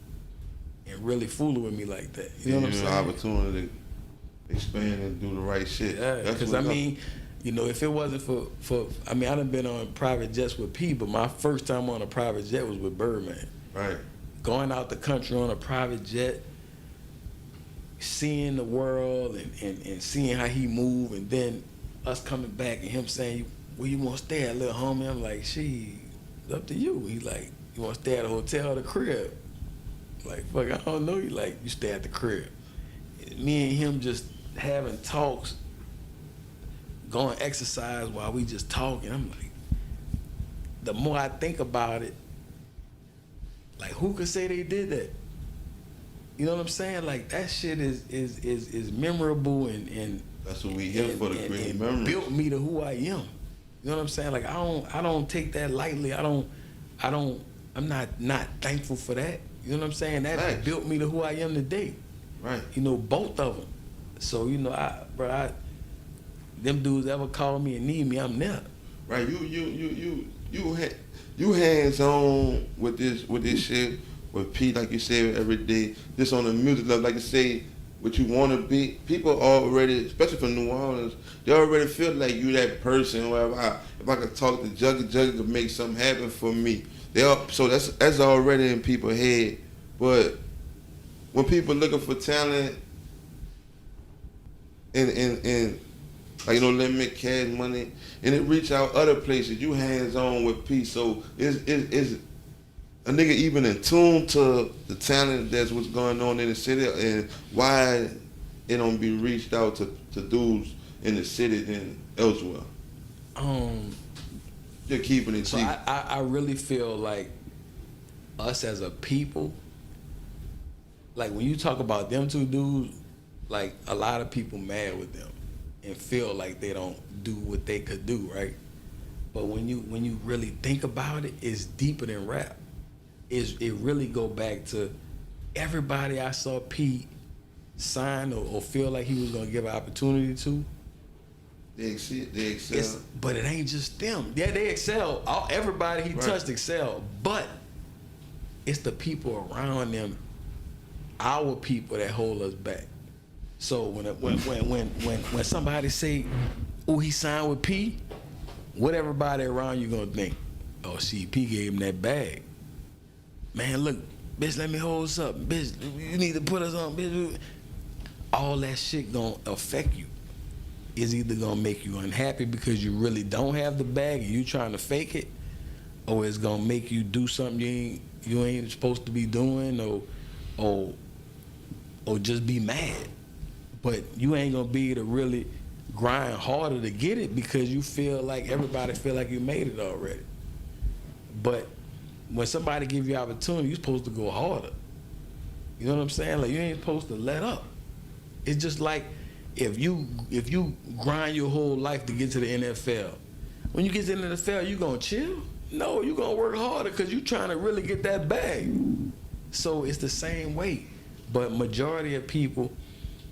and really fooling with me like that. You know what I'm saying? Opportunity to expand and do the right shit. Yeah, because I mean, you know, if it wasn't for I mean, I done been on private jets with P, but my first time on a private jet was with Birdman. Right. Going out the country on a private jet, seeing the world and seeing how he move, and then us coming back and him saying, where you want to stay at, little homie? I'm like, she, it's up to you. He like, you want to stay at a hotel or the crib? Like, fuck, I don't know. He like, you stay at the crib. Me and him just having talks, going exercise while we just talking. I'm like, the more I think about it, like, who could say they did that? You know what I'm saying? Like, that shit is memorable and That's what we here for, the great memories. Built me to who I am. You know what I'm saying? Like, I don't take that lightly. I'm not thankful for that. You know what I'm saying? That Thanks. built me to who I am today. Right. You know, both of them. So, you know, them dudes ever call me and need me, I'm there. Right. You hands on with this shit, with P, like you say, every day, just on the music level, like you say, what you want to be. People already, especially from New Orleans, they already feel like you that person. Or if I could talk to Juggy could make something happen for me. So that's already in people's head. But when people looking for talent and like, limit cash money, and it reach out other places, you hands on with P. So it's a nigga even in tune to the talent that's what's going on in the city, and why it don't be reached out to dudes in the city than elsewhere. Just keeping it So cheap. I really feel like us as a people, like when you talk about them two dudes, like a lot of people mad with them and feel like they don't do what they could do, right? But when you really think about it, it's deeper than rap. It really go back to everybody I saw Pete sign or feel like he was gonna give an opportunity to. They excel. But it ain't just them. Yeah, they excel. Everybody he touched excel. But it's the people around them, our people, that hold us back. So when somebody say, "Oh, he signed with P," what everybody around you gonna think? Oh, see, P gave him that bag. Man, look, bitch, let me hold us up. Bitch, you need to put us on. Bitch, all that shit gonna affect you. It's either gonna make you unhappy because you really don't have the bag and you trying to fake it, or it's gonna make you do something you ain't supposed to be doing, or just be mad. But you ain't gonna be able to really grind harder to get it because you feel like everybody feel like you made it already. But when somebody give you opportunity, you're supposed to go harder. You know what I'm saying? Like, you ain't supposed to let up. It's just like if you grind your whole life to get to the NFL, when you get to the NFL, you gonna chill? No, you gonna work harder because you trying to really get that bag. So it's the same way. But majority of people,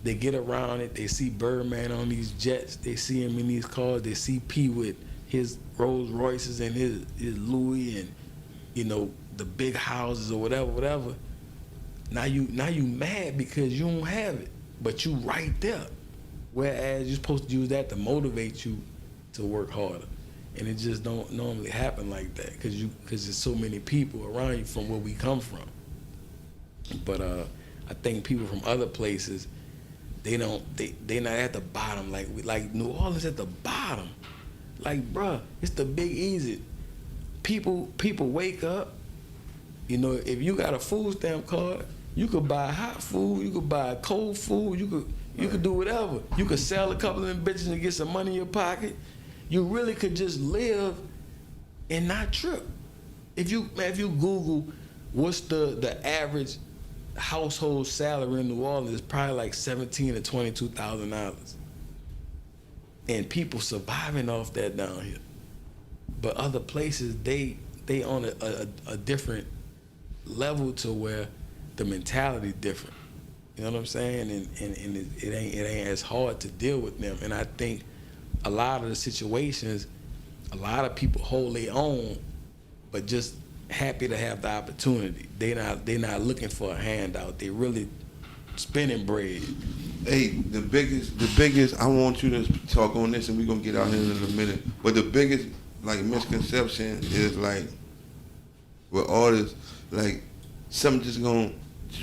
they get around it, they see Birdman on these jets, they see him in these cars, they see P with his Rolls Royces and his Louis and, the big houses or whatever. Now you mad because you don't have it, but you right there. Whereas you're supposed to use that to motivate you to work harder. And it just don't normally happen like that because there's so many people around you from where we come from. But I think people from other places, they not at the bottom like New Orleans at the bottom. Like, bruh, it's the Big Easy. People wake up. If you got a food stamp card, you could buy hot food, you could buy cold food, you could do whatever. You could sell a couple of them bitches and get some money in your pocket. You really could just live and not trip. If you Google what's the average household salary in New Orleans, it's probably like $17,000 to $22,000. And people surviving off that down here. But other places, they on a different level to where the mentality different. You know what I'm saying? And it ain't as hard to deal with them. And I think a lot of the situations, a lot of people hold their own, but just happy to have the opportunity. They not looking for a handout. They really spinning bread. Hey, the biggest. I want you to talk on this, and we're gonna get out here in a minute. But the biggest misconception is with artists, something just gonna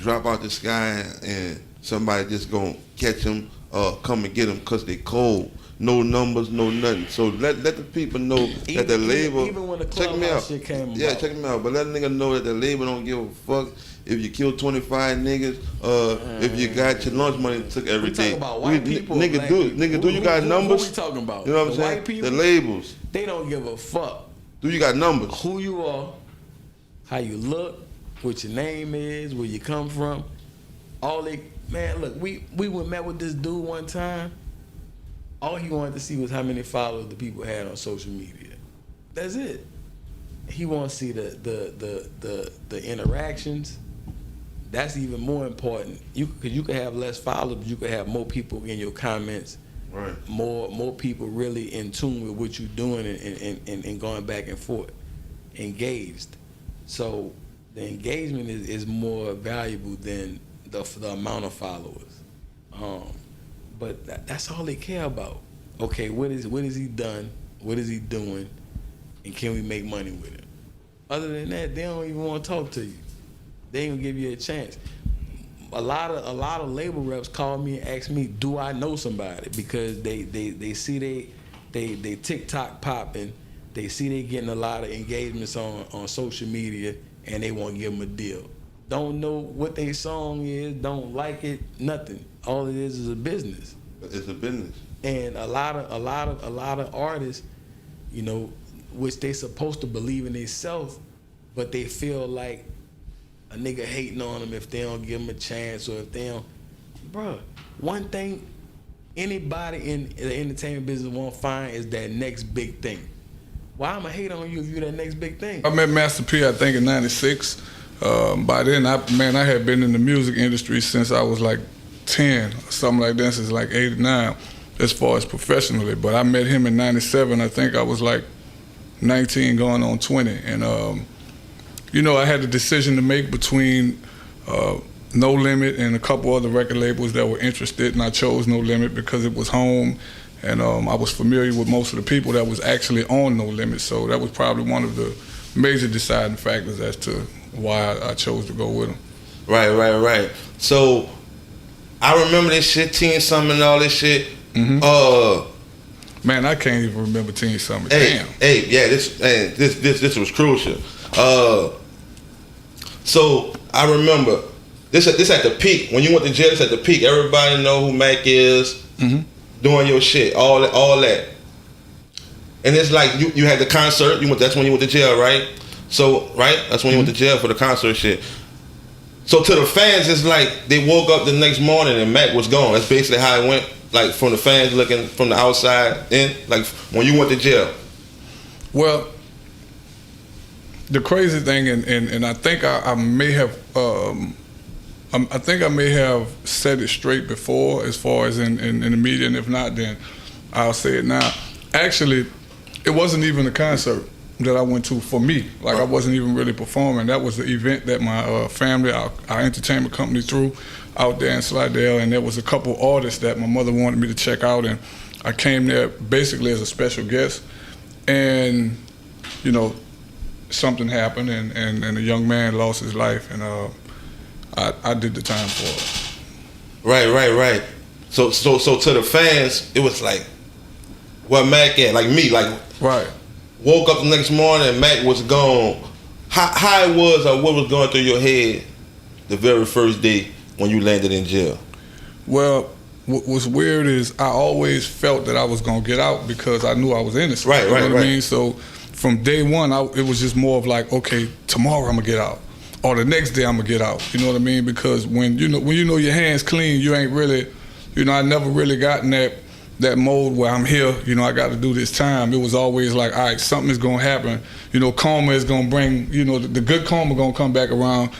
drop out the sky and somebody just gonna catch them, come and get them because they cold. No numbers, no nothing. So let the people know that the label. Even when the clubhouse shit came about. Check me out. But let a nigga know that the label don't give a fuck if you kill 25 niggas. If you got your lunch money took every day. We talking about white people. Nigga, do you got numbers? Who we talking about? You know what I'm saying? White people, the labels. They don't give a fuck. Do you got numbers? Who you are, how you look, what your name is, where you come from. Man, look, we met with this dude one time. All he wanted to see was how many followers the people had on social media. That's it. He wants to see the interactions. That's even more important. Because you could have less followers, but you could have more people in your comments. Right. More people really in tune with what you're doing and going back and forth, engaged. So the engagement is more valuable than the amount of followers. But that's all they care about. Okay, what is he done? What is he doing? And can we make money with him? Other than that, they don't even want to talk to you. They ain't gonna give you a chance. A lot of label reps call me and ask me, do I know somebody? Because they see they TikTok popping, they see they getting a lot of engagements on social media, and they want to give them a deal. Don't know what their song is, don't like it, nothing. All it is a business. It's a business. And a lot of artists, you know, which they supposed to believe in themselves, but they feel like a nigga hating on them if they don't give them a chance, or if they don't. Bruh, one thing anybody in the entertainment business won't find is that next big thing. Why I'ma hate on you if you that next big thing? I met Master P, I think, in '96. By then, I had been in the music industry since I was like 10, or something like that, since like 8 or 9, as far as professionally. But I met him in '97. I think I was like 19 going on 20. And, you know, I had a decision to make between No Limit and a couple other record labels that were interested, and I chose No Limit because it was home, and I was familiar with most of the people that was actually on No Limit, so that was probably one of the major deciding factors as to why I chose to go with them. Right. So, I remember this shit, Teen Summer and all this shit. Man, I can't even remember Teen Summer. Hey, Damn. This was crucial. So I remember this at the peak. When you went to jail, this at the peak. Everybody know who Mac is, doing your shit, all that. And it's like you had the concert. That's when you went to jail, right? So that's when you went to jail for the concert shit. So to the fans, it's like they woke up the next morning and Mac was gone. That's basically how it went. Like from the fans looking from the outside in, like when you went to jail. Well, the crazy thing, and I think I may have, I think I may have said it straight before, as far as in the media, and if not, then I'll say it now. Actually, it wasn't even a concert that I went to for me. Like, I wasn't even really performing. That was the event that my family, our entertainment company, threw out there in Slidell, and there was a couple artists that my mother wanted me to check out, and I came there basically as a special guest, and, you know, something happened, and a young man lost his life, and I did the time for it. Right. So to the fans, it was like, what Mac at? Like me, like right. Woke up the next morning and Mac was gone. How it was, or what was going through your head the very first day when you landed in jail? Well, what's weird is I always felt that I was gonna get out because I knew I was innocent. Right. I mean? So from day one, it was just more of like, okay, tomorrow I'm gonna get out, or the next day I'm gonna get out. You know what I mean? Because when you know your hands clean, you ain't really, you know, I never really got in that mode where I'm here, you know, I got to do this time. It was always like, all right, something is gonna happen. You know, karma is gonna bring, you know, the good karma gonna come back around,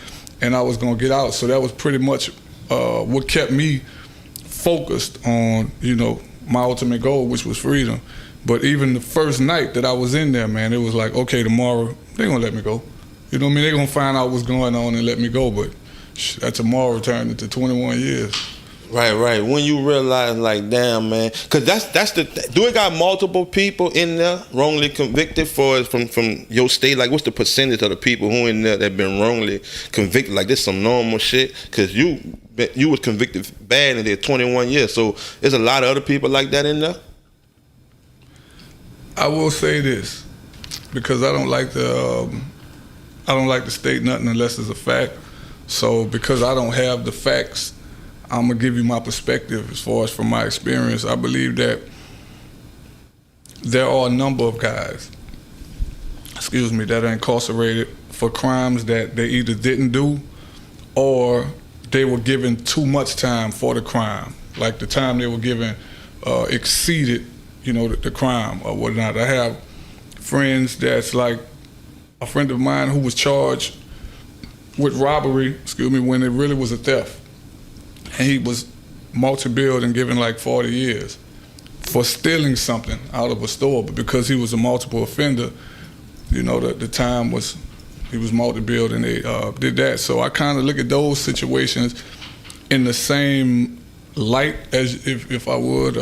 and I was gonna get out. So that was pretty much what kept me focused on, you know, my ultimate goal, which was freedom. But even the first night that I was in there, man, it was like, okay, tomorrow they're gonna let me go. You know what I mean? They're gonna find out what's going on and let me go. But that tomorrow turned into 21 years. Right. When you realize, like, damn, man, because that's the. Do it got multiple people in there wrongly convicted from your state? Like, what's the percentage of the people who in there that been wrongly convicted? Like, this some normal shit? Because you was convicted bad and did 21 years. So there's a lot of other people like that in there. I will say this, because I don't like to state nothing unless it's a fact. So because I don't have the facts, I'm gonna give you my perspective as far as from my experience. I believe that there are a number of guys, that are incarcerated for crimes that they either didn't do or they were given too much time for the crime. Like the time they were given exceeded, you know, the crime or whatnot. I have friends that's like a friend of mine who was charged with robbery, when it really was a theft. And he was multi-billed and given like 40 years for stealing something out of a store. But because he was a multiple offender, you know, the time was He was multi-billed, and they did that. So I kind of look at those situations in the same light as if I would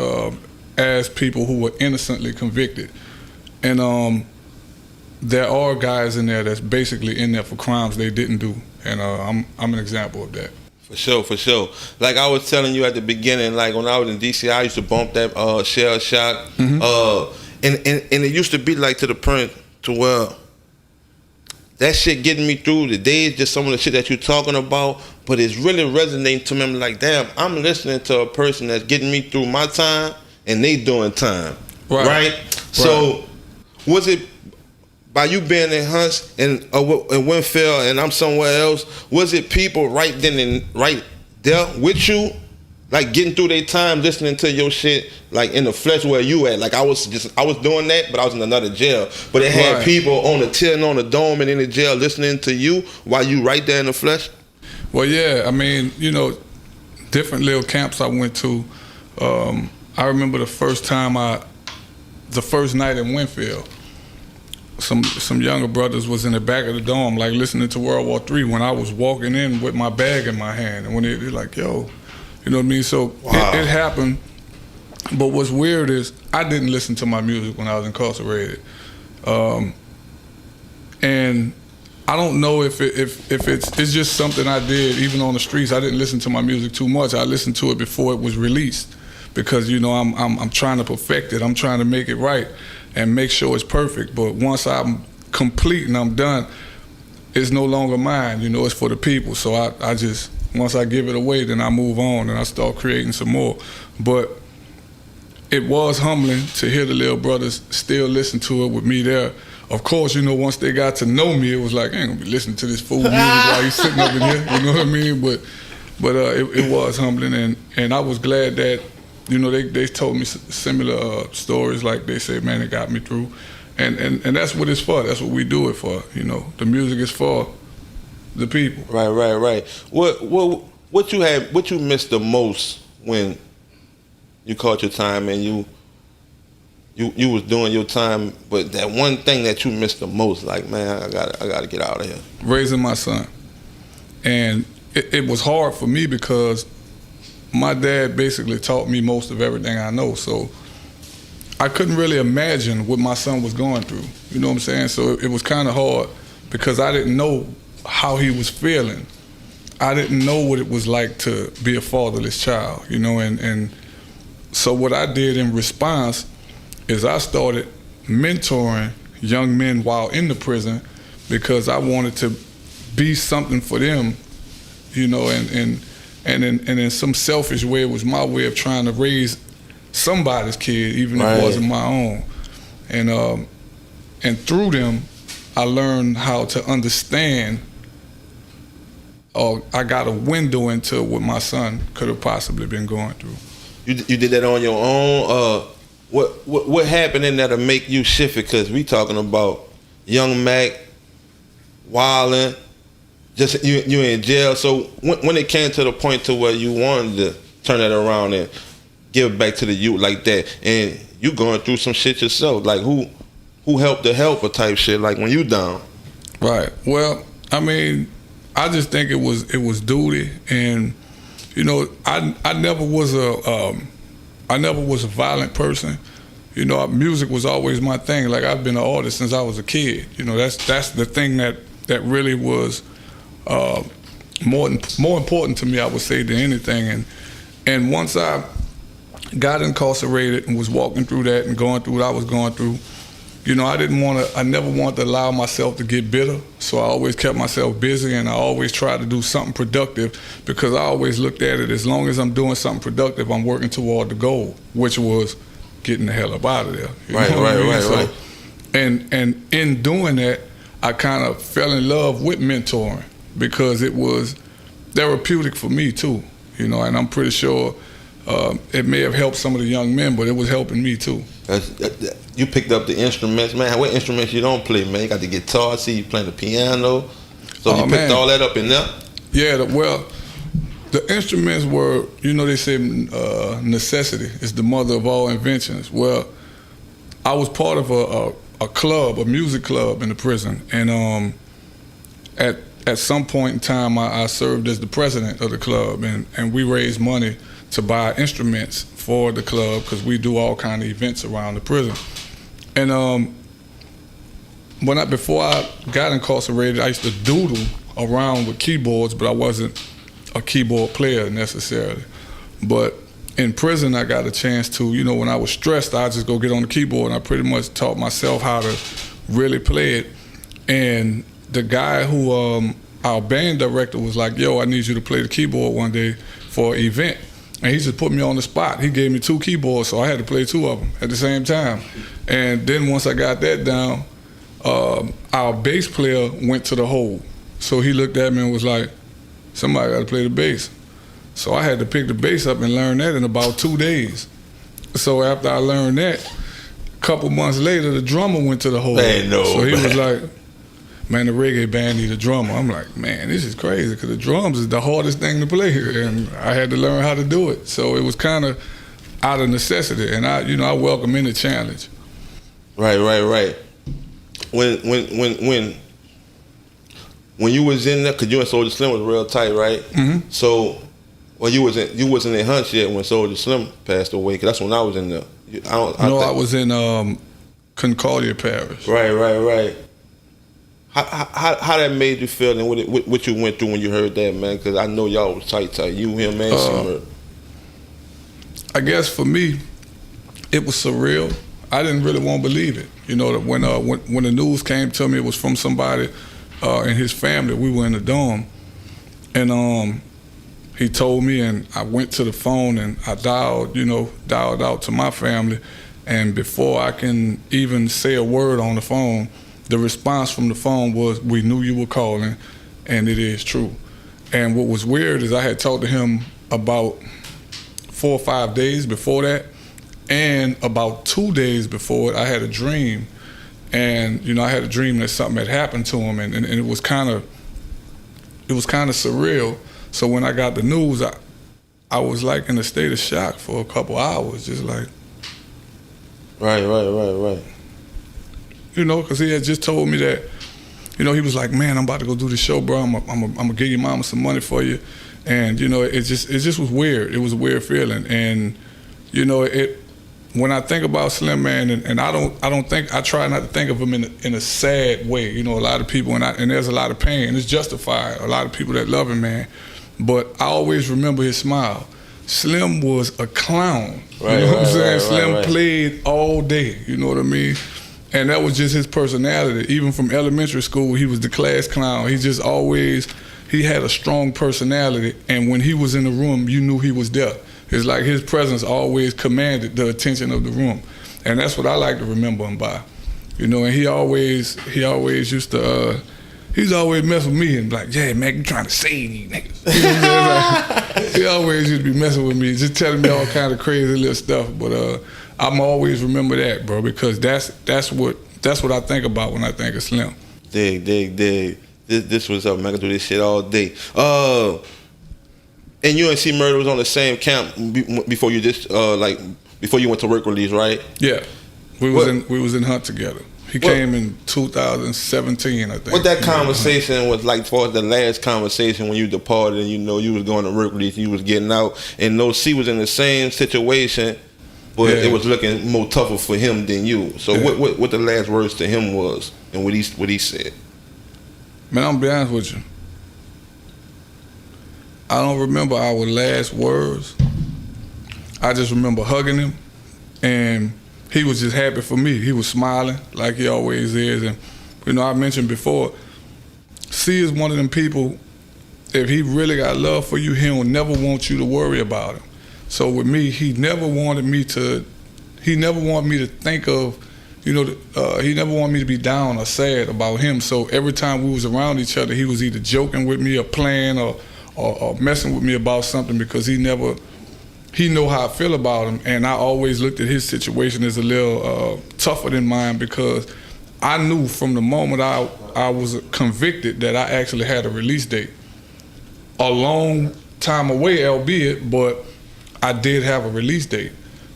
as people who were innocently convicted. And there are guys in there that's basically in there for crimes they didn't do, and I'm an example of that. For sure, for sure. Like I was telling you at the beginning, like when I was in DC, I used to bump that Shell Shock, and it used to be like to the point to where that shit getting me through the day is just some of the shit that you're talking about, but it's really resonating to me. I'm like, damn, I'm listening to a person that's getting me through my time, and they doing time, right? So, was it by you being in Hunts and Winfield, and I'm somewhere else? Was it people right then and right there with you, like getting through their time, listening to your shit, like in the flesh where you at? Like I was doing that, but I was in another jail. But it had people on the tin, on the dome, and in the jail listening to you while you right there in the flesh. Well, yeah, I mean, you know, different little camps I went to. I remember the first night in Winfield, some younger brothers was in the back of the dorm, like listening to World War III when I was walking in with my bag in my hand, and when they're like, yo, you know what I mean? So it happened. But what's weird is I didn't listen to my music when I was incarcerated, and I don't know if it's just something I did even on the streets. I didn't listen to my music too much. I listened to it before it was released, because you know I'm trying to perfect it. I'm trying to make it right and make sure it's perfect. But once I'm complete and I'm done, it's no longer mine. You know, it's for the people. So I just, once I give it away, then I move on and I start creating some more. But it was humbling to hear the little brothers still listen to it with me there. Of course, you know, once they got to know me, it was like, I ain't gonna be listening to this fool music while he's sitting up in here, you know what I mean? But it was humbling, and I was glad that, you know, they told me similar stories, like they said, man, it got me through. And that's what it's for. That's what we do it for, you know. The music is for the people. Right. What you missed the most when you caught your time and you was doing your time, but that one thing that you missed the most, like, man, I gotta get out of here? Raising my son. And it was hard for me because my dad basically taught me most of everything I know. So I couldn't really imagine what my son was going through. You know what I'm saying? So it was kind of hard because I didn't know how he was feeling. I didn't know what it was like to be a fatherless child, you know, and so what I did in response is I started mentoring young men while in the prison, because I wanted to be something for them, you know, and in some selfish way, it was my way of trying to raise somebody's kid, even if it wasn't my own. And through them, I learned how to understand, or I got a window into what my son could have possibly been going through. You did that on your own? What happened in there to make you shift it? Because we talking about young Mac, wilding, just you in jail. So when it came to the point to where you wanted to turn that around and give back to the youth like that, and you going through some shit yourself, like who helped the helper type shit, like when you down? Right. Well, I mean, I just think it was duty, and you know, I never was a violent person. You know, music was always my thing. Like, I've been an artist since I was a kid. You know, that's the thing that really was more important to me, I would say, than anything. And once I got incarcerated and was walking through that and going through what I was going through, you know, I never wanted to allow myself to get bitter. So I always kept myself busy, and I always tried to do something productive, because I always looked at it, as long as I'm doing something productive, I'm working toward the goal, which was getting the hell up out of there. Right. And in doing that, I kind of fell in love with mentoring, because it was therapeutic for me too, you know, and I'm pretty sure it may have helped some of the young men, but it was helping me too. You picked up the instruments, man. What instruments you don't play, man? You got the guitar, I see you playing the piano. So you picked all that up in there? Yeah, well, the instruments were, you know, they say necessity is the mother of all inventions. Well, I was part of a club, a music club in the prison, and at some point in time, I served as the president of the club, and we raised money to buy instruments for the club because we do all kind of events around the prison. And before I got incarcerated, I used to doodle around with keyboards, but I wasn't a keyboard player necessarily. But in prison, I got a chance to, when I was stressed, I'd just go get on the keyboard, and I pretty much taught myself how to really play it. And the guy who, our band director was like, yo, I need you to play the keyboard one day for an event. And he just put me on the spot. He gave me 2 keyboards, so I had to play 2 of them at the same time. And then once I got that down, our bass player went to the hole. So he looked at me and was like, somebody got to play the bass. So I had to pick the bass up and learn that in about 2 days. So after I learned that, a couple months later, the drummer went to the hole. So he was like, man, the reggae band need a drummer. I'm like, man, this is crazy because the drums is the hardest thing to play here, and I had to learn how to do it. So it was kind of out of necessity, and I welcome any challenge. Right. When you was in there, cause you and Soulja Slim was real tight, right? Mm-hmm. So, well, you wasn't in Hunch yet when Soulja Slim passed away, cause that's when I was in there. I was in Concordia Parish. Right. How that made you feel, and what you went through when you heard that, man? Cause I know y'all was tight. You, him, and Summer. I guess for me, it was surreal. I didn't really want to believe it. When the news came to me, it was from somebody in his family. We were in the dorm, and he told me, and I went to the phone and I dialed out to my family, and before I can even say a word on the phone, the response from the phone was, "We knew you were calling, and it is true." And what was weird is I had talked to him about 4 or 5 days before that, and about 2 days before it, I had a dream. And I had a dream that something had happened to him, and it was kind of surreal. So when I got the news, I was like in a state of shock for a couple hours, just like. Right. Because he had just told me that, he was like, man, I'm about to go do the show, bro. I'm gonna give your mama some money for you, and it just was weird. It was a weird feeling, and when I think about Slim, man, and I try not to think of him in a sad way. A lot of people, and there's a lot of pain. It's justified. A lot of people that love him, man. But I always remember his smile. Slim was a clown. What I'm saying? Slim played all day. You know what I mean? And that was just his personality. Even from elementary school, he was the class clown. He had a strong personality. And when he was in the room, you knew he was there. It's like his presence always commanded the attention of the room. And that's what I like to remember him by. And he always used to, he's always mess with me and be like, yeah, man, you trying to save these niggas. He always used to be messing with me, just telling me all kind of crazy little stuff. But I'm always remember that, bro, because that's what I think about when I think of Slim. Dig. This was up, man. I can do this shit all day. And UNC Murder was on the same camp before you before you went to work release, right? Yeah, we was in Hunt together. He came in 2017, I think. What that conversation was like, for the last conversation when you departed, and you was going to work release, you was getting out, and No C was in the same situation, but it was looking more tougher for him than you. So what the last words to him was, and what he said? Man, I'm gonna be honest with you. I don't remember our last words. I just remember hugging him, and he was just happy for me. He was smiling like he always is. And I mentioned before, C is one of them people, if he really got love for you, he'll never want you to worry about him. So with me, he never wanted me to think of, he never wanted me to be down or sad about him. So every time we was around each other, he was either joking with me or playing or messing with me about something, because he know how I feel about him. And I always looked at his situation as a little tougher than mine, because I knew from the moment I was convicted that I actually had a release date. A long time away, albeit, but I did have a release date.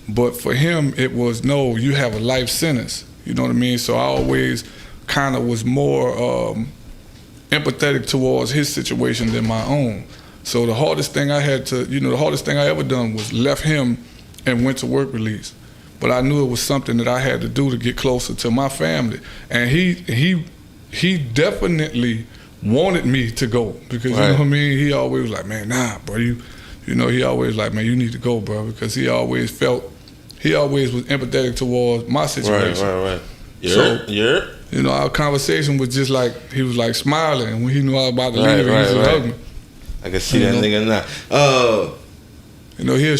But for him, it was, no, you have a life sentence. You know what I mean? So I always kind of was more empathetic towards his situation than my own. So the hardest thing I had to, the hardest thing I ever done was left him and went to work release. But I knew it was something that I had to do to get closer to my family. And he definitely wanted me to go because, you know what I mean? He always was like, man, nah, bro, he always like, man, you need to go, bro, because he always was empathetic towards my situation. Right. Our conversation was just like, he was like smiling, and when he knew I was about to leave, he used to hug me. I can see that nigga now. He'll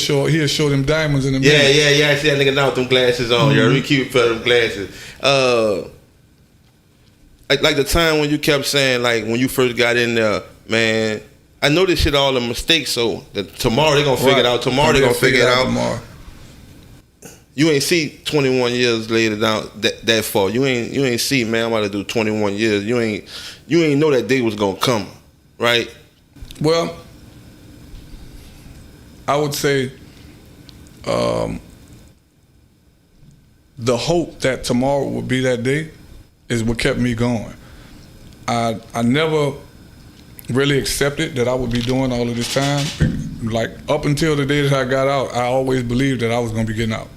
show them diamonds in the mirror. Yeah. I see that nigga now with them glasses on. You're really cute for them glasses. Like the time when you kept saying, like, when you first got in there, man, I know this shit all a mistake, so that tomorrow they gonna figure it out. Tomorrow they gonna figure it out. Tomorrow. You ain't see 21 years later down that far. You ain't see, man, I'm about to do 21 years. You ain't know that day was gonna come, right? Well, I would say the hope that tomorrow would be that day is what kept me going. I never really accepted that I would be doing all of this time. Like, up until the day that I got out, I always believed that I was gonna be getting out.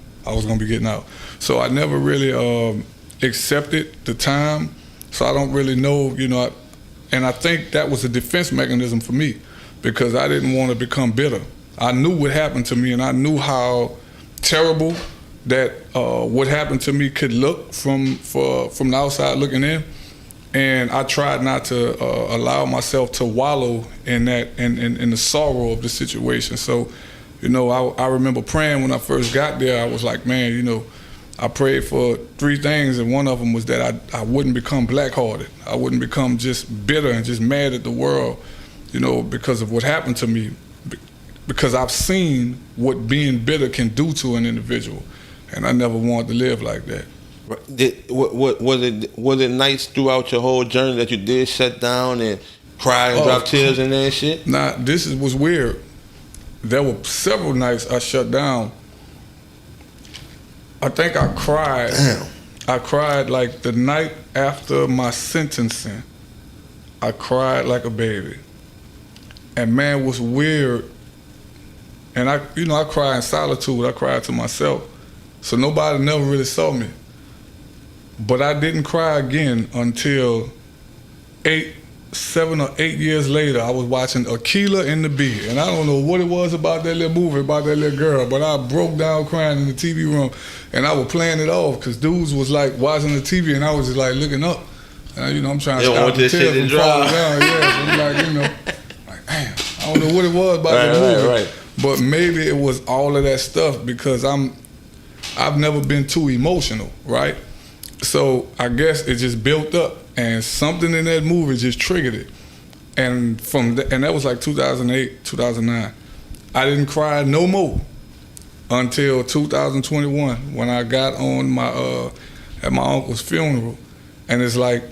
So I never really accepted the time. So I don't really know, and I think that was a defense mechanism for me because I didn't want to become bitter. I knew what happened to me, and I knew how terrible that what happened to me could look from the outside looking in. And I tried not to allow myself to wallow in that, in the sorrow of the situation. So, I remember praying when I first got there. I was like, man, I prayed for 3 things, and one of them was that I wouldn't become black-hearted. I wouldn't become just bitter and just mad at the world, because of what happened to me. Because I've seen what being bitter can do to an individual, and I never wanted to live like that. Was it nights throughout your whole journey that you did shut down and cry and drop tears and that shit? Nah, was weird. There were several nights I shut down. I think I cried. Damn. I cried like the night after my sentencing. I cried like a baby. And man, it was weird. And I cried in solitude. I cried to myself. So nobody never really saw me. But I didn't cry again until 7 or 8 years later. I was watching Akeelah and the Bee, and I don't know what it was about that little movie, about that little girl, but I broke down crying in the TV room, and I was playing it off because dudes was like watching the TV, and I was just like looking up. And, I'm trying to stop the tears from falling down. Yeah, so I'm like, damn, I don't know what it was about that movie. Right. But maybe it was all of that stuff because I've never been too emotional, right? So I guess it just built up, and something in that movie just triggered it. And that was like 2008, 2009. I didn't cry no more until 2021 when I got on at my uncle's funeral, and it's like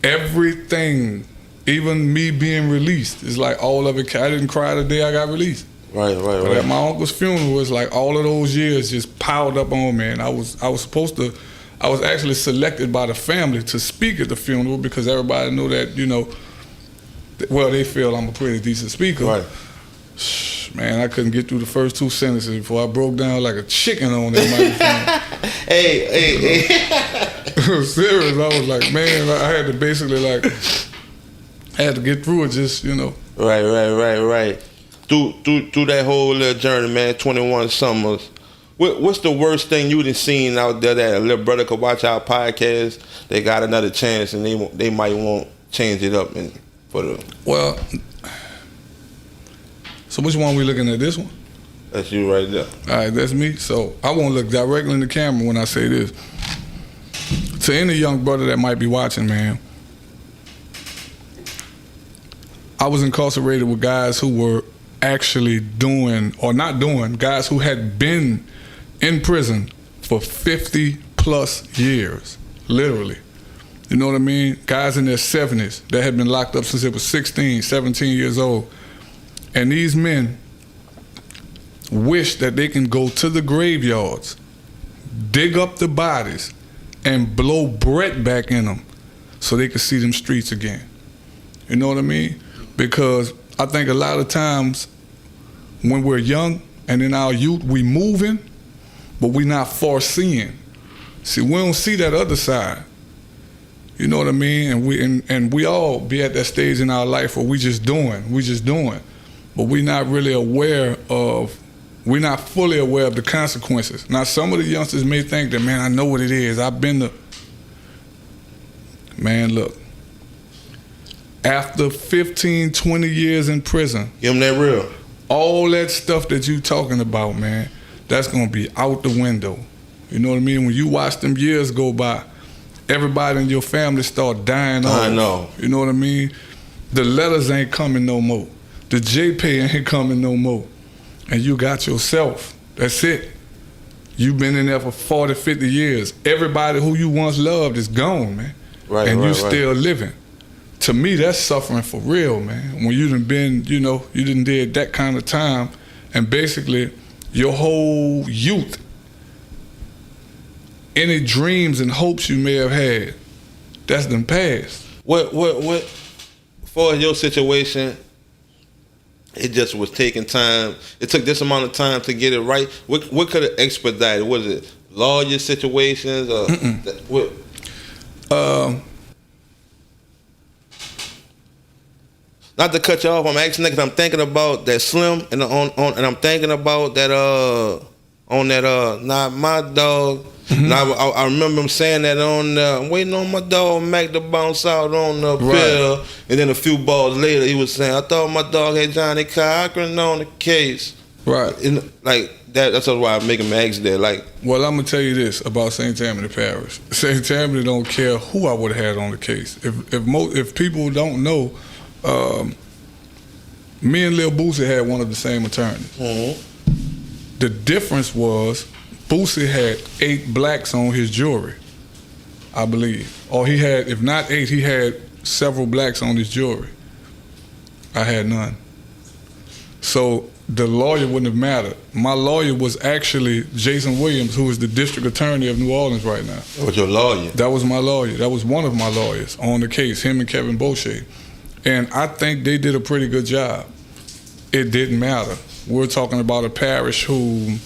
everything, even me being released, is like all of it. I didn't cry the day I got released. Right. But at my uncle's funeral, it's like all of those years just piled up on me, and I was actually selected by the family to speak at the funeral because everybody knew that, they feel I'm a pretty decent speaker. Right. Man, I couldn't get through the first 2 sentences before I broke down like a chicken on that microphone. Hey. Serious. I was like, man, I had to basically I had to get through it just, Right. Through that whole journey, man, 21 summers. What's the worst thing you done seen out there that a little brother could watch our podcast? They got another chance and they might want change it up Well, so which one we looking at? This one? That's you right there. All right, that's me. So I won't look directly in the camera when I say this. To any young brother that might be watching, man, I was incarcerated with guys who were actually guys who had been in prison for 50 plus years, literally. You know what I mean? Guys in their 70s that had been locked up since they were 16, 17 years old. And these men wish that they can go to the graveyards, dig up the bodies, and blow Brett back in them so they could see them streets again. You know what I mean? Because I think a lot of times when we're young and in our youth, we moving, but we not foreseeing. See, we don't see that other side. You know what I mean? And we all be at that stage in our life where we just doing, but we not really aware of, we're not fully aware of the consequences. Now, some of the youngsters may think that, man, I know what it is. I've been the, man, look, after 15, 20 years in prison, Give them that real. all that stuff that you talking about, man, that's gonna be out the window. You know what I mean? When you watch them years go by, everybody in your family start dying off. I know. You know what I mean? The letters ain't coming no more. The JPay ain't coming no more. And you got yourself. That's it. You've been in there for 40, 50 years. Everybody who you once loved is gone, man. Right, and right, you right. still living. To me, that's suffering for real, man. When you done been, you know, you done did that kind of time, and basically your whole youth, any dreams and hopes you may have had, that's done passed. What, for your situation, it just was taking time. It took this amount of time to get it right. What could have expedited? Was it lawyer situations or what? Not to cut you off, I'm asking because I'm thinking about that Slim and and I'm thinking about that on that not my dog. And I remember him saying that on I'm waiting on my dog Mac to bounce out on the pill, and then a few balls later he was saying I thought my dog had Johnny Cochran on the case. Right. And like that's why I'm making my ask there. Like, well, I'm gonna tell you this about St. Tammany Parish. St. Tammany don't care who I would have had on the case. If people don't know, me and Lil Boosie had one of the same attorneys. mm-hmm. The difference was Boosie had 8 blacks on his jury, I believe. Or he had, if not 8, he had several blacks on his jury. I had none. So the lawyer wouldn't have mattered. My lawyer was actually Jason Williams, who is the district attorney of New Orleans right now. That was your lawyer. That was my lawyer. That was one of my lawyers on the case, him and Kevin Boucher. And I think they did a pretty good job. It didn't matter. We're talking about a parish who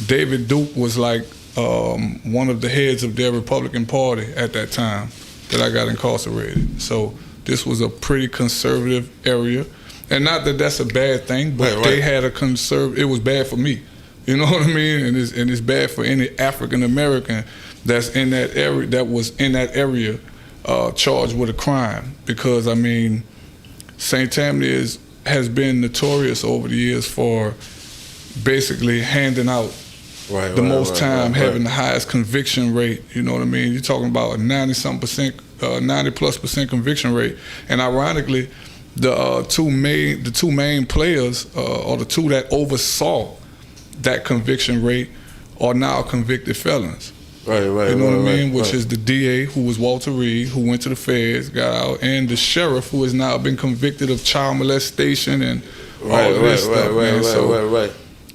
David Duke was like one of the heads of their Republican Party at that time that I got incarcerated. So this was a pretty conservative area. And not that that's a bad thing, but they had a it was bad for me. You know what I mean? And it's bad for any African American that's in that area, that was in that area charged with a crime. Because I mean, St. Tammany has been notorious over the years for basically handing out the most time, having the highest conviction rate. You know what I mean? You're talking about a 90+% conviction rate. And ironically, the two main players, or the two that oversaw that conviction rate, are now convicted felons. Right. You know what I mean? Which is the DA, who was Walter Reed, who went to the feds, got out, and the sheriff, who has now been convicted of child molestation and all of this stuff. Right.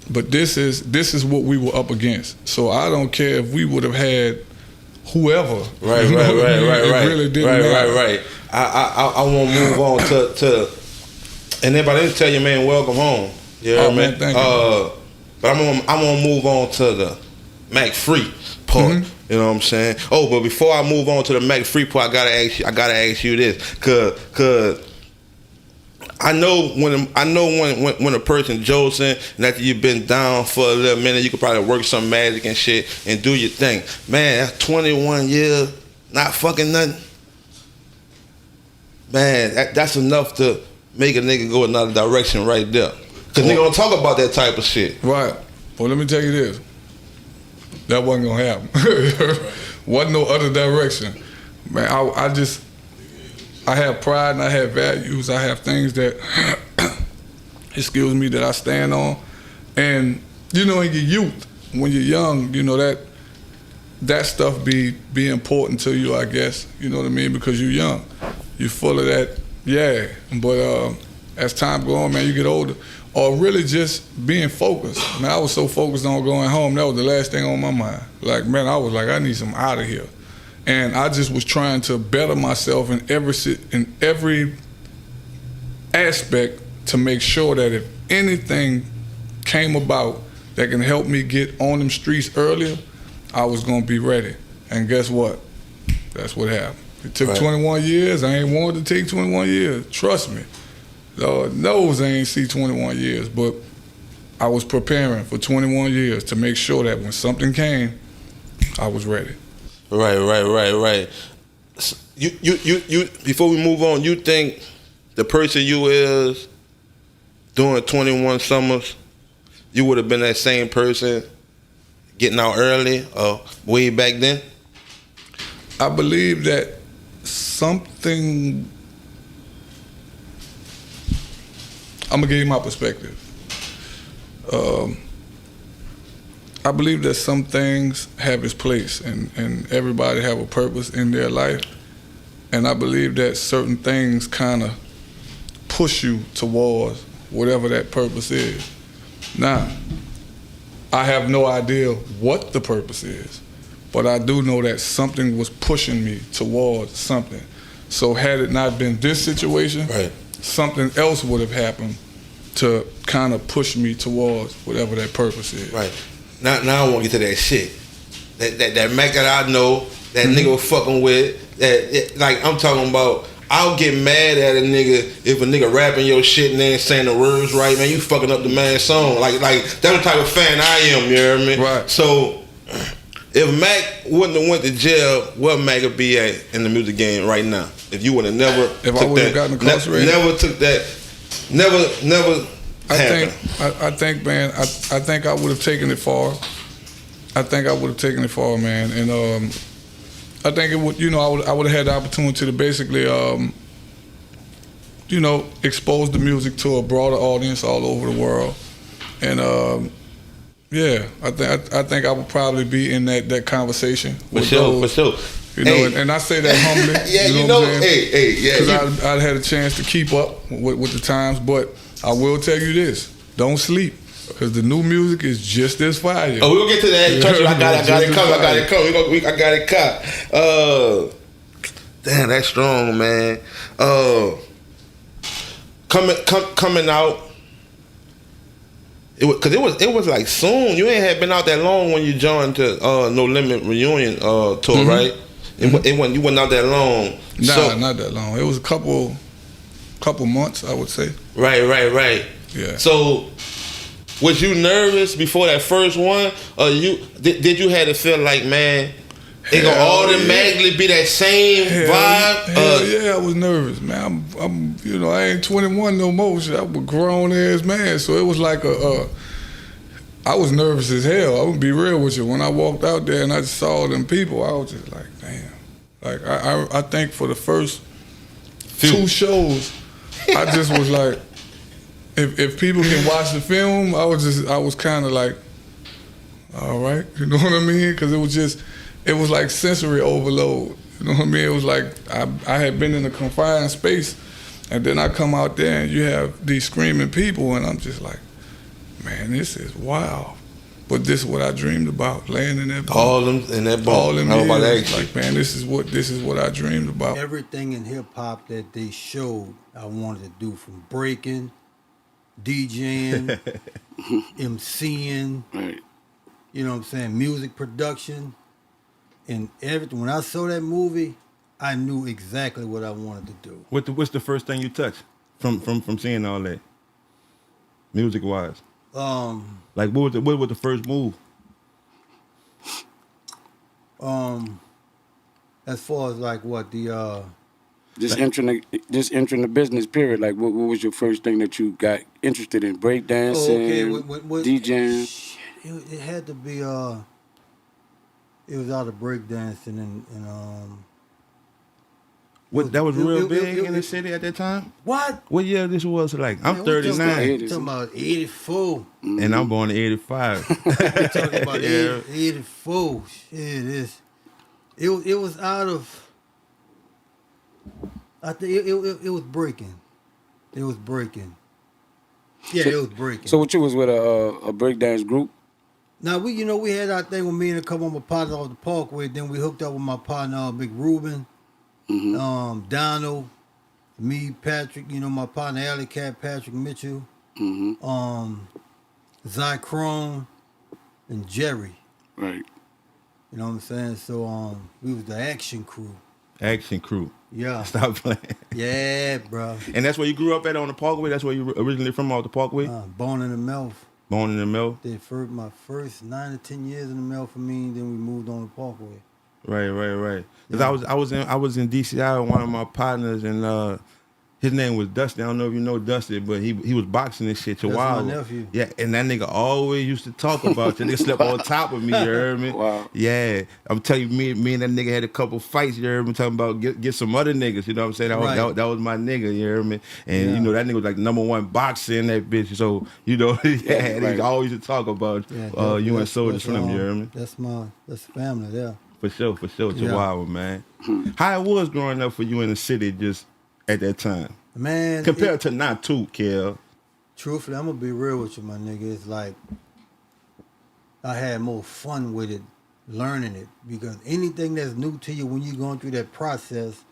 But this is what we were up against. So I don't care if we would have had whoever. Right. It really didn't matter. Right. I want to move on to and if I didn't tell you, man, welcome home. Yeah, man. Thank you. But I'm gonna move on to the Mac Free part. Mm-hmm. You know what I'm saying? Oh, but before I move on to the Mac Free part, I gotta ask you this, cause I know when a person Joseph, and after you've been down for a little minute, you could probably work some magic and shit and do your thing. Man, that's 21 years, not fucking nothing. Man, that's enough to make a nigga go another direction right there. Cause nigga don't talk about that type of shit. Right. Well, let me tell you this. That wasn't gonna happen. Wasn't no other direction. Man, I have pride and I have values. I have things that, excuse me, that I stand on. And, you know, in your youth, when you're young, you know, that stuff be important to you, I guess. You know what I mean? Because you're young. You're full of that, yeah. But as time goes on, man, you get older. Or really just being focused. Man, I was so focused on going home, that was the last thing on my mind. Like, man, I was like, I need some out of here. And I just was trying to better myself in every aspect to make sure that if anything came about that can help me get on them streets earlier, I was gonna be ready. And guess what? That's what happened. It took 21 years. I ain't wanted to take 21 years. Trust me. Lord knows I ain't see 21 years, but I was preparing for 21 years to make sure that when something came, I was ready. Right. You. Before we move on, you think the person you is doing 21 summers, you would have been that same person getting out early or way back then? I believe that something. I'm gonna give you my perspective. I believe that some things have its place, and everybody have a purpose in their life. And I believe that certain things kind of push you towards whatever that purpose is. Now, I have no idea what the purpose is, but I do know that something was pushing me towards something. So had it not been this situation, something else would have happened to kind of push me towards whatever that purpose is. Right. Now I want to get to that shit. That Mac that I know, that nigga was fucking with. Like I'm talking about, I'll get mad at a nigga if a nigga rapping your shit and they ain't saying the words right, man. You fucking up the man's song. Like that's the type of fan I am. You hear me? Right. So if Mac wouldn't have went to jail, where Mac would be at in the music game right now? If you would have never, if I would have gotten incarcerated, never took that, never. I think, man, I think I would have taken it far. I think I would have taken it far, man, and I think it would, I would have had the opportunity to basically, expose the music to a broader audience all over the world, and yeah, I think I would probably be in that conversation. For sure. And I say that humbly. Yeah, because I had a chance to keep up with the times, but I will tell you this: don't sleep, because the new music is just as fire. Oh, we'll get to that. Trust me, I got it coming. I got it caught. Damn, that's strong, man. Coming out. It was like soon. You ain't had been out that long when you joined the No Limit reunion tour, right? You wasn't out that long. Nah, not that long. It was a couple months, I would say. Right. Yeah. So, was you nervous before that first one, or did you have to feel like, man, it gonna automatically be that same vibe? Hell yeah, I was nervous, man. I'm I ain't 21 no more. I was a grown ass man, so it was like I was nervous as hell. I'm gonna be real with you. When I walked out there and I saw them people, I was just like, damn. Like I think for the first 2 shows, I just was like, if people can watch the film, I was kind of like, all right, you know what I mean? Because it was like sensory overload. You know what I mean? It was like I had been in a confined space, and then I come out there and you have these screaming people, and I'm just like, man, this is wild. But this is what I dreamed about, laying in that boat. All them in that boat. All them years, like, man, this is what I dreamed about. Everything in hip hop that they showed, I wanted to do, from breaking, DJing, MCing, Right. you know what I'm saying, music production, and everything. When I saw that movie, I knew exactly what I wanted to do. What's the first thing you touched from seeing all that, music wise? Like what was the first move? As far as like what the Just entering the business period. Like what was your first thing that you got interested in? Breakdancing, DJing. Shit, it had to be it was out of breakdancing and What that was real big in the city at that time? what? What year this was? Like I'm 39 Talking about 84. and I'm born in '85. We're talking about Yeah. 84. Shit, it was out of. I think it was breaking. It was breaking. Yeah, it was breaking. So what you was with a breakdance group? Now we had our thing with me and a couple of my partners off the Parkway. Then we hooked up with my partner Big Ruben, Donald, Me, Patrick, you know, my partner Alley Cat, Patrick Mitchell, Zycrone, and Jerry. Right. You know what I'm saying? So we was the action crew. Action crew. Yeah. Stop playing. Yeah, bro. And that's where you grew up at on the Parkway? That's where you originally from, off the Parkway? Born in the Mouth. Born in the mill? Did my first 9 to 10 years in the Mouth for me, then we moved on to Parkway. Right. Because I was in DCI with one of my partners, and his name was Dusty. I don't know if you know Dusty, but he was boxing and shit. That's my nephew. Yeah, and that nigga always used to talk about you. Nigga slept on top of me, you heard me? Wow. Yeah. I'm telling you, me and that nigga had a couple fights, you heard me? Talking about get some other niggas, you know what I'm saying? That was my nigga, you heard me? And you know, that nigga was like #1 boxer in that bitch. So, you know, he always used to talk about you and Soldier Slim, you heard me? That's family there. For sure. Chihuahua, man. How it was growing up for you in the city just at that time? Man. Compared to now too, Kel. Truthfully, I'm going to be real with you, my nigga. It's like I had more fun with it, learning it. Because anything that's new to you when you're going through that process,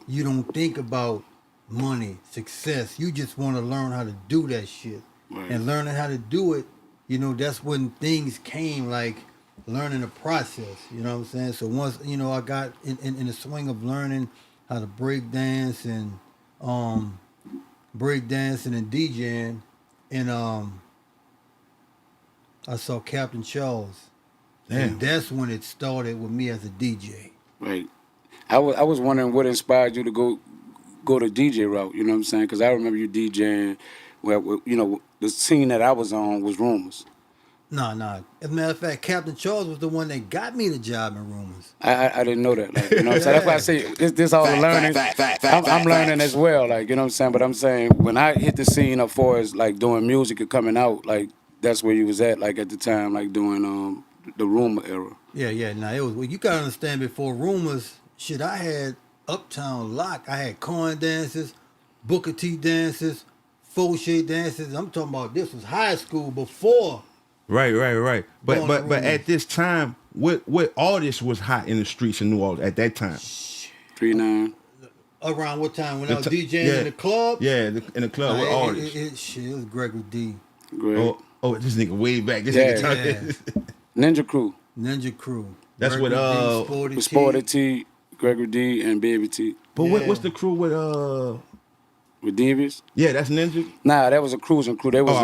you don't think about money, success. You just want to learn how to do that shit. And learning how to do it, you know, that's when things came, like learning the process. You know what I'm saying? So once, you know, I got in the swing of learning how to break dance and breakdancing and DJing, and I saw Captain Charles. Damn. And that's when it started with me as a DJ. Right. I was wondering what inspired you to go the DJ route. You know what I'm saying? Because I remember you DJing. Well, you know, the scene that I was on was Rumors. Nah. As a matter of fact, Captain Charles was the one that got me the job in Rumors. I didn't know that. Like, you know what I'm saying? That's why I say this all the learning. I'm learning as well. Like, you know what I'm saying? But I'm saying when I hit the scene up for as like doing music and coming out, like that's where you was at, like at the time, like doing the Rumor era. Yeah. Now it was. Well, you gotta understand. Before Rumors, shit, I had Uptown Lock. I had corn dances, Booker T dances, Fauché dances. I'm talking about this was high school before. Right. But at this time, what artist was hot in the streets in New Orleans at that time? 3-9. Around what time? When I was DJing in the club? Yeah, in the club. What artist? It was Gregory D. Great. Oh, this nigga way back. This Yeah. nigga Ninja Crew. Ninja Crew. That's Gregory what D, Sporty T, Gregory D, and Baby T. But what's the crew with With Devious? Yeah, that's Ninja. Nah, that was a cruising crew. They was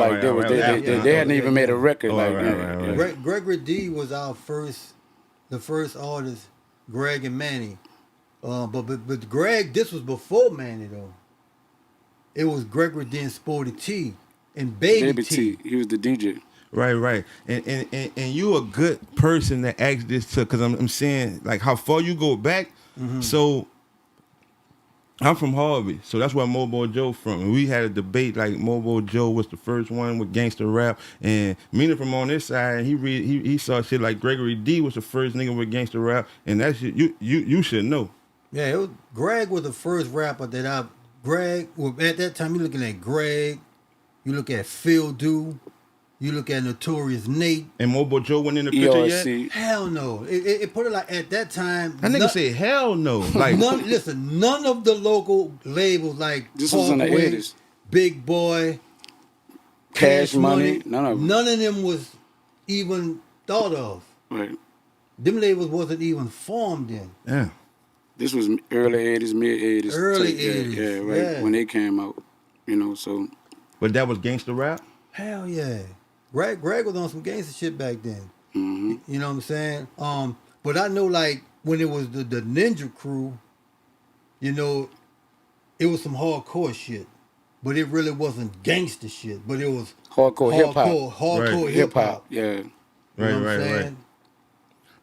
they hadn't even made a record. Right. Gregory D was the first artist, Greg and Manny. But Greg, this was before Manny though. It was Gregory D and Sporty T and Baby T. He was the DJ. Right. And you a good person that asked this to, because I'm saying like how far you go back. Mm-hmm. So I'm from Harvey, so that's where Mobile Joe from. And we had a debate like Mobile Joe was the first one with gangster rap, and MEANA from on this side, he saw shit like Gregory D was the first nigga with gangster rap, and that shit you should know. Yeah, Greg was the first rapper that at that time you looking at Greg, you look at Phil Do, you look at Notorious Nate. And Mobile Joe went in the picture yet? Hell no. It put it like at that time. That nigga said hell no. Like none of the local labels like this was in the 80s. Big Boy, Cash Money, none of them was even thought of. Right. Them labels wasn't even formed then. Yeah. This was early 80s, mid 80s. Early 80s. Yeah, right. Yeah. When they came out, you know, so. But that was gangster rap? Hell yeah. Greg was on some gangster shit back then. Mm-hmm. You know what I'm saying? But I know like when it was the Ninja Crew, you know, it was some hardcore shit. But it really wasn't gangster shit. But it was hardcore hip hop. Hardcore hip hop. Yeah. Right.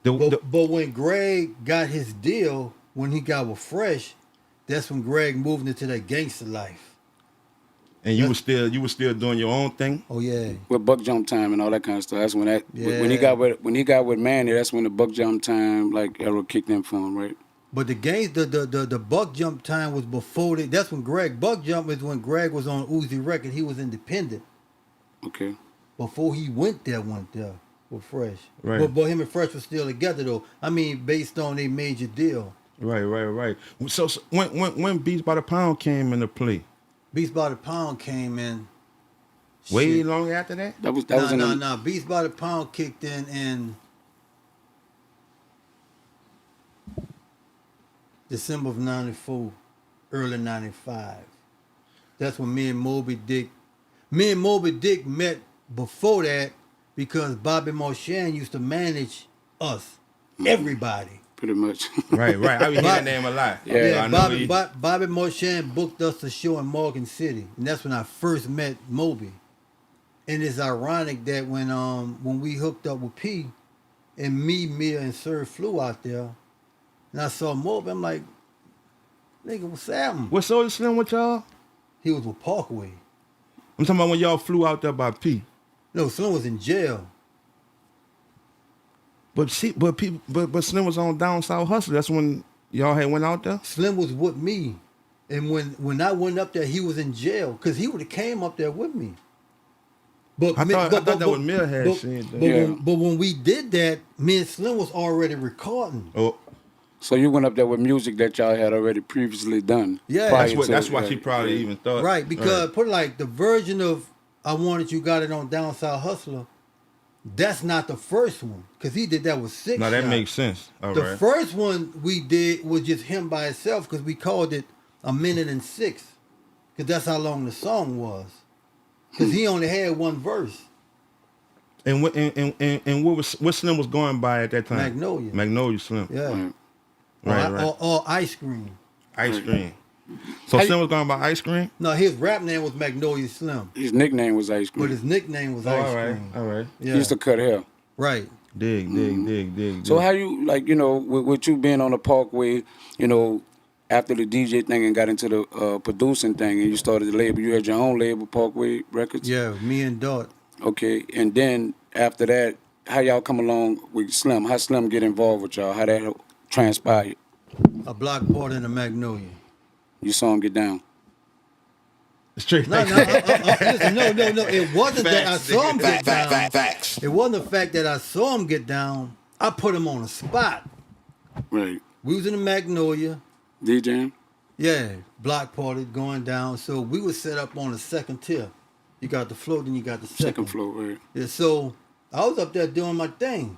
But when Greg got his deal, when he got with Fresh, that's when Greg moved into that gangster life. And you were still doing your own thing? Oh yeah. With Buck Jump Time and all that kind of stuff. That's when when he got with Manny, that's when the Buck Jump Time like era kicked in for him, right? But the Buck Jump Time was before that. That's when Buck Jump is when Greg was on Uzi record. He was independent. Okay. Before he went there with Fresh. Right. But him and Fresh were still together though. I mean, based on a major deal. Right. So when Beats by the Pound came into play, Beats by the Pound came in. way shit. long after that. That was in the, Nah. Beats by the Pound kicked in December of '94, early '95. That's when me and Moby Dick met before that because Bobby Moshan used to manage us, everybody. pretty much. Right. I be hearing that name a lot. Yeah, I know Bobby, he- Bobby Moshan booked us a show in Morgan City, and that's when I first met Moby. And it's ironic that when we hooked up with P, and me, Mia, and Sir flew out there, and I saw Moby, I'm like, nigga, what's happening? What Soulja Slim with y'all? He was with Parkway. I'm talking about when y'all flew out there by P. No, Slim was in jail. But Slim was on Down South Hustle. That's when y'all had went out there. Slim was with me, and when I went up there, he was in jail because he would have came up there with me. But I thought that was Mill had but, said that. but, but when we did that, me and Slim was already recording. Oh, So you went up there with music that y'all had already previously done. Yeah. prior that's to- why she probably even thought. Right, because put it like the version of I Wanted You Got It on Down South Hustler, that's not the first one because he did that with Six. No, that Shot. makes sense. All The right. first one we did was just him by himself because we called it 1:06 because that's how long the song was. Because he only had one verse. And what what Slim was going by at that time? Magnolia Slim. Yeah. Right. Or Ice Cream. Ice Cream. So How Slim was going by Ice Cream? No, his rap name was Magnolia Slim, His nickname was Ice Cream. but his nickname was Oh, Ice all right. Cream. All right. He Yeah. used to cut hair. Right. Dig. So how you with you being on the Parkway, after the DJ thing and got into the producing thing and you started the label, you had your own label, Parkway Records. Yeah, me and Dot. Okay, and then after that, how y'all come along with Slim? How Slim get involved with y'all? How that transpired? A block party in the Magnolia. You saw him get down. Straight No, like no, that. listen, no. It wasn't that I saw him get down. Facts. It wasn't the fact that I saw him get down. I put him on the spot. Right. We was in the Magnolia. DJing? Yeah, block party going down. So we was set up on the second tier. You got the floor, then you got the Second floor, right. Yeah, so I was up there doing my thing.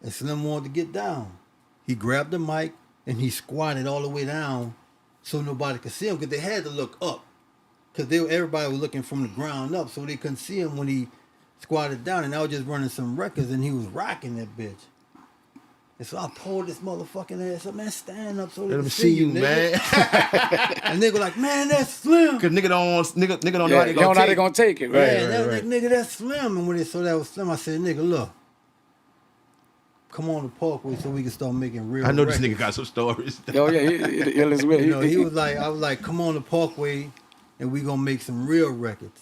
And Slim wanted to get down. He grabbed the mic and he squatted all the way down so nobody could see him because they had to look up. Because everybody was looking from the ground up, so they couldn't see him when he squatted down. And I was just running some records and he was rocking that bitch. And so I pulled this motherfucking ass up, man, stand up so they Let can me see you, man. nigga. And they go like, man, that's Slim. Cause nigga don't know Yeah, how they they don't know how gonna they take. gonna take it, Yeah, right? and they was like, nigga, that's Slim. And when they saw that was Slim, I said, nigga, look. Come on the Parkway so we can start making real I know this records. nigga got some stories. Oh yeah, he was with. You know, he was like, I was like, come on the Parkway and we gonna make some real records.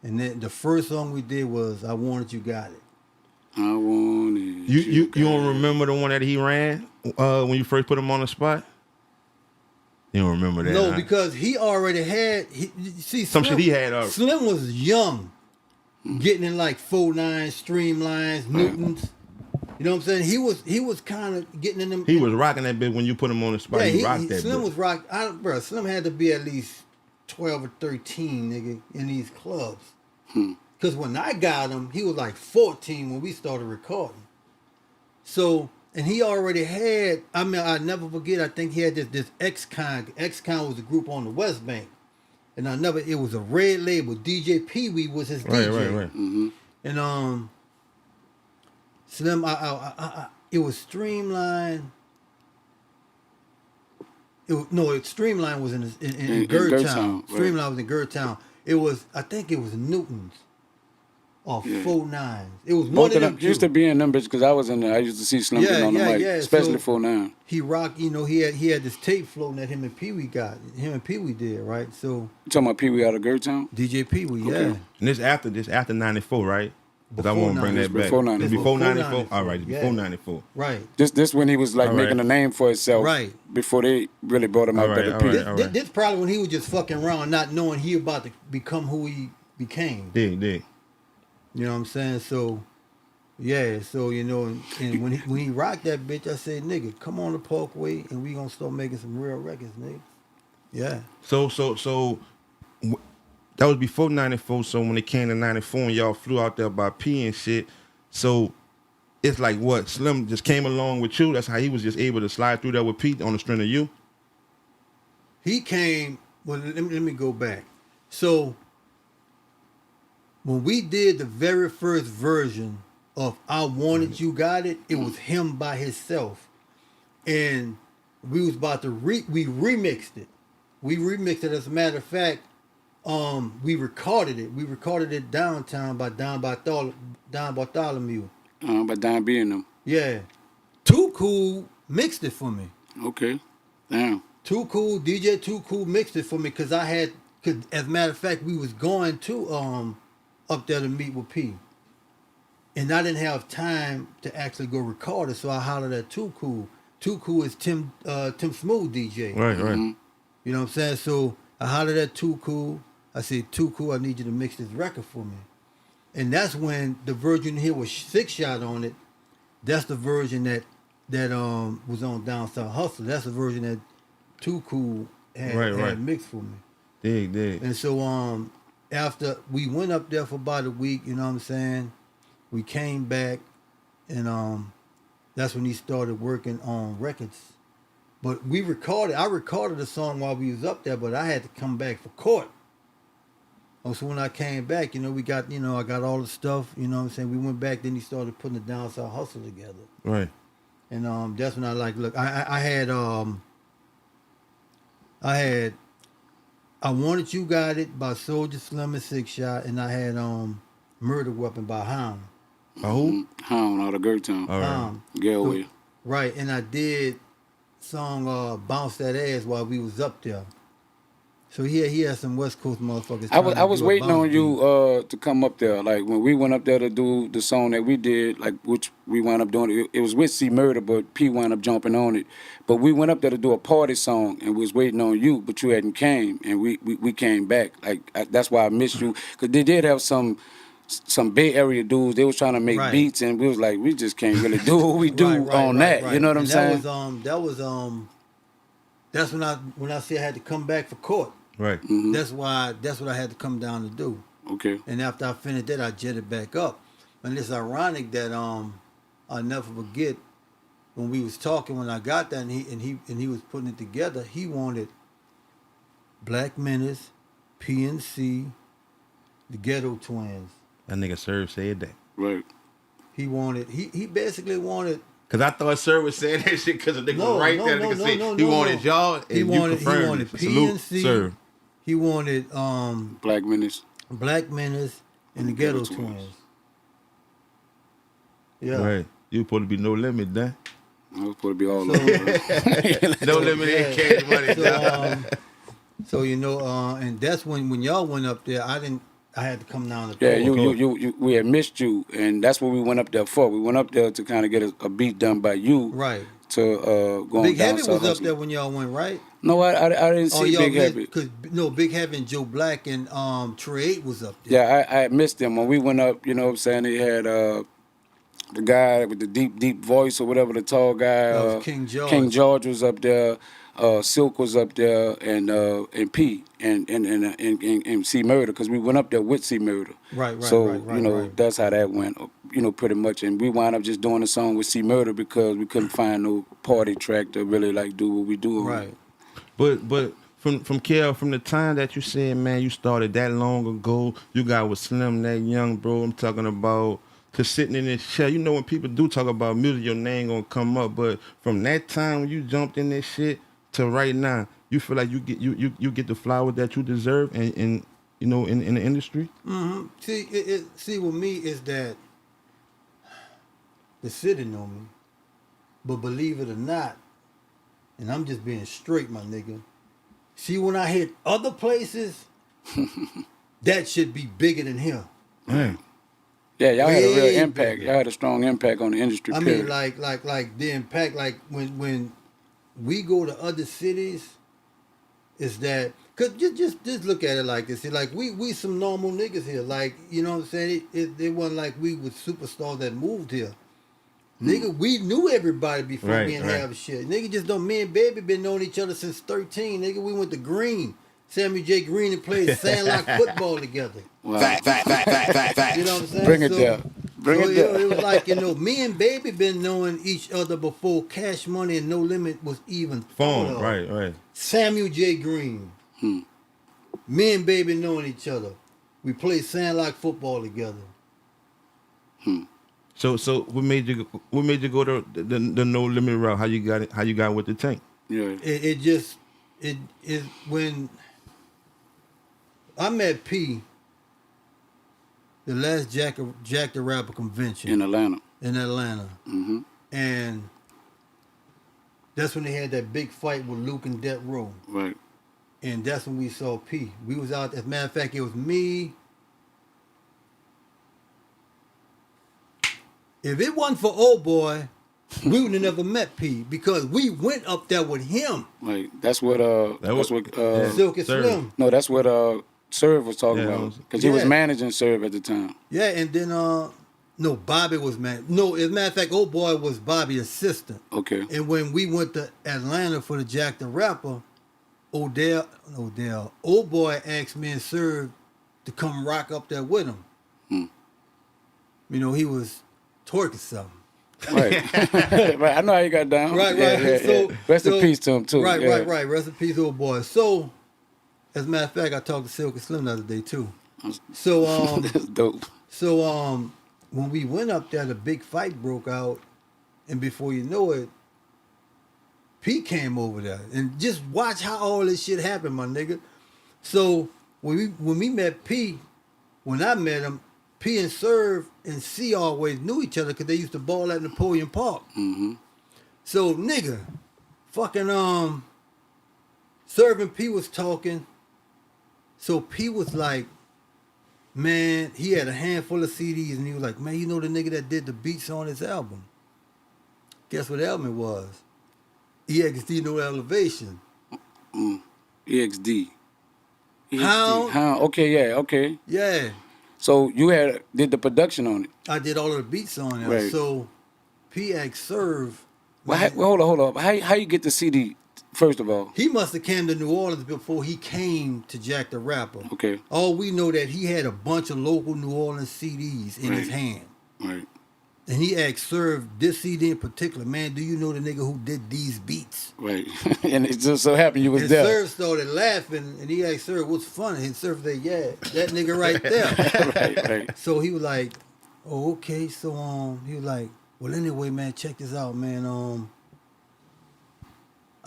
And then the first song we did was I Wanted You Got It. I want it. You don't remember the one that he ran when you first put him on the spot? You don't remember that? No, huh? because he already had Some shit he had already. Slim was young, getting in like 4.9 streamlines, Newtons. You know what I'm saying? He was kind of getting in them. He was rocking that bit when you put him on the spot. Yeah, he rocked that Slim bit. was rock. Bro, Slim had to be at least 12 or 13, nigga, in these clubs. Because when I got him, he was like 14 when we started recording. So, and he already had, I mean, I never forget, I think he had this X-Con. X-Con was a group on the West Bank. And it was a red label. DJ Pee Wee was his DJ. Right. Mm-hmm. And Slim, it was Streamline. Streamline was in In Gerdtown. Gerdtown, right. Streamline was in Gerdtown. I think it was Newtons or 4.9s. It was one Both of of them. them used to be in numbers because I was in there. I used to see Slim getting on the mic, especially So 4-9. he rocked. You know, he had this tape floating that him and Pee Wee did, right? So You talking about Pee Wee out of Gerdtown? DJ Pee Wee, Okay. yeah. And this after 94, right? Because I Before want to bring that 94. back. Before 94. It's before 94? 94. All right, it's Yeah. before 94. Right. This when he was like All right. making a name for himself, Right. Before they really brought him out All there right, to all Pee. right. This probably when he was just fucking around, not knowing he about to become who he became. Dig. You know what I'm saying? So Yeah, so you know, and when he rocked that bitch, I said, nigga, come on the Parkway and we gonna start making some real records, nigga. Yeah. So that was before '94. So when it came to '94 and y'all flew out there by P and shit, so it's like what Slim just came along with you. That's how he was just able to slide through there with Pete on the string of you. He came. Well, let me go back. So when we did the very first version of "I Wanted You Got It," it was him by himself, and we was about to we remixed it. We remixed it. As a matter of fact, we recorded it. We recorded it downtown by Don Bartholomew. But Don being them. Yeah, Too Cool mixed it for me. Okay. Damn. Too Cool, DJ Too Cool mixed it for me because as a matter of fact, we was going to up there to meet with P. And I didn't have time to actually go record it, so I hollered at Too Cool. Too Cool is Tim Smooth DJ. Right. You know what I'm saying? So I hollered at Too Cool. I said, Too Cool, I need you to mix this record for me. And that's when the version here was 6 Shot on it. That's the version that was on Down South Hustle. That's the version that Too Cool had mixed for me. Dig. And so after we went up there for about a week, you know what I'm saying? We came back and that's when he started working on records. But I recorded a song while we was up there, but I had to come back for court. So when I came back, you know, I got all the stuff, you know what I'm saying? We went back, then he started putting the Down South Hustle together. Right. And that's when I had I Wanted You Got It by Soulja Slim and 6 Shot, and I had Murder Weapon by Hound. Who? Hound out of Gertown. All right. Galway. So, right, and I did song Bounce That Ass while we was up there. So he had some West Coast motherfuckers. I was waiting on you to come up there. Like when we went up there to do the song that we did, like which we wound up doing. It was with C Murder, but P wound up jumping on it. But we went up there to do a party song, and we was waiting on you, but you hadn't came, and we came back. That's why I missed you, because they did have some Bay Area dudes. They was trying to make beats, and we was like, we just can't really do what we do on that. You know what I'm saying? That's when I said I had to come back for court. Right. Mm-hmm. That's what I had to come down to do. Okay. And after I finished that, I jetted back up. And it's ironic that I'll never forget when we was talking when I got there and he was putting it together. He wanted Black Menace, PNC, the Ghetto Twins. That nigga Serv said that. Right. He basically wanted. Cause I thought Sir was saying that shit because the nigga was right there. Nigga said he wanted y'all and he wanted PNC. Salute, Sir. He wanted Black Menace and the Ghetto Twins. Yeah. Right. You supposed to be No Limit, then. I was supposed to be all over. No Limit ain't cash money. So you know, and that's when y'all went up there. I had to come down to we had missed you, and that's what we went up there for. We went up there to kind of get a beat done by you. Right. To go Big down Heavy was up there when y'all went, right? No, I didn't see Big Heavy. Big Heavy and Joe Black and Trey 8 was up there. Yeah, I missed them when we went up. You know what I'm saying? They had the guy with the deep voice or whatever, the tall guy. King George. King George was up there. Silk was up there, and P and C Murder, because we went up there with C Murder. Right. So you know that's how that went. You know, pretty much, and we wound up just doing a song with C Murder because we couldn't find no party track to really like do what we do. Right. But from KL, from the time that you said, man, you started that long ago, you got with Slim, that young bro. I'm talking about. Cause sitting in this chair, you know, when people do talk about music, your name gonna come up. But from that time when you jumped in this shit to right now, you feel like you get the flowers that you deserve, and you know, in the industry. Mm-hmm. See, with me is that the city know me, but believe it or not, and I'm just being straight, my nigga. See, when I hit other places, that should be bigger than here. Man. Yeah, y'all had a real impact. Y'all had a strong impact on the industry. I mean, like the impact, like when we go to other cities, is that Cause just look at it like this. Like we some normal niggas here. Like, you know what I'm saying? It wasn't like we was superstars that moved here. Nigga, we knew everybody before Right, we didn't right. have shit. Nigga just don't. Me and Baby been knowing each other since 13. Nigga, we went to Green, Samuel J. Green, and played sandlot football together. Wow. You know what I'm saying? Bring it down. Bring it down. It was like, you know, me and Baby been knowing each other before Cash Money and No Limit was even thought Phone, of. right. Samuel J. Green. Me and Baby knowing each other. We played sandlot football together. So what made you go the No Limit route? How you got it? How you got with the tank? Yeah. It when I met P, the last Jack the Rapper convention In Atlanta. Mm-hmm. And that's when they had that big fight with Luke and Death Row. Right. And that's when we saw P. We was out, as a matter of fact, it was me. If it wasn't for Old Boy, we would have never met P because we went up there with him. Like that's what Silky Sir. Slim. no, that's what Serv was talking Yeah, about because he was yeah. managing Serv at the time. Yeah, and then no, Bobby was man. No, as a matter of fact, Old Boy was Bobby's assistant. Okay. And when we went to Atlanta for the Jack the Rapper, Old Boy asked me and Serv to come rock up there with him. You know, he was twerking something. Right. Right. I know how you got down. Right. So, Rest in peace to him too. Right. Yeah. Rest in peace, Old Boy. So, as a matter of fact, I talked to Silky Slim the other day too. So That's dope. So when we went up there, the big fight broke out, and before you know it, P came over there, and just watch how all this shit happened, my nigga. So when we met P, when I met him, P and Serv and C always knew each other because they used to ball at Napoleon Park. Mm-hmm. So nigga, fucking Serv and P was talking. So P was like, man, he had a handful of CDs, and he was like, man, you know the nigga that did the beats on his album? Guess what album it was? EXD No Elevation. EXD. How? Okay, yeah, okay. Yeah. So you did the production on it. I did all of the beats on it. Right. So P asked Serv. Well, hold up. How you get the CD? First of all, He must have came to New Orleans before he came to Jack the Rapper. okay, All we know that he had a bunch of local New Orleans CDs in his Right. hand. right. And he asked Serv this CD in particular, man, do you know the nigga who did these beats? Right. And it just so happened you was And there. Serv started laughing, and he asked Serv, what's funny? And Serv said, yeah, that nigga right there. Right. So he was like, oh, okay. So he was like, well, anyway, man, check this out, man.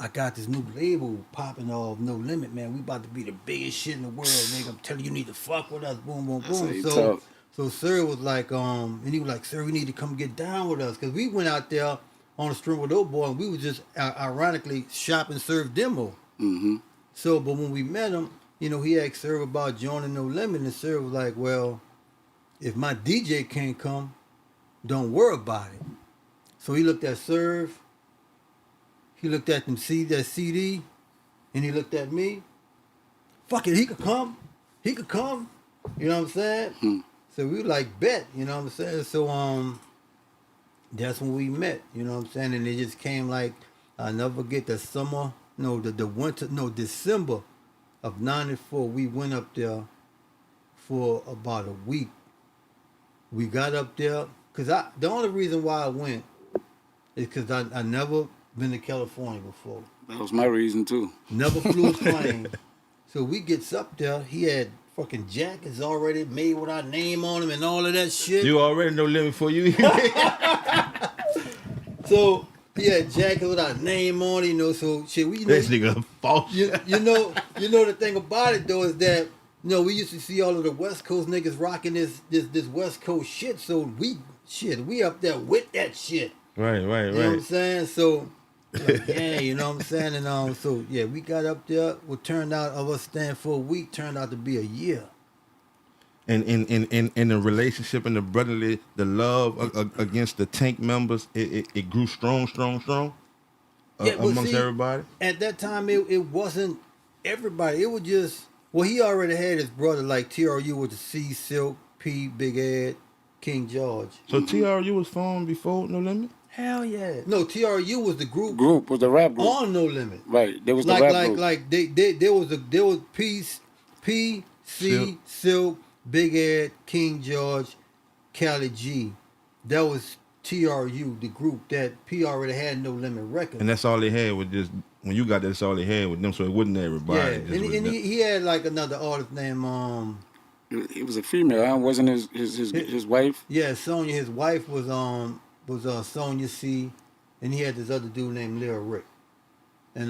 I got this new label popping off, No Limit, man. We about to be the biggest shit in the world, nigga. I'm telling you, you need to fuck with us. Boom, boom, That's how boom. you So talk. Sir was like, and he was like, sir, we need to come get down with us. Because we went out there on the string with Old Boy, and we was just ironically shopping Serv demo. Mm-hmm. So, but when we met him, you know, he asked Serv about joining No Limit, and Serv was like, well, if my DJ can't come, don't worry about it. So he looked at Serv, he looked at that CD, and he looked at me. Fuck it, he could come. He could come. You know what I'm saying? So we like bet, you know what I'm saying? So that's when we met, you know what I'm saying? And it just came like, I'll never forget the December of 94, we went up there for about a week. We got up there, because the only reason why I went is because I never been to California before. That was my reason too. Never flew a plane. So we gets up there, he had fucking jackets already made with our name on them and all of that shit. You already No Limit for you. So he had jackets with our name on it, you know, so shit, we, you know, This nigga false. you know the thing about it though is that, you know, we used to see all of the West Coast niggas rocking this West Coast shit, so we up there with that shit. Right. You know what I'm saying? So yeah, you know what I'm saying? And so yeah, we got up there. What turned out of us staying for a week turned out to be a year. And in the relationship and the brotherly, the love against the tank members, it grew strong Yeah, but amongst see, everybody. At that time, it wasn't everybody. It was just well, he already had his brother like TRU with the C, Silk, P, Big Ed, King George. So TRU was formed before No Limit? Hell yeah. No, TRU was the group Was the rap group. on No Limit. Right. There was the Like rap like group. like there was P, C, Silk, Big Ed, King George, Cali G. That was TRU, the group that P already had No Limit Records. And that's all they had was just, when you got that, that's all they had with them, so it wasn't everybody. Yeah, It just and, was and them. he had like another artist named It was a female. Huh? Wasn't his wife? yeah, Sonya. His wife was Sonya C, and he had this other dude named Lil Rick, and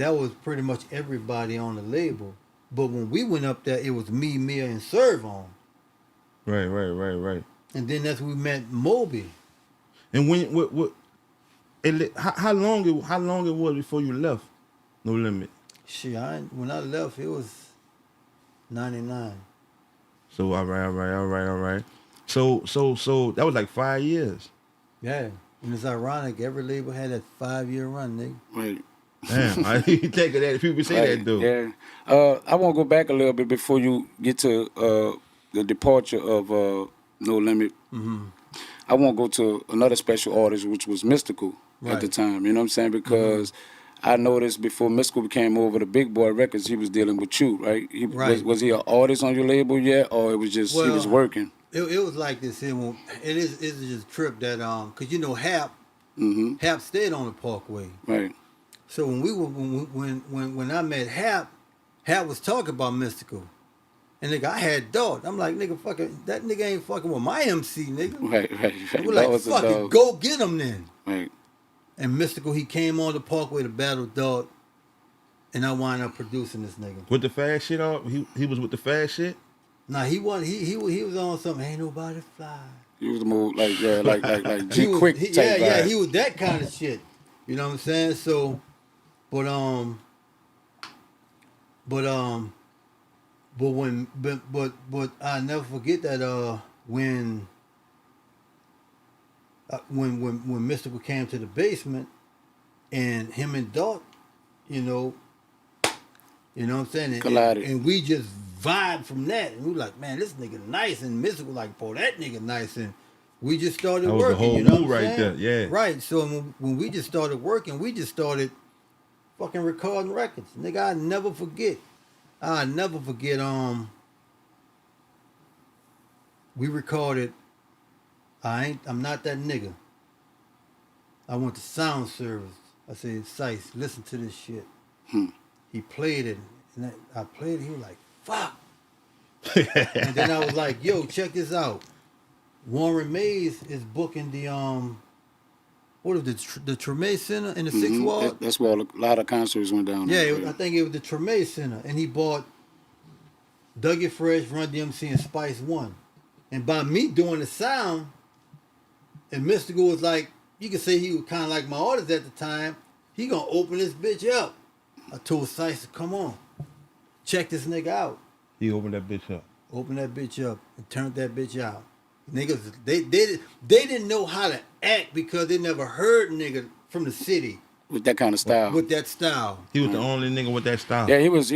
that was pretty much everybody on the label. But when we went up there, it was me, Mia, and Serve on, Right. and then that's when we met Moby. And when what how long it was before you left No Limit? Shit, when I left, it was 99. So all right. So that was like 5 years. Yeah, and it's ironic. Every label had that 5-year run, nigga. Right. Damn, I didn't think of that. People say that though. Yeah. I want to go back a little bit before you get to the departure of No Limit. Mm-hmm. I want to go to another special artist, which was Mystical at the Right. time. You know what I'm saying? Because I noticed before Mystical came over to Big Boy Records, he was dealing with you, right? Right. Was he an artist on your label yet, or it was just he was Well, working? It was like this. It is just a trip that cause you know Hap stayed on the Parkway. Right. So when we were when I met Hap was talking about Mystical, and nigga I had Dog. I'm like nigga fucking that nigga ain't fucking with my MC nigga. Right. We're That like was a fuck it, dog. go get him then. Right. And Mystical he came on the Parkway to battle Dog, and I wound up producing this nigga. With the fast shit off, he was with the fast shit. Nah, he was on something. Ain't nobody fly. He was more like like He G was- Quick he- type. yeah, vibe. he was that kind of shit. You know what I'm saying? So, but I never forget that when Mystical came to the basement and him and Doc, you know what I'm saying? Collided. And we just vibed from that. And we were like, man, this nigga nice. And Mystical like, boy, that nigga nice. And we just started That was the working. whole You know move what I'm right saying? there, yeah. Right. So when we just started working, we just started fucking recording records. Nigga, I never forget. We recorded I'm Not That Nigga. I went to sound service. I said, Sice, listen to this shit. He played it, and I played it. He was like, "Fuck!" And then I was like, "Yo, check this out. Warren Mays is booking the what is the Treme Center in the Sixth Ward? That's where a lot of concerts went down. Yeah, there. I think it was the Treme Center, and he bought Dougie Fresh, Run DMC, and Spice One. And by me doing the sound, and Mystical was like, you could say he was kind of like my artist at the time. He gonna open this bitch up. I told Sice, come on, check this nigga out. He opened that bitch up. Open that bitch up and turned that bitch out. Niggas, they didn't know how to act because they never heard nigga from the city With that kind of style. with that style. He was the only nigga with that style. Yeah, he was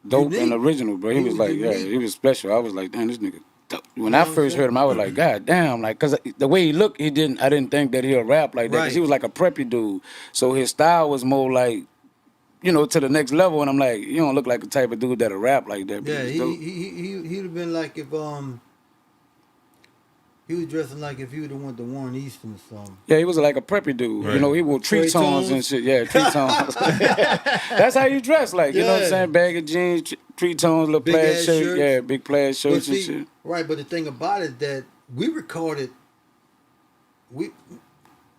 dope Unique. and original, bro. He He was was like, unique. yeah, he was special. I was like, damn, this nigga. Dope. When You I know what first I'm heard him, I was like, God damn, like, cause the way he looked, I didn't think that he'll rap like that. 'Cause Right. he was like a preppy dude, so his style was more like, to the next level. And I'm like, you don't look like the type of dude that'll rap like that. But Yeah, he's dope. he'd have been like if he was dressing like if he would have went to Warren Easton or something. Yeah, he was like a preppy dude. Right. You know, he wore tree tones and shit. Yeah, tree tones. That's how you dress, like, you know what I'm Yeah. saying? Baggy jeans, tree tones, little Big plaid ass shirt. shirts. Yeah, big plaid But shirts and see, shit. right, but the thing about it that we recorded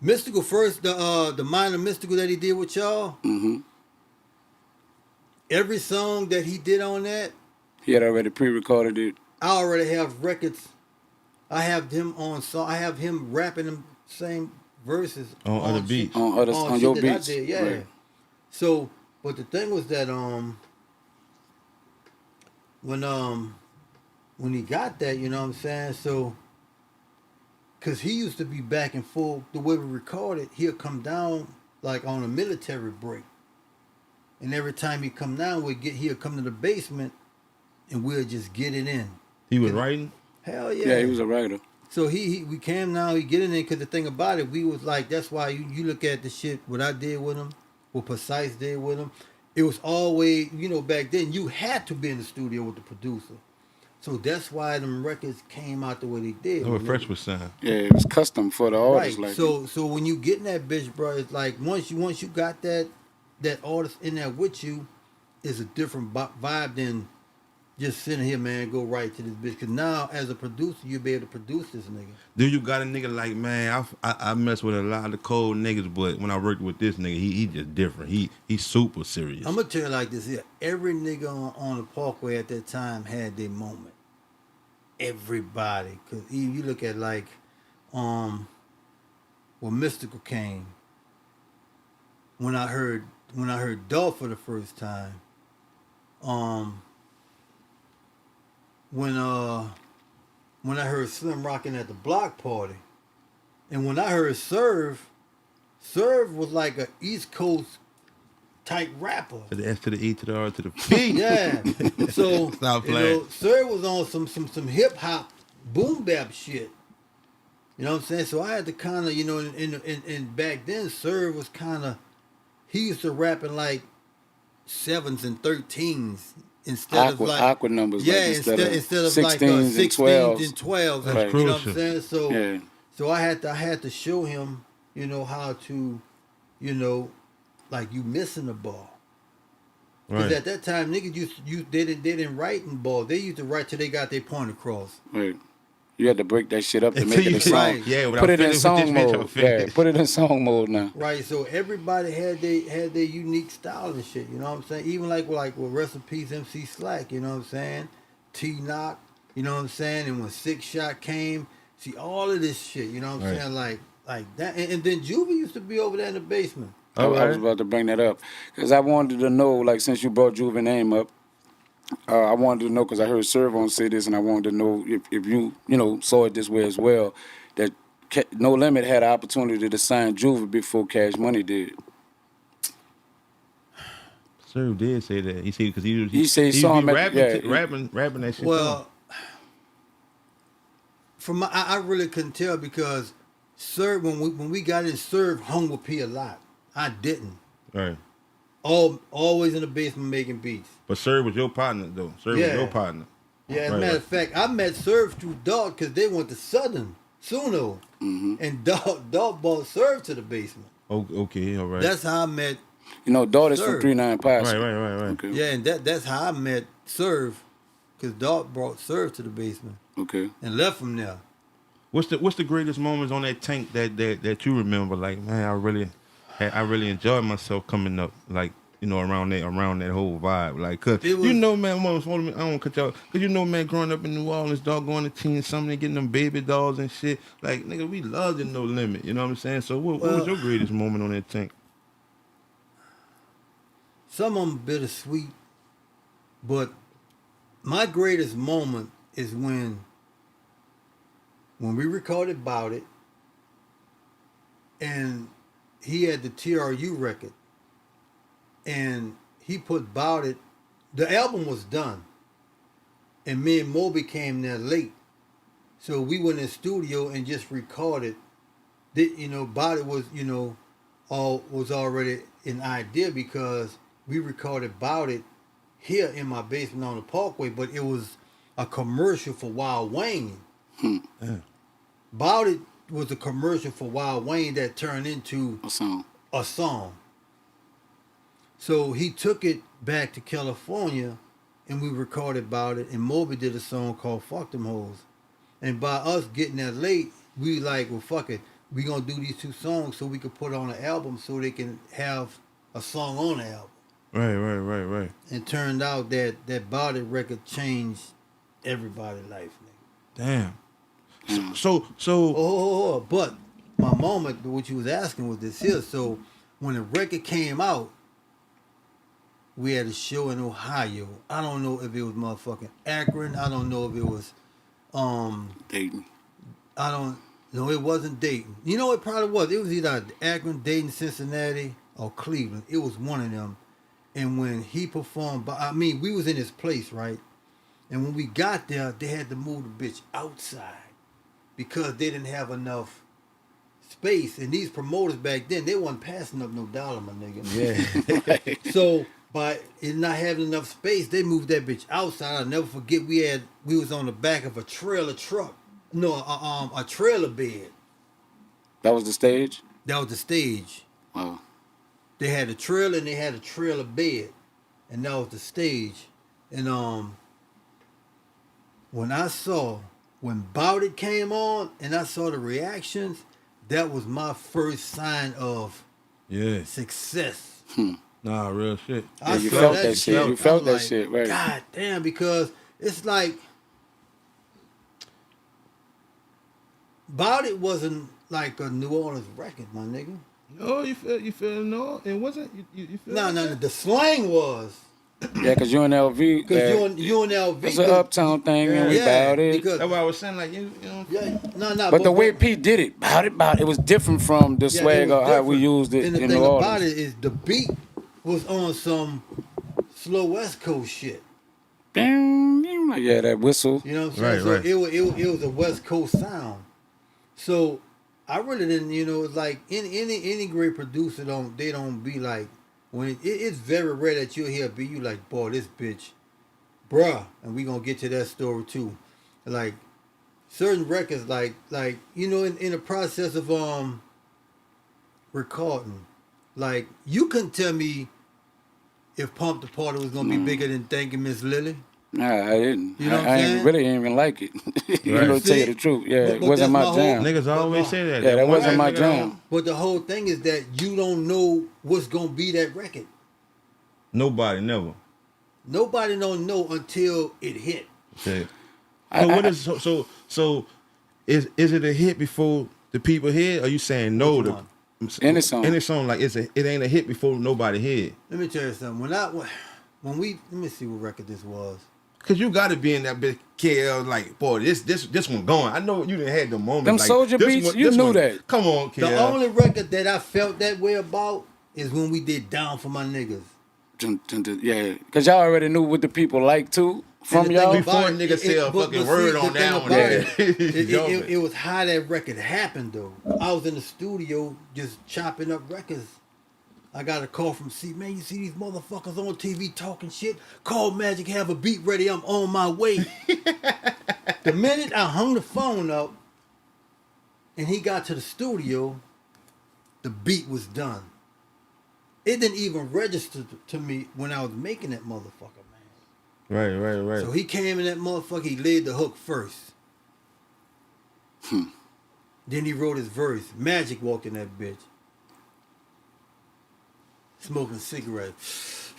Mystical first, the minor Mystical that he did with y'all. Mm-hmm. Every song that he did on that, He had already pre-recorded it. I already have records. I have him on song. I have him rapping them same verses On other shit- beats. On shit your that beats. I did, yeah. Right. So, but the thing was that when he got that, you know what I'm saying? So, cause he used to be back and forth. The way we recorded, he'll come down like on a military break. And every time he come down, he'll come to the basement, and we'll just get it in. He was writing. Hell yeah. Yeah, he was a writer. So we came now, he get in there, because the thing about it, we was like, that's why you look at the shit, what I did with him, what Precise did with him, it was always, back then, you had to be in the studio with the producer. So that's why them records came out the way they did. Oh, Fresh was signed. Yeah, it was custom for the artist. Right. Like So when you get in that bitch, bro, it's like once you got that artist in there with you, it's a different vibe than just sitting here, man, go right to this bitch. Because now, as a producer, you'll be able to produce this nigga. Do you got a nigga like, man, I mess with a lot of the cold niggas, but when I worked with this nigga, he just different. He's super serious. I'm going to tell you like this here. Every nigga on the Parkway at that time had their moment. Everybody. Because you look at like, when Mystical came, when I heard Dolph for the first time, when I heard Slim rocking at the block party, and when I heard Serve was like a East Coast type rapper. To the S to the E to the R to the P. Yeah. So Stop playing. Serve was on some hip hop boom bap shit. You know what I'm saying? So I had to kind of, and back then Serve was kind of, he used to rap in like 7s and 13s. Instead of like awkward numbers, yeah, like instead of 16s like and 16s and 12s, That's you know what I'm crucial. saying? So, Yeah. so I had to show him, how to, like you missing the ball. Because Right. at that time, niggas they didn't write in ball. They used to write till they got their point across. Right. You had to break that shit up to make Until it a you- song. Right. Yeah, without Put it in finished with song this bitch, I'm mode. Yeah, finished. put it in song mode now. Right, so everybody had their unique style and shit, you know what I'm saying? Even like with Rest in Peace MC Slack, you know what I'm saying? T-Knock, you know what I'm saying? And when Six Shot came, see all of this shit, you know what I'm Right. saying? Like that. And then Juvie used to be over there in the basement. I was about to bring that up because I wanted to know, like, since you brought Juve name up, I wanted to know because I heard Servon say this, and I wanted to know if you saw it this way as well, that No Limit had an opportunity to sign Juve before Cash Money did. Sir did say that. He said because He said he saw him at- rapping that shit. Well, I really couldn't tell because Serve, when we got in, Serve hung with P a lot. I didn't. right. Always in the basement making beats. But Sir was your partner though. Sir was Yeah. your partner. Yeah, as a Right, matter right. of fact, I met Serve through Dog because they went to Southern, Suno. And Dog bought Serve to the basement. Oh, okay, all right. That's how I met, Daughters Serve. from 39 Posse. right. Okay. yeah, and that's how I met Serve because Dog brought Serve to the basement Okay. and left from there. What's the greatest moments on that tank that you remember? Like, man, I really enjoyed myself coming up, like, around that whole vibe. Like, cause It was- man, I don't want to cut y'all, cause man, growing up in New Orleans, dog, going to Teen Summit and getting them baby dolls and shit. Like, nigga, we loved it, No Limit. You know what I'm saying? So, what was your greatest moment on that tank? Some of them bittersweet, but my greatest moment is when we recorded Bout It, and he had the TRU record, and he put Bout It, the album was done, and me and Moby came there late, so we went in the studio and just recorded. Bout It was, was already an idea because we recorded Bout It here in my basement on the Parkway, but it was a commercial for Wild Wayne. Bout It was a commercial for Wild Wayne that turned into A song. So he took it back to California, and we recorded Bout It, and Moby did a song called Fuck Them Hoes. And by us getting that late, we like, well, fuck it. We gonna do these two songs so we could put on an album so they can have a song on the album. Right. And turned out that Bout It record changed everybody's life, nigga. Damn. So. Oh, but my moment, what you was asking was this here. So when the record came out, we had a show in Ohio. I don't know if it was motherfucking Akron. I don't know if it was Dayton. I don't know. It wasn't Dayton. You know it probably was. It was either Akron, Dayton, Cincinnati, or Cleveland. It was one of them. And when he performed, but I mean, we was in his place, right? And when we got there, they had to move the bitch outside because they didn't have enough space. And these promoters back then, they wasn't passing up no dollar, my nigga. Yeah. So by it not having enough space, they moved that bitch outside. I'll never forget. We was on the back of a trailer truck. No, a trailer bed. That was the stage? That was the stage. Oh. They had a trailer and they had a trailer bed, and that was the stage. And when Bout It came on and I saw the reactions, that was my first sign of Yeah. success. Nah, real shit. I you saw felt that shit. You felt I'm that like, shit, right. God damn, because it's like Bout It wasn't like a New Orleans record, my nigga. Oh, you feel no? It wasn't. You feel? No, the slang was. Yeah, because UNLV. Because UNLV. It's an uptown thing, and we bowed it. Because, That's why I was saying like you know. yeah, no. But the way Pete did it, bout it, it was different from the swag or how we used it and the in thing New about Orleans. it is the beat was on some slow West Coast shit. Like, yeah, that whistle. You know what I'm saying? Right, So right. it was a West Coast sound. So I really didn't, it's like any great producer don't be like when it's very rare that you'll hear a beat you like, boy, this bitch, bruh, and we gonna get to that story too. Like certain records, like in the process of recording, like you couldn't tell me if Pump the Party was gonna be bigger than Thanking Miss Lily. Nah, I didn't. You know what I'm I saying? really didn't even like it. You know, to tell you the truth. Yeah, But it wasn't that's my my jam. whole- Niggas always say that. Yeah, that wasn't my nigga jam. But the whole thing is that you don't know what's gonna be that record. Nobody never. Nobody don't know until it hit. Say. What is so? Is it a hit before the people hear? Or are you saying no? Which one? Any song. like it ain't a hit before nobody hear. Let me tell you something. Let me see what record this was. Cause you gotta be in that bit KL like, boy, this one going. I know you didn't have the moment. Them like, Soldier this beats, one- you this knew one- that. Come on, KL. The only record that I felt that way about is when we did Down for My Niggas. Yeah, because y'all already knew what the people like too from And the y'all. thing Before about a nigga say a fucking but word the on thing that about one, it was how that record happened though. I was in the studio just chopping up records. I got a call from C, man, you see these motherfuckers on TV talking shit? Call Magic, have a beat ready, I'm on my way. The minute I hung the phone up and he got to the studio, the beat was done. It didn't even register to me when I was making that motherfucker, man. Right. So he came in that motherfucker, he laid the hook first. Then he wrote his verse. Magic walked in that bitch. Smoking cigarettes.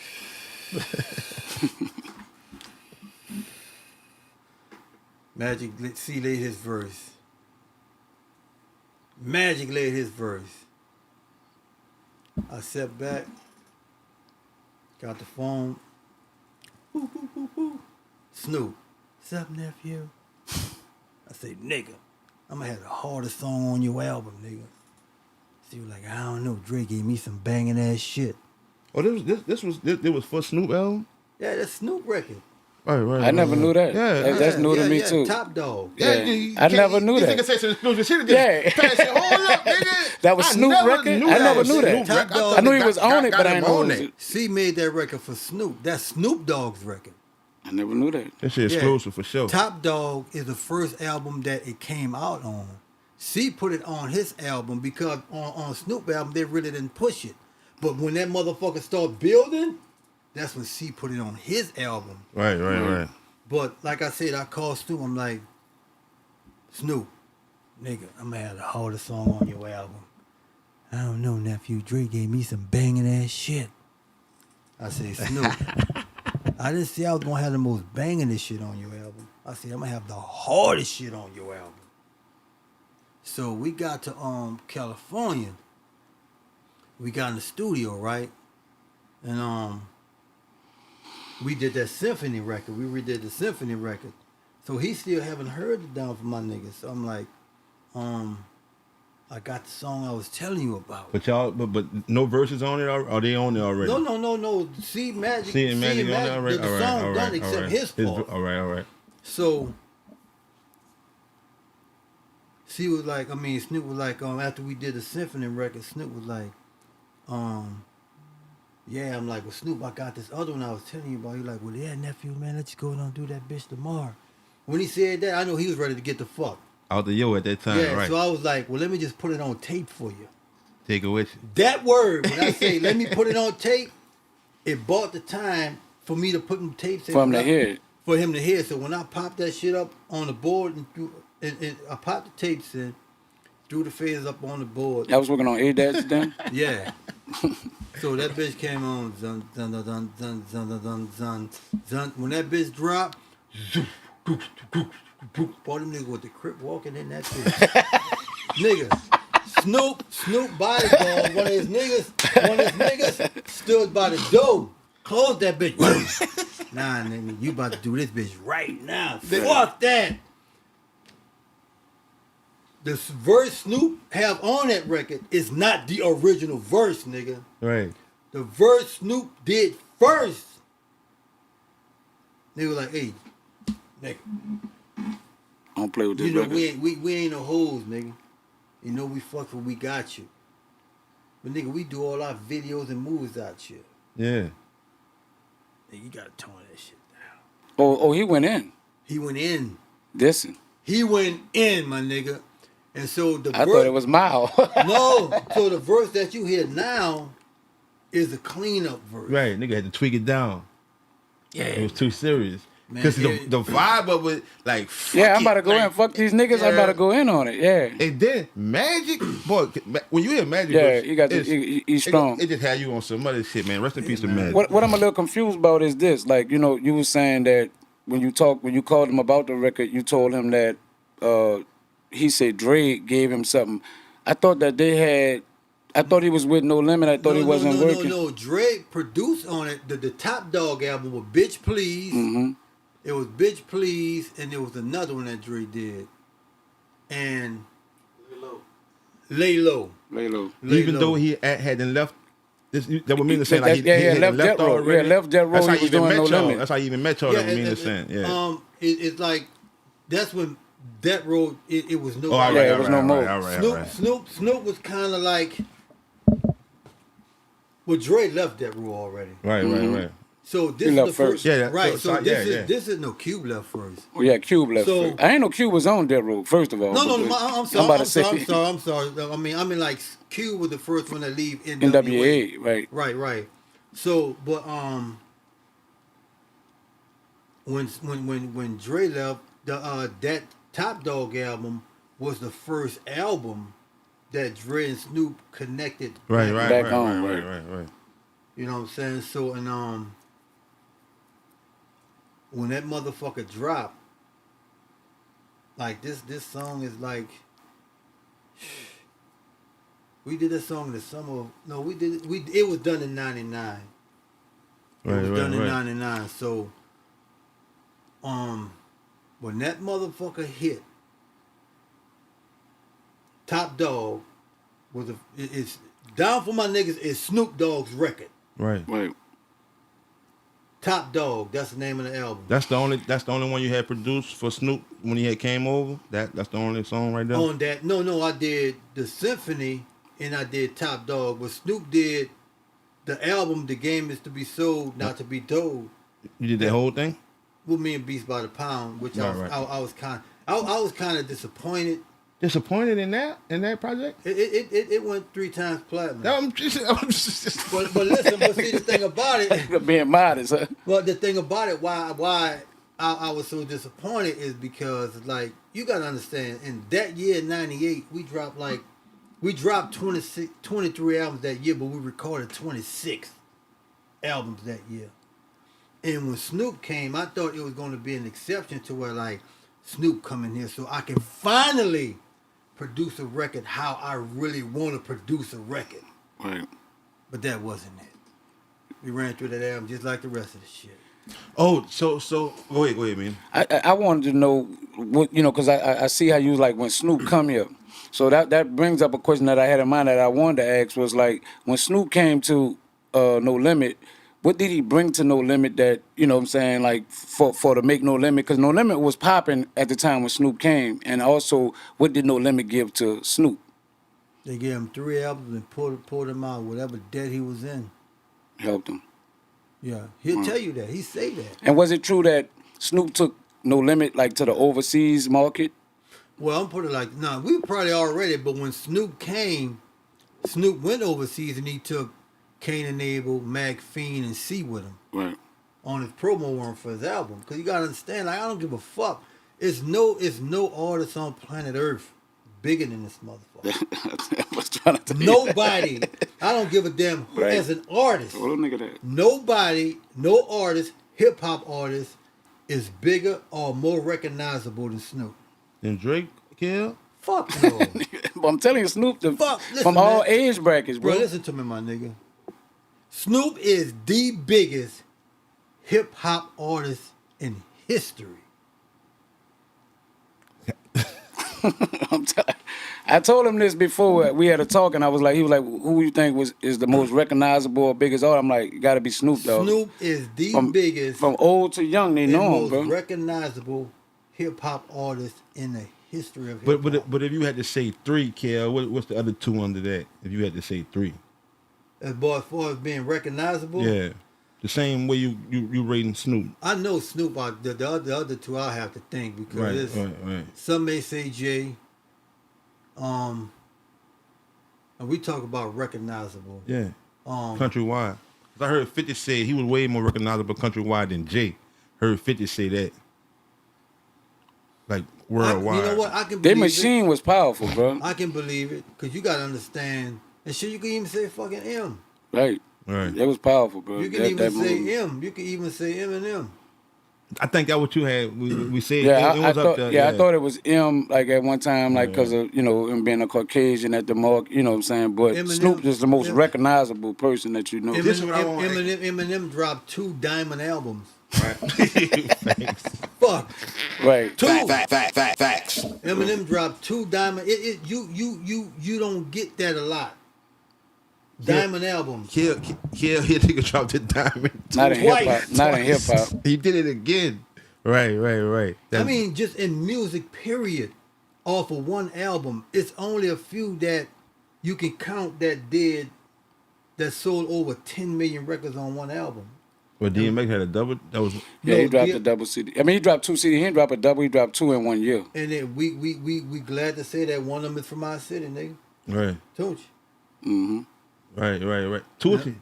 Magic C laid his verse. Magic laid his verse. I sat back, got the phone. Snoop, what's up, nephew? I say, nigga, I'm gonna have the hardest song on your album, nigga. She was like, I don't know, Dre gave me some banging ass shit. Oh, this was for Snoop album. Yeah, that's Snoop record. Right. I never knew that. Yeah, That's new to me too. Top Dog. Yeah. I never knew that. This nigga said some exclusive shit. Yeah. Hold up, nigga. That was Snoop record? I never knew that. Snoop record. Top I knew he thought was on it, but I him didn't know on it was- it. C made that record for Snoop. That's Snoop Dogg's record. I never knew that. That shit Yeah. exclusive for sure. Top Dog is the first album that it came out on. C put it on his album because on Snoop album they really didn't push it. But when that motherfucker started building, that's when C put it on his album. Right. But like I said, I called Snoop. I'm like, Snoop, nigga, I'm gonna have the hardest song on your album. I don't know, nephew. Dre gave me some banging ass shit. I say, Snoop, I didn't say I was gonna have the most banging shit on your album. I said I'm gonna have the hardest shit on your album. So we got to California. We got in the studio, right? And we did that symphony record. We redid the symphony record. So he still haven't heard it Down for My Niggas. So I'm like, I got the song I was telling you about. But y'all, but no verses on it. Are they on there already? No. See Magic. See Magic on there already. The song done except his part. All right. So. She was like, Snoop was like, after we did the symphony record, Snoop was like, yeah, I'm like, well, Snoop, I got this other one I was telling you about. He like, well, yeah, nephew, man, let's go and do that bitch tomorrow. When he said that, I know he was ready to get the fuck out the yo at that time, yeah, right? So I was like, well, let me just put it on tape for you. Take it with you. That word, when I say, let me put it on tape, it bought the time for me to put them tapes in. For him to hear it. For him to hear. So when I popped that shit up on the board and I popped the tapes in, threw the fades up on the board. I was working on A-Dash then? Yeah. So that bitch came on. Zun, zun, zun, zun, zun, zun, zun, zun, zun. When that bitch dropped, boy, them niggas with the crip walking in that bitch. Nigga, Snoop bodyguard, one of his niggas stood by the door, closed that bitch. Nah, nigga, you about to do this bitch right now. Fuck that. The verse Snoop have on that record is not the original verse, nigga. Right. The verse Snoop did first. They were like, hey, nigga. I don't play with this You know, record. we ain't no hoes, nigga. You know we fuck when we got you. But nigga, we do all our videos and movies out here. Yeah. Nigga, you gotta tone that shit down. Oh, he went in. He went in. Listen. He went in, my nigga. And so the I thought it was mild. No, so the verse that you hear now is a cleanup verse. Right, nigga had to tweak it down. Yeah. It was too serious. Man, Because the vibe of it, like, fuck Yeah, I'm about to it, go like, in. Fuck these niggas. I'm about to go in on it. Yeah. And then Magic, boy, when you hear Magic, Yeah, verse, he got he's strong. It just had you on some other shit, man. Rest in peace to Magic. What I'm a little confused about is this. Like, you know, you were saying that when you called him about the record, you told him that he said Dre gave him something. I thought he was with No Limit. I thought he wasn't working. No. Dre produced on it. The Top Dog album was Bitch Please. Mm-hmm. It was Bitch Please, and there was another one that Dre did. And Lay Low. Even though he hadn't left, that would mean to say like he left Death Row. already. Yeah, left Death Row. That's how He he was even doing No met y'all. Limit. That's how he even met y'all. That would mean to say, yeah. It's like that's when that road it was no. Oh, all right, it was no more. All right. Snoop was kind of like. Well, Dre left that road already. Right. So this He is left the first. Yeah, right. So yeah. this is no Cube left first. Oh, yeah, Cube left So- first. I ain't know Cube was on Death Row, first of all. No, I'm sorry. say- I'm sorry. I mean, like Cube was the first one to leave NWA. NWA, right. Right. So, but when Dre left, that Top Dog album was the first album that Dre and Snoop connected. Right. Back on, Right. You know what I'm saying? So, and when that motherfucker dropped, like this song is like. We did this song in the summer. No, we did it. It was done in '99. It was done in '99. So, when that motherfucker hit, Top Dog was it's Down for My Niggas is Snoop Dogg's record. Right. Top Dog, that's the name of the album. That's the only one you had produced for Snoop when he had came over. That's the only song right there. On that, no, I did the Symphony and I did Top Dog, but Snoop did the album. The Game Is to Be Sold, Not to Be Told. You did that whole thing. With me and Beast by the Pound, which Right. I was kind of disappointed. Disappointed in that project? It went 3 times platinum. I'm just But listen, but see the thing about it. Being modest, huh? Well, the thing about it, why I was so disappointed is because like you gotta understand, in that year '98, we dropped 23 albums that year, but we recorded 26 albums that year. And when Snoop came, I thought it was going to be an exception to where like Snoop come in here so I can finally produce a record how I really want to produce a record. Right. But that wasn't it. We ran through that album just like the rest of the shit. Oh, so go ahead, man. I wanted to know what, you know, because I see how you like when Snoop come here. So that brings up a question that I had in mind that I wanted to ask was like when Snoop came to No Limit, what did he bring to No Limit that, you know what I'm saying, like for to make No Limit? Because No Limit was popping at the time when Snoop came. And also, what did No Limit give to Snoop? They gave him 3 albums and pulled him out, whatever debt he was in. Helped him. Yeah, he'll tell you that. He say that. And was it true that Snoop took No Limit like to the overseas market? Well, I'm putting it like, nah, we were probably already, but when Snoop came, Snoop went overseas and he took Kane and Abel, Mac, Fiend, and C with him. Right. On his promo run for his album. Because you got to understand, like, I don't give a fuck. It's no artist on planet Earth bigger than this motherfucker. I was trying to tell you Nobody. I don't give a damn who Right. as an artist. Hold on, nigga, that. Nobody, no artist, hip hop artist is bigger or more recognizable than Snoop. Then Drake, Kill. Fuck no. But I'm telling you, Snoop, Listen, from all man. age brackets, bro. Bro, listen to me, my nigga. Snoop is the biggest hip hop artist in history. I told him this before we had a talk, and he was like, "Who you think is the most recognizable or biggest artist?" I'm like, "It got to be Snoop, dog." Snoop is the biggest, from old to young. They and know him, most bro. recognizable hip hop artist in the history of hip hop. But if you had to say 3, Kel, what's the other 2 under that? If you had to say 3, As far as being recognizable, yeah, the same way you rating Snoop. I know Snoop. The other 2 I have to think because Right. some may say Jay. And we talk about recognizable. Yeah. Countrywide. 'Cause I heard 50 say he was way more recognizable countrywide than Jay. Heard 50 say that. Like worldwide. You know what? I can Their believe machine was powerful, bro. I can believe it because you gotta understand. And shit, you can even say fucking M. Right. It was powerful, bro. You can even say M. You can even say Eminem. I think that what you had. We said. Yeah, it I was up thought. there. Yeah, I thought it was M. Like at one time, like because of him being a Caucasian at the mark. You know what I'm saying? But Eminem- Snoop is the most recognizable person that you know. Eminem dropped 2 diamond albums. Right. Thanks. Fuck. Right. 2. Facts. Eminem dropped 2 diamond. You don't get that a lot. Diamond albums. Kill, nigga dropped the diamond. Not in hip hop. Not in hip hop. He did it again. Right. I mean, just in music, period. Off of one album, it's only a few that you can count that sold over 10 million records on one album. Well, DMX had a double. That was He dropped a double CD. I mean, he dropped 2 CD. He didn't drop a double. He dropped 2 in 1 year. And then we glad to say that one of them is from our city, nigga. right. Don't you? Mm-hmm. Right. Tucci.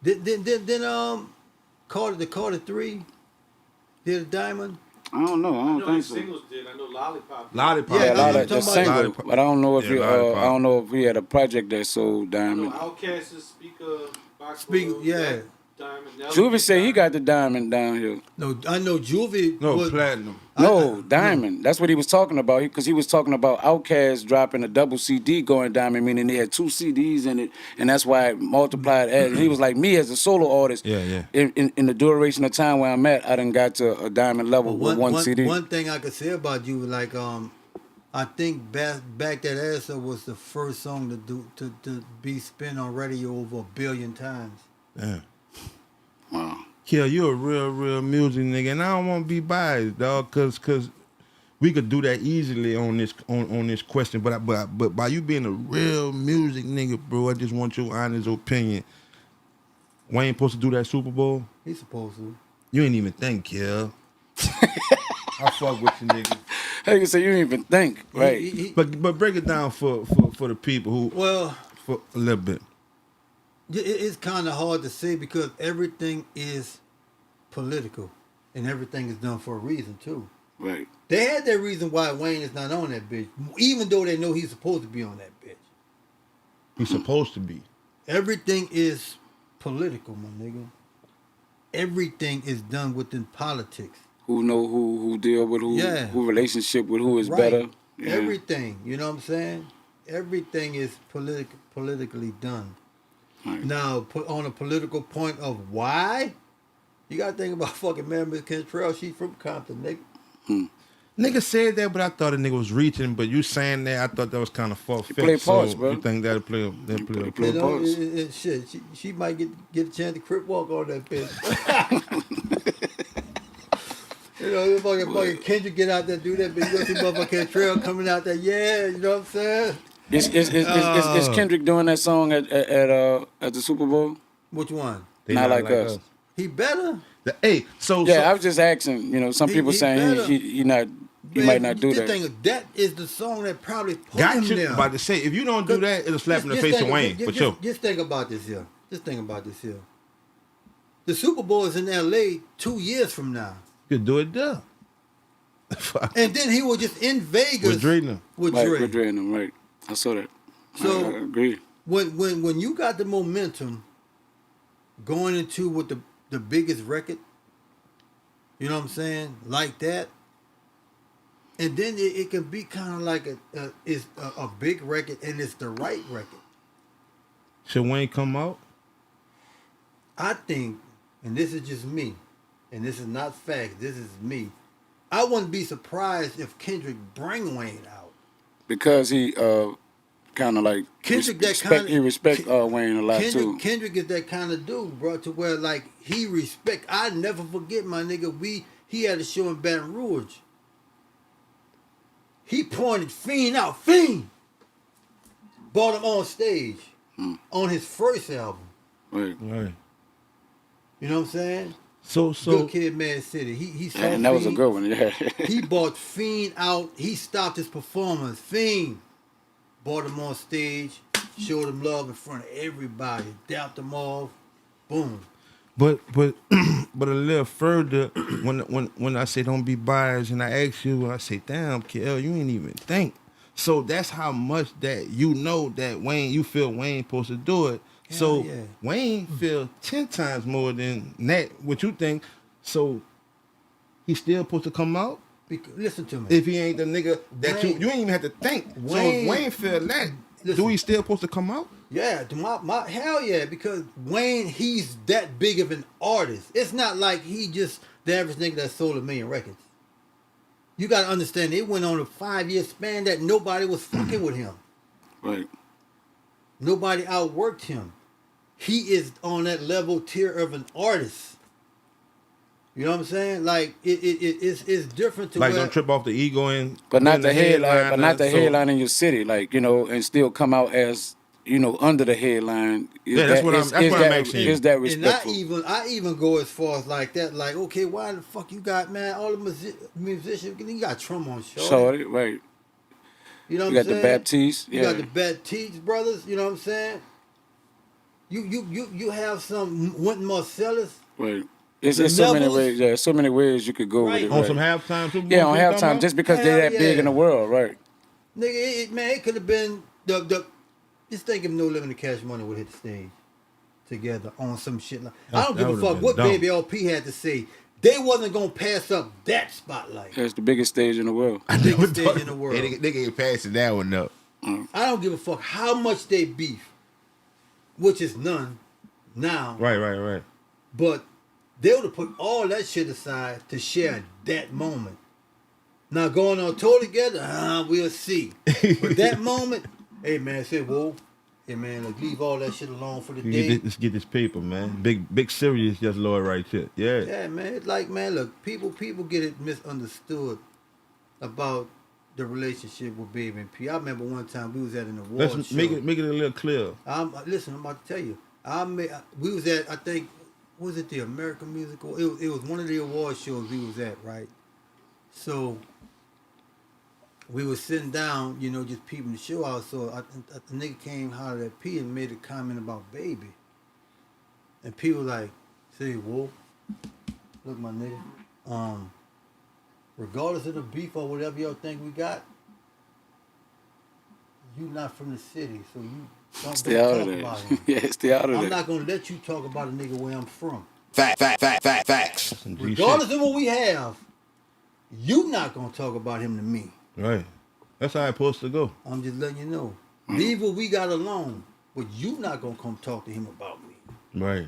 Then Carter 3 did a diamond. I don't know. I don't think so. Singles did. I know Lollipop. Lollipop. Yeah, Yeah, I'm the talking about single. Lollipop. But I don't know if Lollipop. I don't know if he had a project that sold I know diamond. Outkast's Speaker, Box Speak- World, yeah. Diamond. Juvie said he got the diamond down here. No, I know Juvie. No, was, platinum. No, diamond. That's what he was talking about. Because he was talking about Outkast dropping a double CD going diamond, meaning they had 2 CDs in it, and that's why it multiplied. And he was like, me as a solo artist, Yeah. in the duration of time where I'm at, I done got to a diamond level with one CD. One thing I could say about you, like I think back that ass Up was the first song to be spin on radio over 1 billion times. Yeah. Wow. Kill, you a real music nigga, and I don't want to be biased, dog, cause we could do that easily on this question, but by you being a real music nigga, bro, I just want your honest opinion. Wayne supposed to do that Super Bowl? He's supposed to. You ain't even think, Kill. I fuck with you, nigga. Hey, you say you didn't even think, right? But break it down for the people who for a little bit. It's kind of hard to say because everything is political and everything is done for a reason too. Right. They had their reason why Wayne is not on that bitch, even though they know he's supposed to be on that bitch. He's supposed to be. Everything is political, my nigga. Everything is done within politics. Who know who deal with who? Yeah. Who relationship with who is Right. better? Yeah. Everything, you know what I'm saying? Everything is politically done. Right. Now, put on a political point of why, you gotta think about fucking Mary Miss Cantrell. She's from Compton, nigga. Nigga said that, but I thought a nigga was reaching. But you saying that, I thought that was kind of far-fetched. play parts, so bro. You think that'll play? Play You know, parts. shit. She might get a chance to crip walk on that bitch. You know, fucking Kendrick get out there, do that, but you don't see motherfucking Trail coming out there, yeah, you know what I'm saying? Is Kendrick doing that song at the Super Bowl? Which one? They Not like us. He better. Hey, so Yeah, I was just asking. You know, some people he saying better. he might not do that. That is the song that probably put got him you. there. About to say, if you don't do that, it'll slap in the face of Wayne. For sure. Just think about this here. The Super Bowl is in L.A. 2 years from now. You could do it there. And then he was just in Vegas With Dre now. with Right, Dre. with Dre and them, right. I saw that. So I agree. when you got the momentum going into with the biggest record, you know what I'm saying, like that, and then it can be kind of like a big record and it's the right record. Should Wayne come out? I think, and this is just me, and this is not fact, this is me. I wouldn't be surprised if Kendrick bring Wayne out. Because he kind of like Kendrick respect Wayne a lot too. Kendrick is that kind of dude, bro, to where like he respect. I never forget my nigga. He had a show in Baton Rouge. He pointed Fiend out. Fiend brought him on stage on his first album. Right. You know what I'm saying? So Good Kid, Mad City. He saw And that was a Fiend. good one. Yeah. He brought Fiend out. He stopped his performance. Fiend brought him on stage, showed him love in front of everybody, dapped him off. Boom. But a little further, when I say don't be biased, and I ask you, I say, damn, KL, you ain't even think. So that's how much that you know that Wayne, you feel Wayne supposed to do it. Hell So yeah. Wayne feel 10 times more than that. What you think? So he still supposed to come out Listen to me. if he ain't the nigga that Wayne- you ain't even have to think. So Wayne- if Wayne feel that, Listen. do he still supposed to come out? Yeah, my hell yeah, because Wayne, he's that big of an artist. It's not like he just the average nigga that sold 1 million records. You gotta understand, it went on a 5-year span that nobody was fucking with him. Right. Nobody outworked him. He is on that level tier of an artist. You know what I'm saying? Like it's different to Like where, don't trip off the ego and But not the headline. But not the so- headline in your city. Like, you know, and still come out as, you know, under the headline. Yeah, that's what I'm asking you. Is that and respectful? I even go as far as like that. Like, okay, why the fuck you got, man, all the musicians, you got trombone show. Shorty, right. You know what You I'm got the saying? Baptiste. You Yeah. got the Baptiste brothers, you know what I'm saying? You have some Wynton Marsalis. Right. It's The so many levels- ways. Yeah, so many ways you could go Right. with it. on right. some halftime Super Bowl Yeah, on shit talking halftime, about? just because they're Hell that big yeah. in the world, right? Nigga, it could have been the just think if No Limit and Cash Money would hit the stage together on some shit like I don't That give a would've fuck been what dumb. Baby LP had to say. They wasn't gonna pass up that spotlight. That's the biggest stage in the world. Biggest stage in the world. They ain't passing that one up. I don't give a fuck how much they beef, which is none now. Right. But they would have put all that shit aside to share that moment. Now going on tour together, we'll see. But that moment, hey man, say whoa, hey man, like, leave all that shit alone for the day. Let's get this paper, man. Big serious, just Lord right shit. Yeah. Yeah, man. It's like, man, look, people get it misunderstood about the relationship with Baby and P. I remember one time we was at an award Let's show. make it a little clear. Listen, I'm about to tell you. We was at, I think, was it the American Musical? It was one of the award shows we was at, right? So we was sitting down, you know, just peeping the show out. So the nigga came, hollered at P and made a comment about Baby. And P was like, say, whoa, look, my nigga, regardless of the beef or whatever y'all think we got, you not from the city, so you don't Stay out of talk about that. him. Yeah, stay out of I'm that. not gonna let you talk about a nigga where I'm from. Facts. Some G Regardless of what we have, you not gonna talk about him to me. shit. Right. That's how it's supposed to go. I'm just letting you know. Leave what we got alone, but you not gonna come talk to him about me. Right.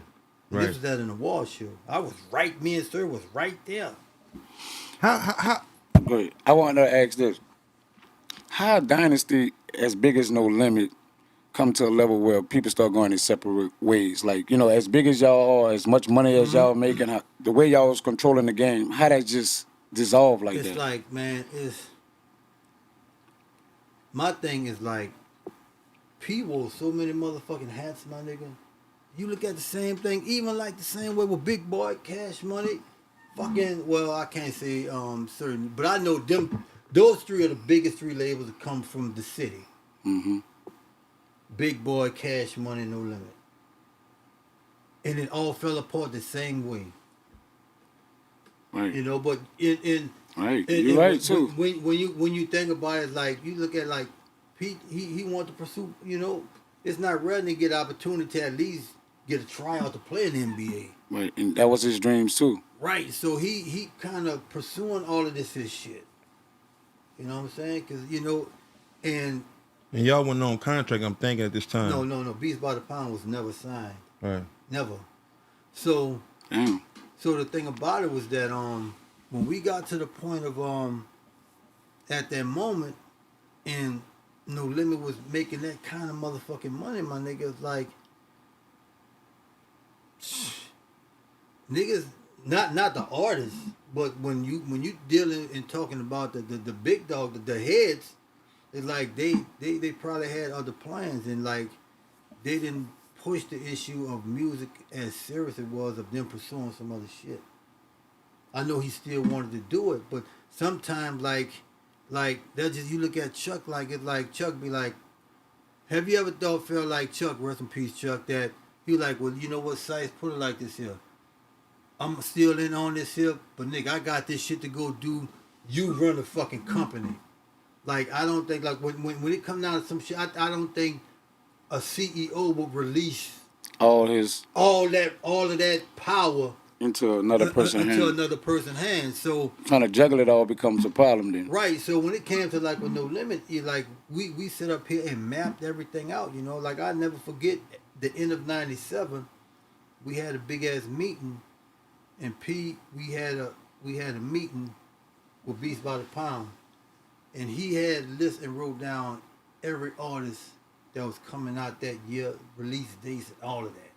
This was at an award show. I was right. Me and Sir was right there. How Great. I want to ask this: how Dynasty, as big as No Limit, come to a level where people start going in separate ways? Like, you know, as big as y'all are, as much money as y'all making, the way y'all was controlling the game, how that just dissolved like It's that? like, man, my thing is like, people, so many motherfucking hats, my nigga. You look at the same thing, even like the same way with Big Boy, Cash Money, fucking. Well, I can't say certain, but I know them. Those three are the biggest three labels that come from the city. Mm-hmm. Big Boy, Cash Money, No Limit, and it all fell apart the same way. Right. You know, but in Right. You're right too. When you think about it, like you look at like Pete, he wanted to pursue. You know, it's not rare to get opportunity to at least get a tryout to play in the NBA. Right. And that was his dreams too. Right. So he kind of pursuing all of this his shit. You know what I'm saying? Because you know, and y'all went on contract, I'm thinking, at this time. no, Beats by the Pound was never signed. Right. Never. So Damn. So the thing about it was that when we got to the point of at that moment and No Limit was making that kind of motherfucking money, my nigga, it's like niggas not the artists, but when you dealing and talking about the big dog, the heads, it's like they probably had other plans and like they didn't push the issue of music as serious it was of them pursuing some other shit. I know he still wanted to do it, but sometimes like that just you look at Chuck like it's like Chuck be like, have you ever felt like Chuck, rest in peace Chuck, that he like, well, you know what, Sice, put it like this here. I'm still in on this here, but nigga, I got this shit to go do. You run the fucking company. Like I don't think like when it come down to some shit, I don't think a CEO will release all of that power into another person's hand. Into another person's hands. So trying to juggle it all becomes a problem then. Right. So when it came to like with No Limit, like we sit up here and mapped everything out. You know, like I never forget the end of '97, we had a big ass meeting, and P we had a meeting with Beats by the Pound, and he had a list and wrote down every artist that was coming out that year, release dates and all of that.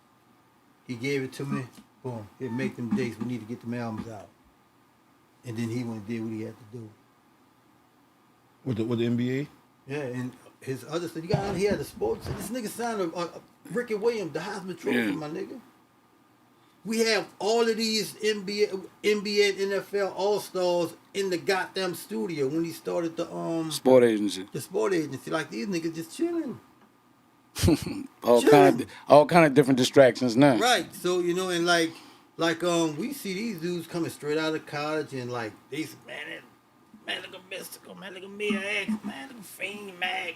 He gave it to me. Boom. It make them dates. We need to get them albums out. And then he went and did what he had to do. With the NBA? Yeah, and his other stuff. He had a sports. This nigga signed a Ricky Williams, the Heisman Trophy, my nigga. We have all of these NBA and NFL All-Stars in the goddamn studio when he started the sport agency. The sport agency. Like these niggas just chilling. all kind of different distractions now. Right. So you know, and like we see these dudes coming straight out of college and like these man look a Mystical, man look a Mia X, man look a Fiend, Mag.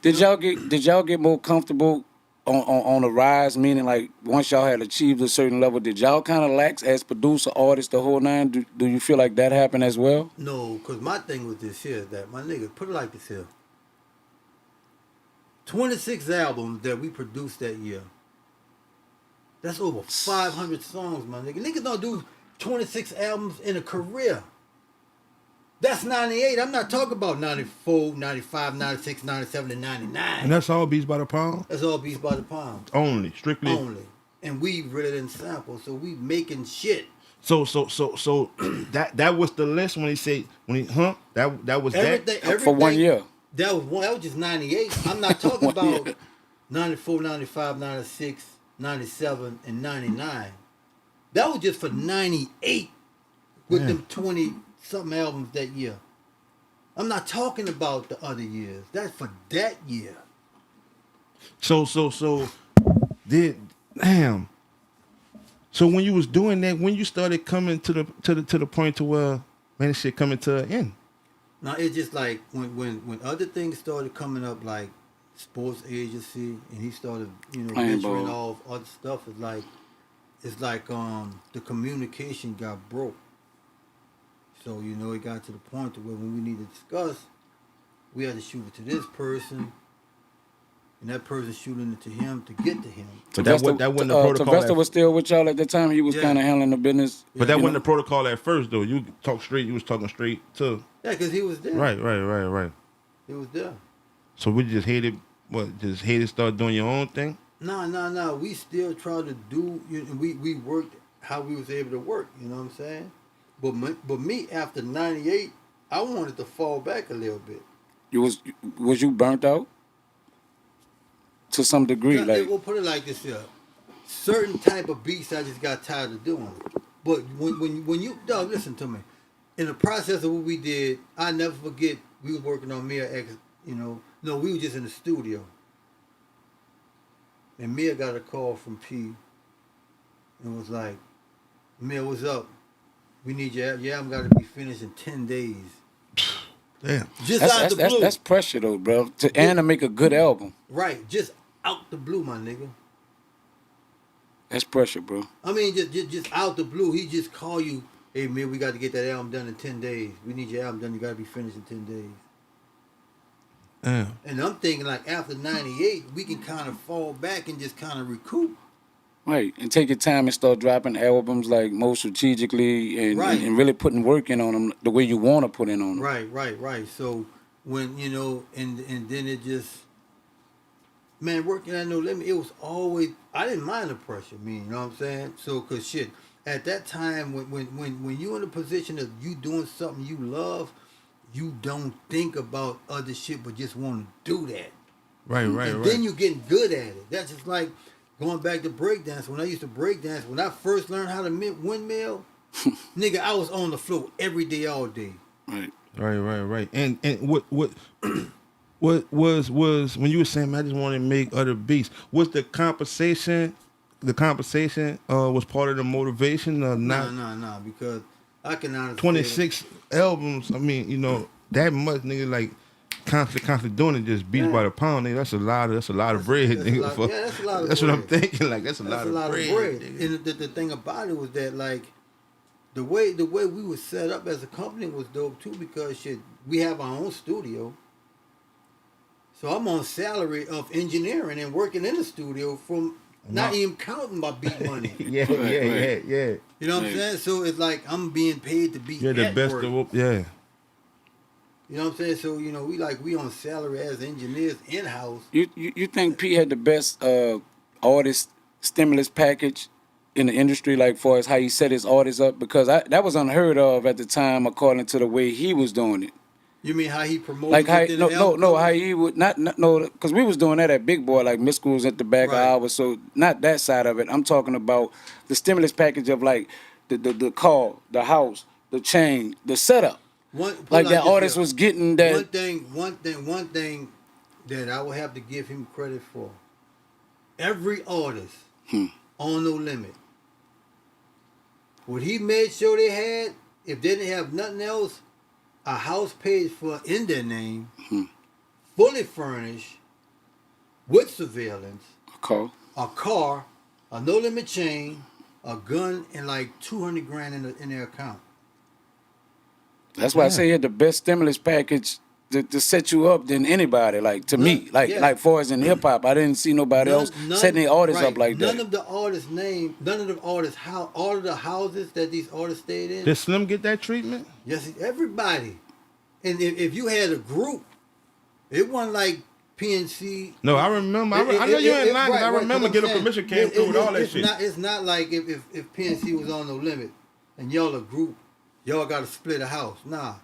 Did y'all get more comfortable on the rise? Meaning like once y'all had achieved a certain level, did y'all kind of lax as producer, artist, the whole nine? Do you feel like that happened as well? No, cause my thing with this here is that my nigga put it like this here. 26 albums that we produced that year. That's over 500 songs, my nigga. Niggas don't do 26 albums in a career. That's 98. I'm not talking about 94, 95, 96, 97, and 99. And that's all Beats by the Pound? That's all Beats by the Pound. Only, strictly? Only. And we really didn't sample, so we making shit. So that was the list when he said that was everything for 1 year. That was just 98. I'm not talking about 94, 95, 96, 97, and 99. That was just for 98 with them 20-something albums that year. I'm not talking about the other years. That's for that year. So when you was doing that, when you started coming to the point to where, man, this shit coming to an end. Now it's just like when other things started coming up, like sports agency, and he started, venturing off other stuff. It's like the communication got broke. So it got to the point to where when we need to discuss, we had to shoot it to this person, and that person shooting it to him to get to him. But that wasn't the protocol. Sylvester was still with y'all at the time. He was Yeah. kind of handling the business. But that wasn't the protocol at first, though. You talk straight. You was talking straight to. Yeah, because he was there. Right. He was there. So we just hated start doing your own thing. No. We still try to do. We worked how we was able to work. You know what I'm saying? But me after '98, I wanted to fall back a little bit. Was you burnt out to some degree? Like, We'll put it like this here. Certain type of beats I just got tired of doing. But when you dog, listen to me. In the process of what we did, I never forget we was working on Mia X, no, we were just in the studio. And Mia got a call from P and was like, Mia, what's up? We need your album got to be finished in 10 days. Damn. Just out the blue. That's pressure though, bro. To make a good album. Right, just out the blue, my nigga. That's pressure, bro. I mean, just out the blue, he just call you, hey man, we got to get that album done in 10 days. We need your album done, you got to be finished in 10 days. Damn. And I'm thinking like after '98, we can kind of fall back and just kind of recoup. Right, and take your time and start dropping albums like more strategically and, Right. and really putting work in on them the way you want to put in on them. Right. So when, and then it just, man, working at No Limit, it was always, I didn't mind the pressure, you know what I'm saying? So, cause shit, at that time, when you in a position of you doing something you love, you don't think about other shit, but just want to do that. Right. And then you getting good at it. That's just like going back to breakdance. When I used to breakdance, when I first learned how to windmill, nigga, I was on the floor every day, all day. Right. And what was when you were saying, man, I just want to make other beats. Was the compensation? Was part of the motivation? No, because I can honestly 26 albums. I mean, that much, nigga, like constantly doing it, just beats by the pound, nigga. That's a lot of bread, nigga. That's a lot of That's bread. what I'm thinking. Like that's a lot of bread. And the thing about it was that like the way we were set up as a company was dope too, because shit, we have our own studio. So I'm on salary of engineering and working in the studio from not even counting my beat money. Yeah. You know what I'm saying? So it's like I'm being paid to be You're the best work. yeah. You know what I'm saying? So we on salary as engineers in house. You think P had the best artist stimulus package in the industry, like far as how he set his artists up? Because that was unheard of at the time, according to the way he was doing it. You mean how he promoted? Like how within the album how he would not because we was doing that at Big Boy, like Miss School's at the back Right. of ours, so not that side of it. I'm talking about the stimulus package of like the car, the house, the chain, the setup. Like that artist was getting that. One thing that I would have to give him credit for. Every artist on No Limit, what he made sure they had, if they didn't have nothing else, a house paid for in their name, fully furnished, with surveillance, a car, a No Limit chain, a gun, and like $200,000 in their account. That's why I say he had the best stimulus package to set you up than anybody. Like to me, like far as in hip hop, I didn't see nobody else setting their artists up like that. None of the artists' name, none of the artists' how all of the houses that these artists stayed in. Did Slim get that treatment? Yes, everybody. And if you had a group, it wasn't like PNC. No, I remember. I know you ain't lying because I remember Get a Permission came through with all that shit. It's not like if PNC was on No Limit and y'all a group, y'all got to split a house. Nah.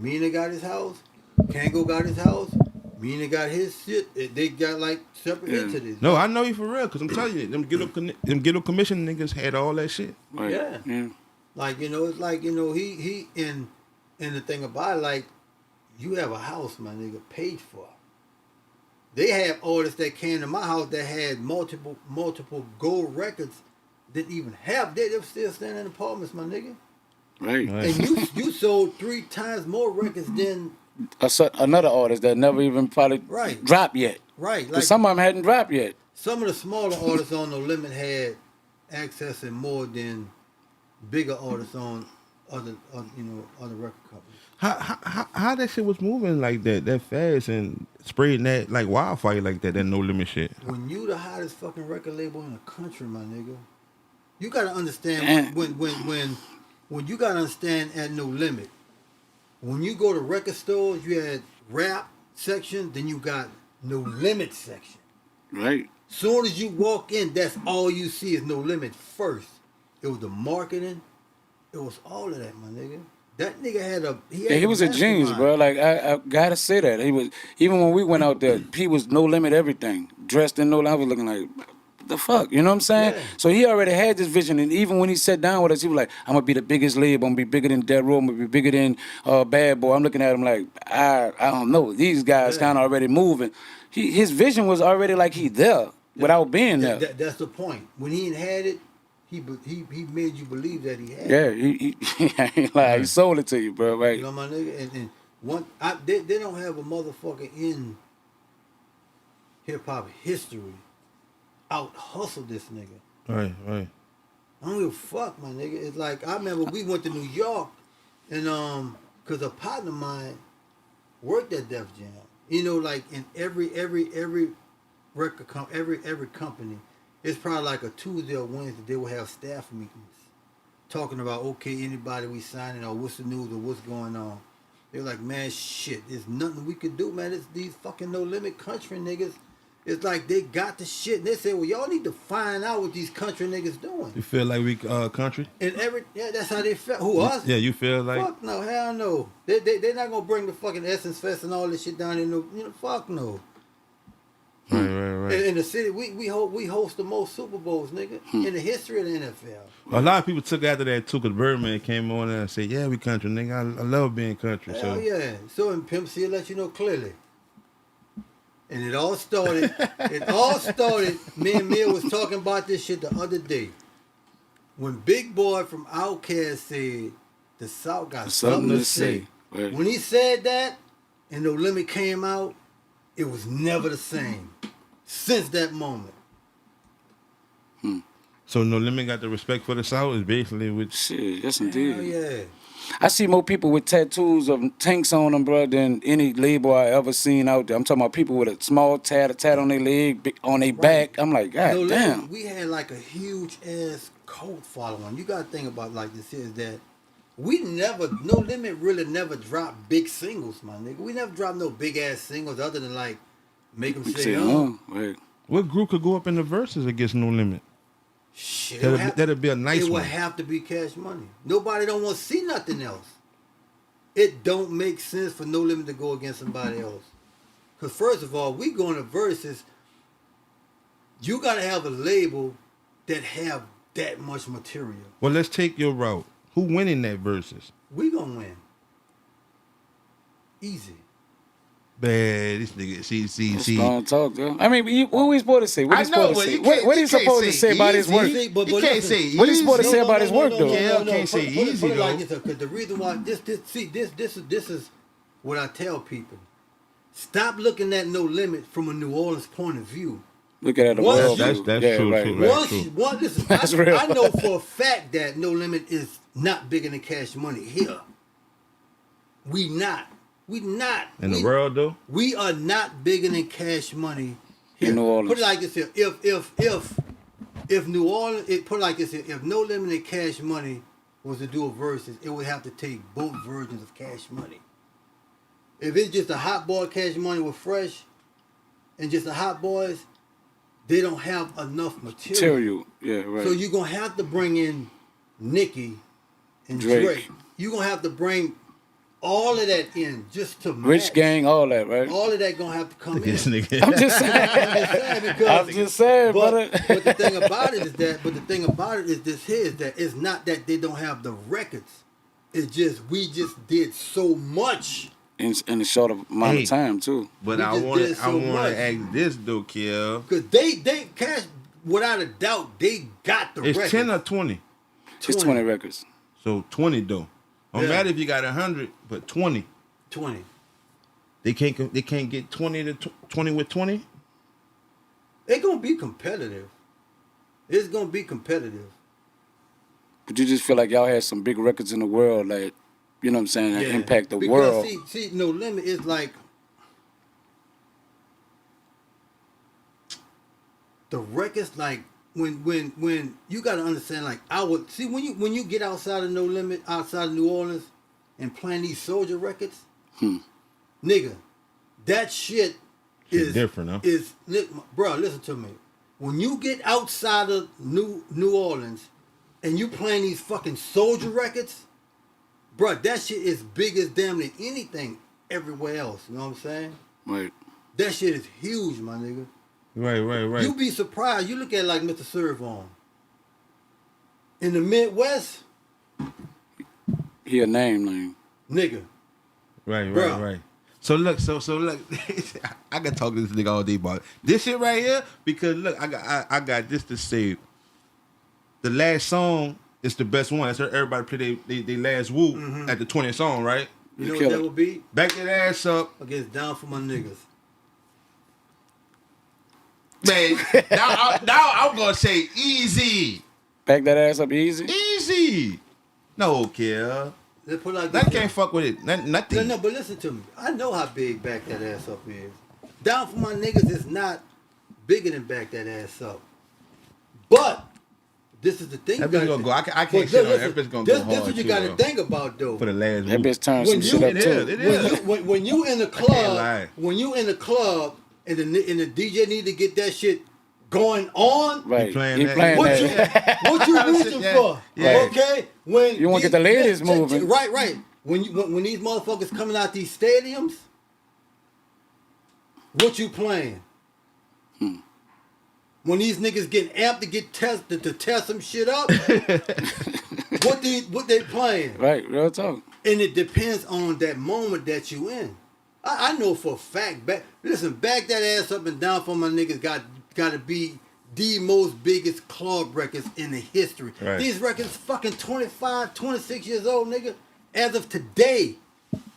MEANA got his house. Kango got his house. MEANA got his shit. They got like separate entities. No, I know you for real because I'm telling you, them Get Up Commission niggas had all that shit. Right. Yeah. Like, it's like, he and the thing about it, like, you have a house, my nigga, paid for. They have artists that came to my house that had multiple gold records, didn't even have that. They were still standing in apartments, my nigga. Right. And you sold 3 times more records than another artist that never even probably dropped yet. Right. Like, some of them hadn't dropped yet. Some of the smaller artists on No Limit had access and more than bigger artists on other record companies. How that shit was moving like that fast and spreading that like wildfire like that No Limit shit? When you the hottest fucking record label in the country, my nigga, you gotta understand when you gotta understand at No Limit. When you go to record stores, you had rap section, then you got No Limit section. Right. Soon as you walk in, that's all you see is No Limit first. It was the marketing. It was all of that, my nigga. That nigga had he was a genius, bro. Like I gotta say that he was. Even when we went out there, he was No Limit everything. Dressed in No Limit, I was looking like, what the fuck, you know what I'm saying? Yeah. So he already had this vision, and even when he sat down with us, he was like, I'm gonna be the biggest label. I'm gonna be bigger than Dead Row. I'm gonna be bigger than Bad Boy. I'm looking at him like, I don't know. These guys kind of already moving. His vision was already like he there without being there. That's the point. When he ain't had it, he made you believe that he had it. Yeah, he sold it to you, bro. Right? You know, my nigga. They don't have a motherfucker in hip hop history out hustle this nigga. Right. I don't give a fuck, my nigga. It's like I remember we went to New York, and cause a partner of mine worked at Def Jam. You know, like in every record every company, it's probably like a Tuesday or Wednesday they will have staff meetings talking about anybody we signing or what's the news or what's going on. They're like, man, shit, there's nothing we can do, man. It's these fucking No Limit country niggas. It's like they got the shit. And they say, well, y'all need to find out what these country niggas doing. You feel like we country? And that's how they felt. Who, us? Yeah, you feel like? Fuck no, hell no. They're not gonna bring the fucking Essence Fest and all this shit down in the, fuck no. Right. In the city, we host the most Super Bowls, nigga, in the history of the NFL. A lot of people took after that too, because Birdman came on and said, yeah, we country, nigga. I love being country. Hell yeah. So in Pimp C, let you know clearly. And it all started, me and Mia was talking about this shit the other day. When Big Boy from Outkast said, the South got something to say. Right. When he said that, and No Limit came out, it was never the same. Since that moment. So No Limit got the respect for the South is basically with shit. Yes, indeed. Hell yeah. I see more people with tattoos of tanks on them, bro, than any label I ever seen out there. I'm talking about people with a small tat on their leg, on their back. I'm like, God damn. We had like a huge ass cult following. You gotta think about like this is that No Limit really never dropped big singles, my nigga. We never dropped no big ass singles other than like make them say, right. What group could go up in the verses against No Limit? Shit, that'd be a nice one. It would have to be Cash Money. Nobody don't want to see nothing else. It don't make sense for No Limit to go against somebody else. Because first of all, we going to verses. You got to have a label that have that much material. Well, let's take your route. Who winning that verses? We gonna win. Easy. Bad, this nigga. See. Don't talk, though. I mean, what we supposed to say? What he supposed to say? What he supposed to say about his work? You can't say easy. What he supposed to say about his work, though? Yeah, can't say easy, though. Like this, because the reason why this is what I tell people. Stop looking at No Limit from a New Orleans point of view. Look at the world. That's true. Right. Listen, That's real. I know for a fact that No Limit is not bigger than Cash Money here. We not. In the world, though? We are not bigger than Cash Money here. In New Orleans. Put it like this here. If New Orleans, put it like this here. If No Limit and Cash Money was to do a versus, it would have to take both versions of Cash Money. If it's just a Hot Boy Cash Money with Fresh and just the Hot Boys, they don't have enough material. Yeah, right. So you're going to have to bring in Nicki and Drake. You're going to have to bring all of that in just to match. Rich Gang, all that, right? All of that going to have to come in. I'm just saying. I'm just saying, brother. But the thing about it is this here is that it's not that they don't have the records. It's just, we just did so much. In a short amount of time, too. But I want to ask this, though, Kiel. Because they Cash, without a doubt, they got the records. It's 10 or 20? It's 20 records. So 20, though. No matter if you got 100, but 20. 20. They can't get 20 to 20 with 20? It's going to be competitive. It's going to be competitive. But you just feel like y'all had some big records in the world, like, you know what I'm saying, that impact the because world. See, No Limit is like the records, like when you gotta understand, like I would see when you get outside of No Limit, outside of New Orleans, and playing these Soldier records, nigga, that shit is different, huh? Bro, listen to me. When you get outside of New Orleans and you playing these fucking Soldier records, bro, that shit is big as damn than anything everywhere else. You know what I'm saying? Right. That shit is huge, my nigga. Right. You be surprised. You look at like Mr. Servon. In the Midwest, He a name. nigga. Right. So look, I can talk to this nigga all day about this shit right here because look, I got this to say. The last song is the best one. That's where everybody play they last woo at the 20th song, right? You know what that would be? Back that ass up. Against Down for My Niggas. Man, now I'm gonna say easy. Back that ass up easy? Easy. No, kid. Let's put it like That this. can't fuck with it. Nothing. No, but listen to me. I know how big Back That Ass Up is. Down for My Niggas is not bigger than Back That Ass Up. But this is the thing. That bitch gonna go. I can't shit on it. That bitch gonna go hard. This is what you got to think about though. For the last That woo. bitch turned some shit up too. It is. When you in the lie. club, and the DJ need to get that shit going on. Right. He playing He that. playing What that. what you reaching for? Yeah. Okay, when You wanna get the ladies moving. Right. When these motherfuckers coming out these stadiums, what you playing? When these niggas getting amped to get tested to test some shit up, what they playing? Right, real talk. And it depends on that moment that you in. I know for a fact. Back that ass up and down for my niggas got to be the most biggest club records in the history. Right. These records fucking 25, 26 years old, nigga. As of today,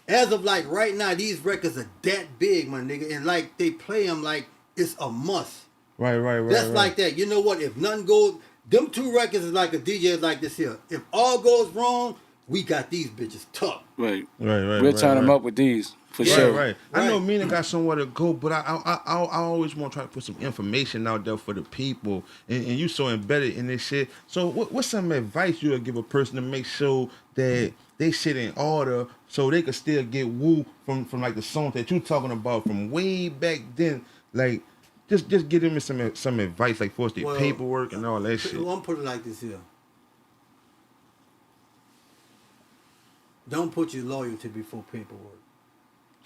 as of like right now, these records are that big, my nigga. And like they play them like it's a must. Right. That's like that. You know what? If nothing goes, them two records is like a DJ is like this here. If all goes wrong, we got these bitches tough. Right. Right. Turn them up with these, for sure. Right. I know MEANA got somewhere to go, but I always want to try to put some information out there for the people, and you so embedded in this shit. So what's some advice you would give a person to make sure that they shit in order so they could still get woo from like the songs that you talking about from way back then? Like, just give them some advice, like for their paperwork and all that shit. Well, I'm put it like this here. Don't put your loyalty before paperwork.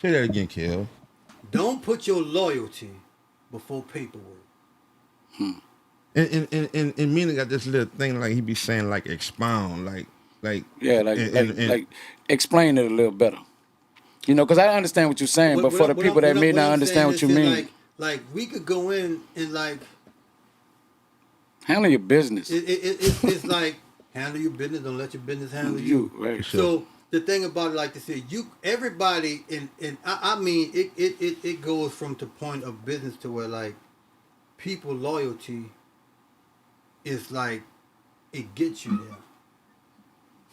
Say that again, Kel. Don't put your loyalty before paperwork. And MEANA got this little thing like he be saying like expound, like explain it a little better. You know, because I understand what you're saying, but for the people that may not understand what you mean. Like we could go in and like handle your business. It's like handle your business, don't let your business handle you. Right. So the thing about it, like to say, everybody, and I mean, it goes from the point of business to where like people loyalty is like it gets you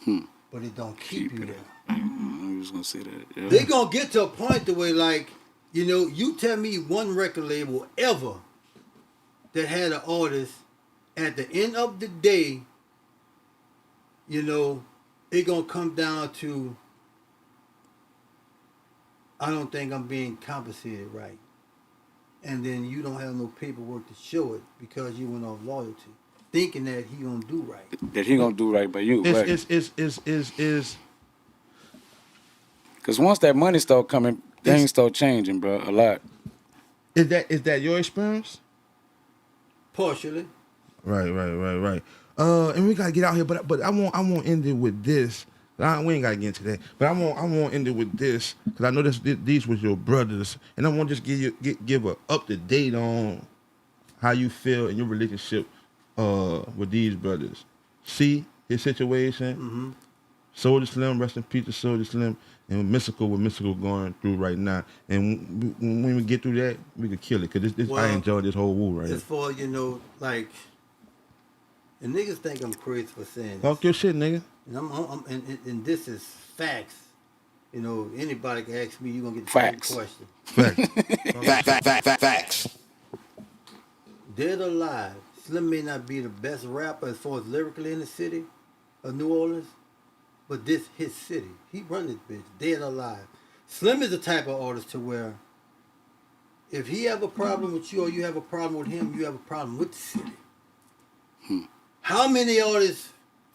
there, but it don't keep you there. I was gonna say that. Yeah. They gonna get to a point to where like, you know, you tell me one record label ever that had an artist at the end of the day, you know, it gonna come down to, I don't think I'm being compensated right. And then you don't have no paperwork to show it because you went off loyalty, thinking that he gonna do right. That he gonna do right by you. Is because once that money start coming, things start changing, bro, a lot. Is that your experience? Partially. Right. And we gotta get out here, but I won't end it with this. We ain't gotta get into that. But I won't end it with this because I know these was your brothers, and I want to just give a up to date on how you feel in your relationship with these brothers. See his situation. Soulja Slim, rest in peace to Soulja Slim, and Mystical, what Mystical going through right now. And when we get through that, we could kill it because I enjoy this whole woo right here. As far, you know, like And niggas think I'm crazy for saying Talk this. your shit, nigga. And this is facts. You know, anybody can ask me, you're gonna get the Facts. same question. Facts. Dead or alive, Slim may not be the best rapper as far as lyrically in the city of New Orleans, but this his city. He run this bitch, dead or alive. Slim is the type of artist to where if he have a problem with you or you have a problem with him, you have a problem with the city. How many artists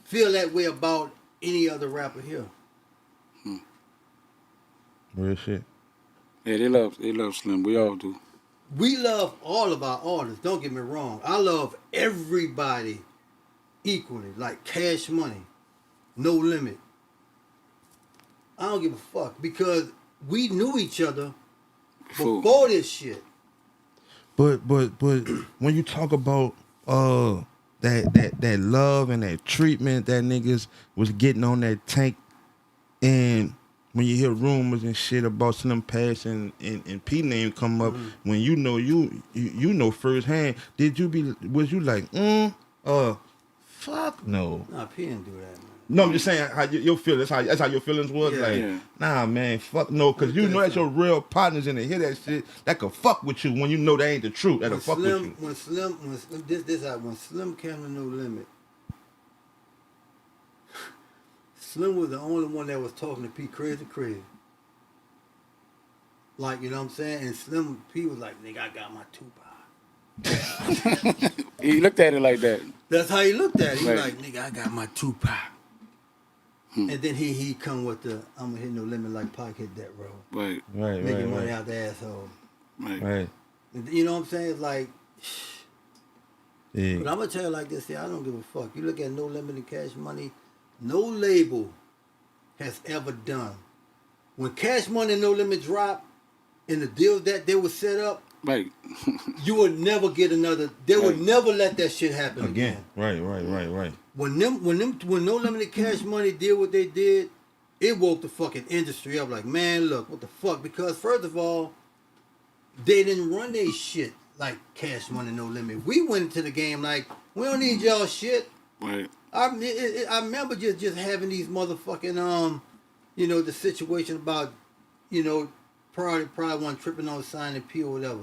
feel that way about any other rapper here? Real shit. Yeah, they love Slim. We all do. We love all of our artists, don't get me wrong. I love everybody equally, like Cash Money, No Limit. I don't give a fuck because we knew each other before this shit. But when you talk about that love and that treatment that niggas was getting on that tank, and when you hear rumors and shit about Slim passing and P name come up, when you know firsthand, was you like fuck no? Nah, P didn't do that, man. No, I'm just saying how your feelings. That's how your feelings was. Nah, man, fuck no, because you know that's your real partners, and they hear that shit, that could fuck with you when you know that ain't the truth. That'll fuck with you. When Slim came to No Limit, Slim was the only one that was talking to P crazy. Like, you know what I'm saying? And Slim P was like, nigga, I got my Tupac. He looked at it like that. That's how he looked at it. He Right. like, nigga, I got my Tupac. And then he come with the, I'm gonna hit No Limit like Pac hit that road. Right. Making money out the asshole. Right. You know what I'm saying? It's like, Yeah. but I'm gonna tell you like this here, I don't give a fuck. You look at No Limit and Cash Money, no label has ever done. When Cash Money and No Limit dropped, and the deals that they were set up, right, you would never get another. They would never let that shit happen again. Right. When No Limit and Cash Money did what they did, it woke the fucking industry up. Like, man, look, what the fuck? Because first of all, they didn't run their shit like Cash Money, No Limit. We went into the game like, we don't need y'all shit. Right. I remember just having these motherfucking you know, the situation about, you know, probably one tripping on signing P or whatever.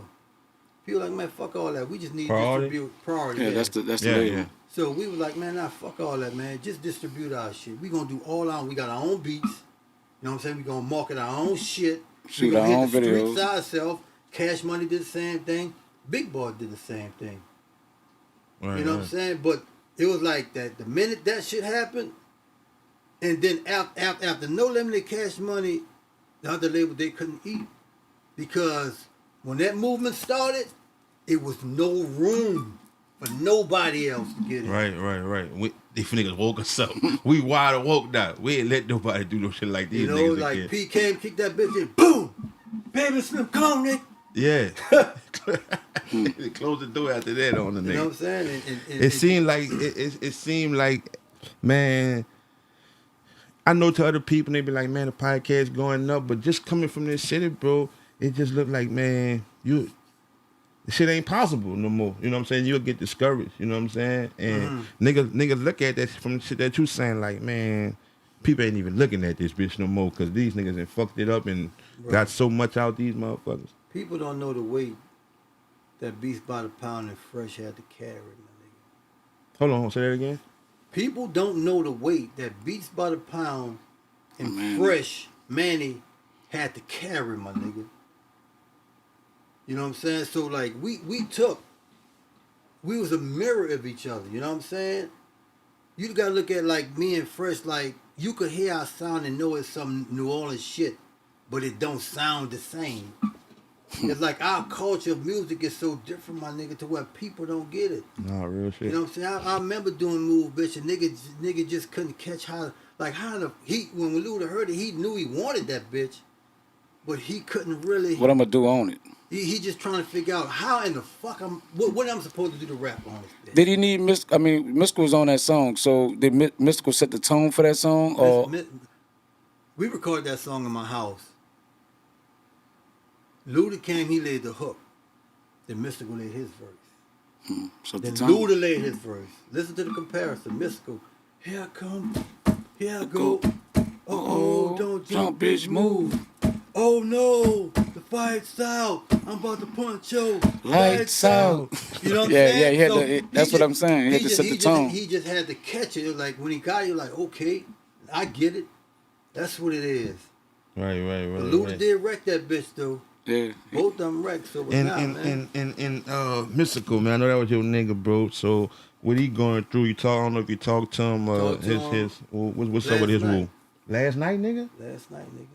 People like, man, fuck all that. We just need distribute priority. Yeah, that's the label. Yeah. So we was like, man, nah, fuck all that, man. Just distribute our shit. We gonna do all our. We got our own beats. You know what I'm saying? We gonna market our own shit. Shoot we our gonna own hit the videos. streets ourselves. Cash Money did the same thing. Big Boy did the same thing. Right, You know what I'm saying? But it was like that. The minute that shit happened, and then after No Limited Cash Money, the other label they couldn't eat because when that movement started, it was no room for nobody else to get in. Right. These niggas woke us up. We wide awoke now. We ain't let nobody do no shit like these You know, niggas like again. P came, kicked that bitch in, boom, baby Slim, come on, Nick. Yeah. They closed the door after that on the nigga. You know what I'm saying? It seemed like, man, I know to other people, they be like, man, the podcast going up, but just coming from this city, bro, it just looked like, man, the shit ain't possible no more. You know what I'm saying? You'll get discouraged. You know what I'm saying? And niggas look at that from the shit that you saying, like, man, people ain't even looking at this bitch no more because these niggas done fucked it up and got so much out these motherfuckers. People don't know the weight that Beats by the Pound and Fresh had to carry, my nigga. Hold on, say that again. People don't know the weight that Beats by the Pound and Fresh Manny had to carry, my nigga. You know what I'm saying? So like we was a mirror of each other, you know what I'm saying? You gotta look at like me and Fresh, like you could hear our sound and know it's some New Orleans shit, but it don't sound the same. It's like our culture of music is so different, my nigga, to where people don't get it. Nah, real shit. You know what I'm saying? I remember doing Move, bitch, and nigga just couldn't catch how when Luda heard it, he knew he wanted that bitch, but he couldn't really. What I'm gonna do on it? He just trying to figure out how in the fuck what I'm supposed to do to rap on this bitch. Did he need Mystical was on that song, so did Mystical set the tone for that song? Or We recorded that song in my house. Luda came, he laid the hook. Then Mystical laid his verse. So Then the time. Luda laid his verse. Listen to the comparison. Mystical. Here I come. Here I go. Uh-oh, don't jump, bitch, move. Oh no, the fight's out. I'm about to punch yo. Lights out. You know what I'm Yeah, saying? he had to- that's what I'm saying. He had to set the tone. He just had to catch it. It was like when he got it, you're like, okay, I get it. That's what it is. Right. But Luda did wreck that bitch though. Yeah. Both of them wrecked. So what's now, man? And Mystical, man. I know that was your nigga, bro. So what he going through? I don't know if you talked to him. Talked to him What's up with his last night. woo? Last night, nigga. Last night, nigga.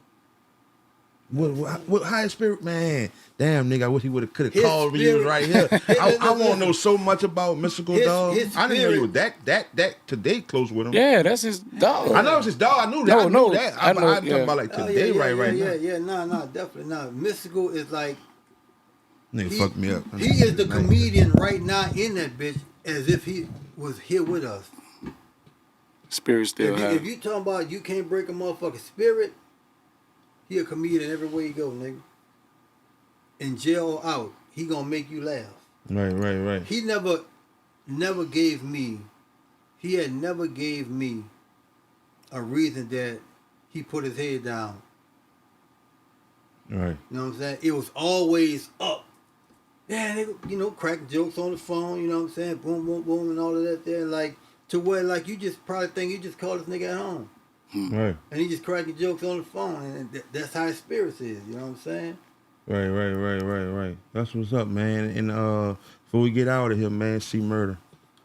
What high spirit, man? Damn, nigga. I wish he could have His called me. He was spirit- right here. I want Listen. to know so much about Mystical, His- dog. his I didn't know you were spirit- that today close with him. Yeah, that's his dog. I know it's his dog. I knew that. No, I knew no, that. I know, I'm talking yeah. about like today, right now. Nah, definitely not. Mystical is like Nigga, fuck me up. He is the comedian right now in that bitch, as if he was here with us. Spirit still high. If you talking about you can't break a motherfucking spirit, he a comedian everywhere you go, nigga. In jail or out, he gonna make you laugh. Right. He never gave me. He had never gave me a reason that he put his head down. Right. You know what I'm saying? It was always up. Yeah, nigga, you know, cracking jokes on the phone, you know what I'm saying? Boom, boom, boom, and all of that there. Like, to where, like, you just probably think you just called this nigga at home. Right. And he just cracking jokes on the phone. And that's how his spirits is, you know what I'm saying? Right. That's what's up, man. And before we get out of here, man, see murder.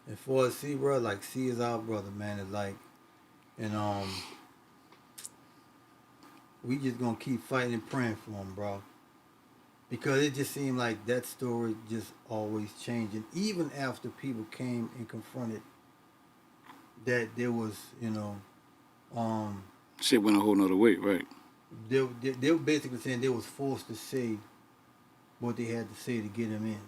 And for C, bro, like, C is our brother, man. It's like, and we just gonna keep fighting and praying for him, bro. Because it just seemed like that story just always changing. Even after people came and confronted that there was, you know, Shit went a whole nother way, right? they were basically saying they was forced to say what they had to say to get him in.